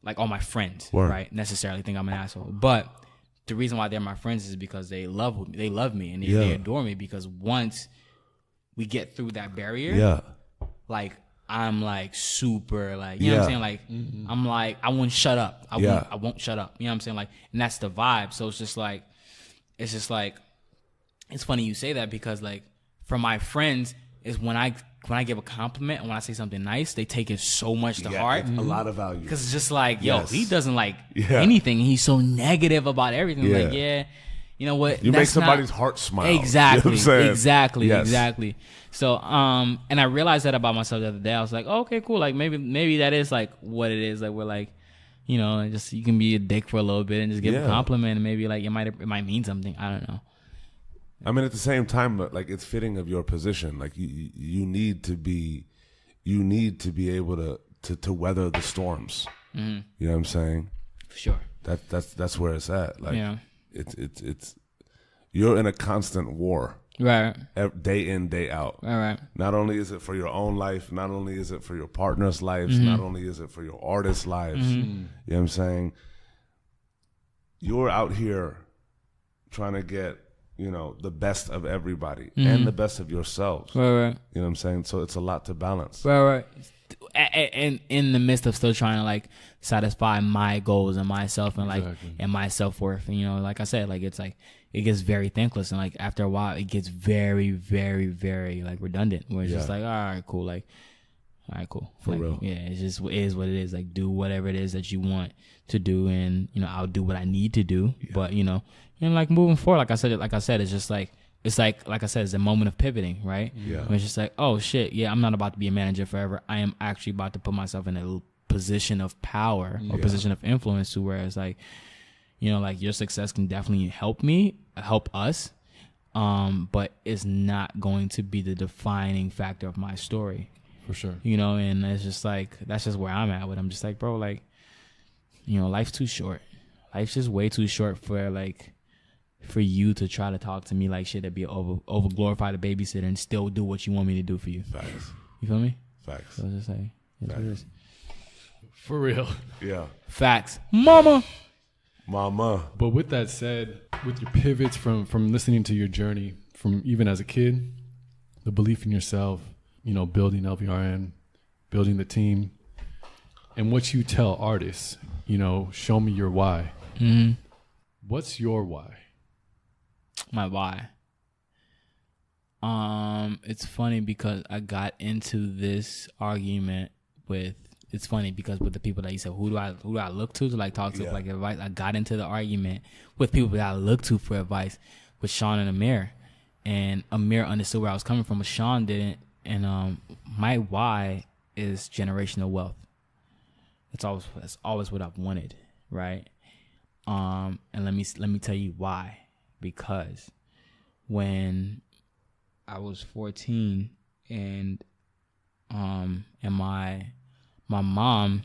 S3: Like all my friends, right? Necessarily think I'm an asshole, but the reason why they're my friends is because they love me and they adore me, because once we get through that barrier, like I'm like super like, you know what I'm saying? Like I'm like, I won't shut up. I won't shut up. You know what I'm saying? Like, and that's the vibe. So it's just like it's funny you say that, because like for my friends is when I give a compliment and when I say something nice, they take it so much to heart.
S1: A lot of value.
S3: Because it's just like, yo, he doesn't like anything. He's so negative about everything. Like, you know what?
S1: You make somebody's heart smile.
S3: Exactly.
S1: You know what I'm saying?
S3: Exactly. So, and I realized that about myself the other day. I was like, oh, okay, cool. Like maybe that is like what it is. Like we're like, you know, just you can be a dick for a little bit and just give a compliment, and maybe like it might mean something. I don't know.
S1: I mean, at the same time, like it's fitting of your position. Like you need to be able to weather the storms. You know what I'm saying?
S3: For sure.
S1: That's where it's at. Like it's you're in a constant war.
S3: Right.
S1: Day in, day out.
S3: Right.
S1: Not only is it for your own life, not only is it for your partner's lives, not only is it for your artists' lives. You know what I'm saying? You're out here trying to get, you know, the best of everybody and the best of yourselves.
S3: Right.
S1: You know what I'm saying? So it's a lot to balance.
S3: Right. And in the midst of still trying to like satisfy my goals and myself and like and my self-worth. And, you know, like I said, like it's like it gets very thankless, and like after a while it gets very, very, very like redundant, where it's just like, all right, cool. Like, all right, cool.
S1: For
S3: like,
S1: real.
S3: Yeah, it is what it is. Like, do whatever it is that you want to do, and you know, I'll do what I need to do. But you know, like moving forward, like I said, it's just like it's like I said, it's a moment of pivoting, right?
S1: Yeah.
S3: Where it's just like, oh shit, yeah, I'm not about to be a manager forever. I am actually about to put myself in a position of power or position of influence, to where it's like, you know, like your success can definitely help us, but it's not going to be the defining factor of my story.
S2: For sure.
S3: You know, and it's just like, that's just where I'm at with. I'm just like, bro, like, you know, life's too short. Life's just way too short for you to try to talk to me like shit, to be over glorified a babysitter and still do what you want me to do for you.
S1: Facts.
S3: You feel me?
S1: Facts.
S3: So it's just like, it's what it is.
S2: For real.
S1: Yeah.
S3: Facts. Mama.
S2: But with that said, with your pivots from listening to your journey, from even as a kid, the belief in yourself, you know, building LVRN, building the team, and what you tell artists, you know, show me your why. Mm-hmm. What's your why?
S3: My why. It's funny because I got into this argument with. It's funny because with the people that you said, who do I look to like talk to for like advice? I got into the argument with people that I look to for advice with Sean and Amir, and Amir understood where I was coming from, but Sean didn't. And my why is generational wealth. That's always what I've wanted, right? And let me tell you why. Because when I was 14 and my mom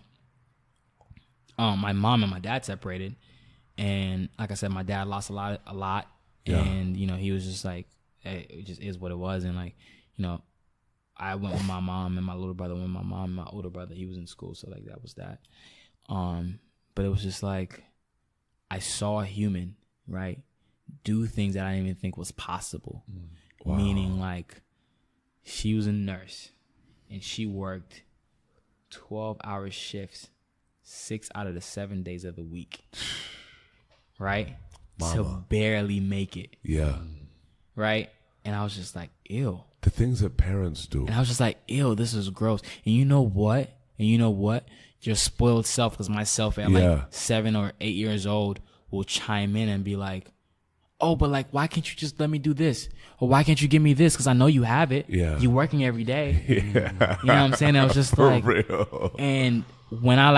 S3: and my dad separated, and like I said, my dad lost a lot, and you know, he was just like, hey, it just is what it was. And like, you know, I went with my mom, and my little brother went with my mom, and my older brother, he was in school, so like that was that. But it was just like, I saw a human right, do things that I didn't even think was possible.
S1: Wow.
S3: Meaning, like, she was a nurse and she worked 12-hour shifts 6 out of the 7 days of the week, right? Mama. To barely make it.
S1: Yeah.
S3: Right? And I was just like, ew.
S1: The things that parents do.
S3: And I was just like, ew, this is gross. And you know what? Your spoiled self, because myself at like 7 or 8 years old will chime in and be like, oh, but like, why can't you just let me do this? Or why can't you give me this? Because I know you have it. Yeah. You're working every day. Yeah. You know what I'm saying? I was just like, real. And when I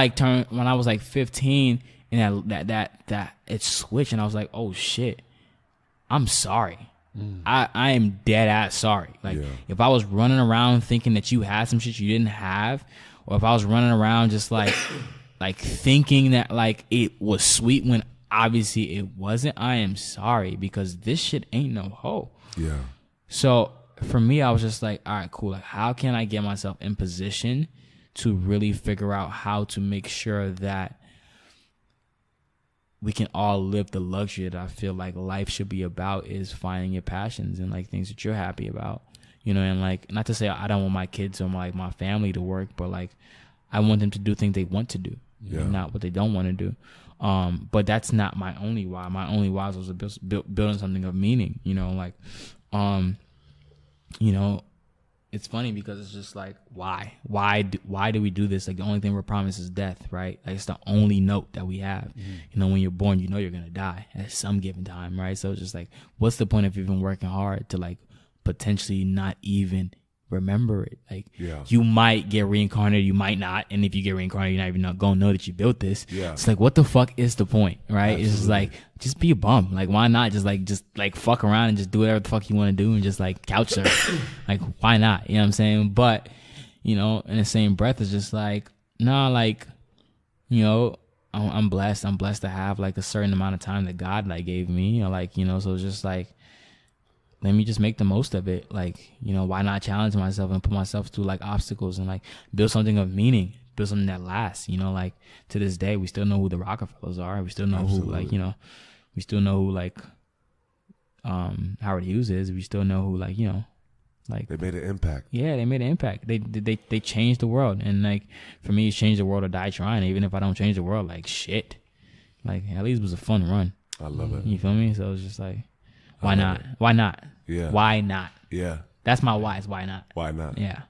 S3: was like 15, and that it switched, and I was like, oh shit, I'm sorry. I am dead ass sorry. Like, if I was running around thinking that you had some shit you didn't have, or if I was running around just like like thinking that like it was sweet when obviously it wasn't, I am sorry, because this shit ain't no hoe. Yeah. So for me, I was just like, all right, cool. Like, how can I get myself in position to really figure out how to make sure that we can all live the luxury that I feel like life should be about, is finding your passions and like things that you're happy about, you know. And like, not to say I don't want my kids or my family to work, but like, I want them to do things they want to do, not what they don't want to do. But that's not my only why. My only why was building something of meaning, you know, like, you know, it's funny because it's just like, why do we do this? Like, the only thing we're promised is death, right? Like, it's the only note that we have. You know, when you're born, you know you're going to die at some given time, right? So it's just like, what's the point of even working hard to like potentially not even remember it? Like, you might get reincarnated, you might not, and if you get reincarnated, you're not even gonna know that you built this. It's like, what the fuck is the point, right? Absolutely. It's just like, just be a bum. Like, why not just like fuck around and just do whatever the fuck you want to do and just like couch surf? Like, why not? You know what I'm saying? But, you know, in the same breath, it's just like, nah, like, you know, I'm blessed to have like a certain amount of time that God like gave me, you know, like, you know, so it's just like, let me just make the most of it. Like, you know, why not challenge myself and put myself through like obstacles and like build something of meaning, build something that lasts, you know, like to this day, we still know who the Rockefellers are. We still know who, like, you know, we still know who like, Howard Hughes is. We still know who, like, you know, like
S1: they made an impact.
S3: Yeah, they made an impact. They changed the world. And like, for me, it's change the world or die trying. Even if I don't change the world, like shit, like at least it was a fun run.
S1: I love it.
S3: You feel me? So it's just like, why not? Why not?
S1: Yeah.
S3: Why not?
S1: Yeah.
S3: That's my why. Is why not?
S1: Why not?
S3: Yeah.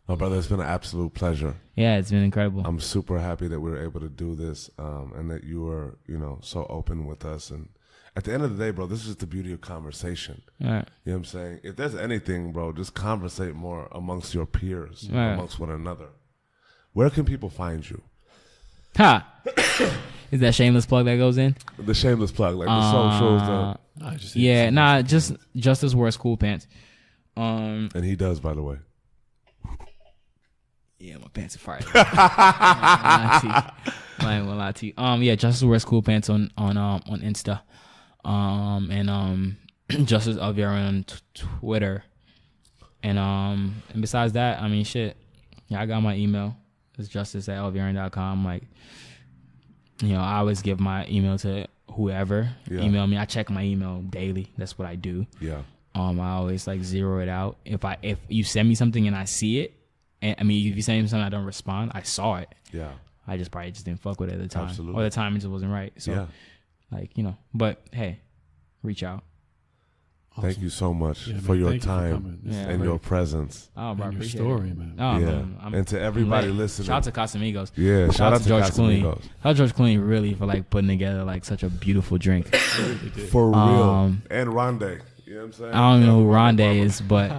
S1: My brother, it's been an absolute pleasure.
S3: Yeah, it's been incredible.
S1: I'm super happy that we were able to do this, and that you were, you know, so open with us. And at the end of the day, bro, this is the beauty of conversation. Right. You know what I'm saying? If there's anything, bro, just conversate more amongst your peers, amongst one another. Where can people find you?
S3: Ha! Is that shameless plug that goes in?
S1: The shameless plug, like the socials.
S3: Just Justice wears cool pants.
S1: And he does, by the way.
S3: Yeah, my pants are fire. I ain't gonna lie to you. Yeah, Justice wears cool pants on Insta. And Justice LVRN on Twitter. And besides that, I mean, shit. Yeah, I got my email. It's justice@lvrn.com. Like, you know, I always give my email to whoever email me. I check my email daily. That's what I do. Yeah. I always like zero it out. If you send me something and I see it, and I mean, if you send me something I don't respond, I saw it. Yeah. I just probably didn't fuck with it at the time. Absolutely. Or the time it just wasn't right. So, like, you know, but hey, reach out.
S1: Awesome. Thank you so much for your time and your presence.
S2: Oh, bro, I appreciate your story, man.
S3: Oh,
S1: man. And to everybody listening.
S3: Shout out to Casamigos.
S1: Yeah, shout out to
S3: George
S1: Casamigos.
S3: Clooney. Shout out to George Clooney really for like putting together like such a beautiful drink.
S1: For real. And Rondé. You know what I'm saying?
S3: I don't know who Rondé is, but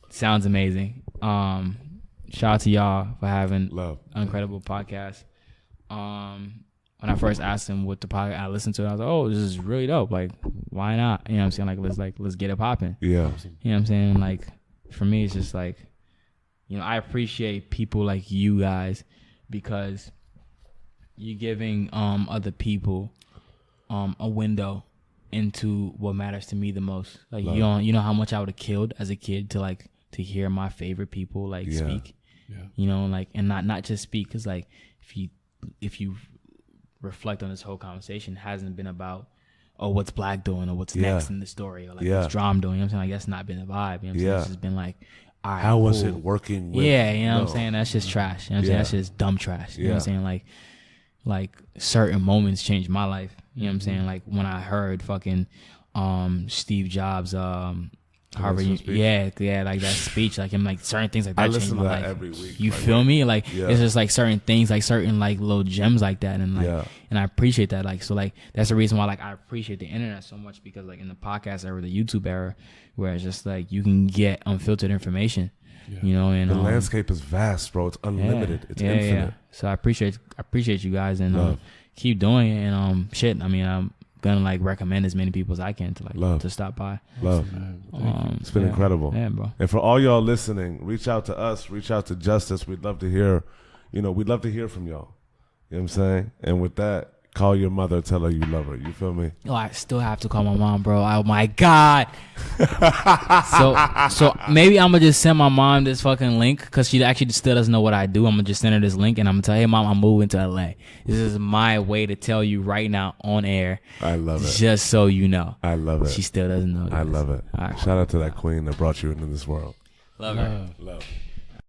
S3: sounds amazing. Shout out to y'all for having an incredible podcast. When I first asked him what the podcast, I listened to it. I was like, "Oh, this is really dope. Like, why not?" You know what I'm saying? Let's get it popping. Yeah. You know what I'm saying? Like, for me, it's just like, you know, I appreciate people like you guys because you're giving other people a window into what matters to me the most. Like, you know how much I would have killed as a kid to hear my favorite people like speak. Yeah. You know, like, and not just speak, because like if you reflect on this whole conversation, it hasn't been about oh, what's Black doing, or what's next in the story, or like what's Drum doing. You know what I'm saying? Like that's not been the vibe. You know what I'm saying? It's just been like, all right,
S1: how was it working with?
S3: Yeah, you know what I'm saying? That's just trash. You know what I'm saying? That's just dumb trash. You know what I'm saying? Like certain moments changed my life. You know what I'm saying? Like when I heard fucking Steve Jobs Harvard, like that speech, like him, like certain things like that changed my life. Every week. You feel me? Like it's just like certain things, like certain like little gems like that, and like and I appreciate that. Like so, like that's the reason why like I appreciate the internet so much, because like in the podcast era, the YouTube era, where it's just like you can get unfiltered information. You know, and
S1: the landscape is vast, bro. It's unlimited. It's infinite.
S3: So I appreciate you guys, and keep doing it, and shit. I mean, I'm gonna like recommend as many people as I can to like to stop by.
S1: It's been incredible.
S3: Yeah, bro.
S1: And for all y'all listening, reach out to us, reach out to Justice. We'd love to hear, we'd love to hear from y'all. You know what I'm saying? And with that, call your mother, tell her you love her. You feel me?
S3: Oh, I still have to call my mom, bro. Oh my God. so maybe I'm gonna just send my mom this fucking link, because she actually still doesn't know what I do. I'm gonna just send her this link, and I'm gonna tell her, hey mom, I'm moving to LA. This is my way to tell you right now on air.
S1: I love it.
S3: Just so you know.
S1: I love it.
S3: She still doesn't know this.
S1: I love it. Right. Shout out to that queen that brought you into this world.
S3: Love her.
S1: Love.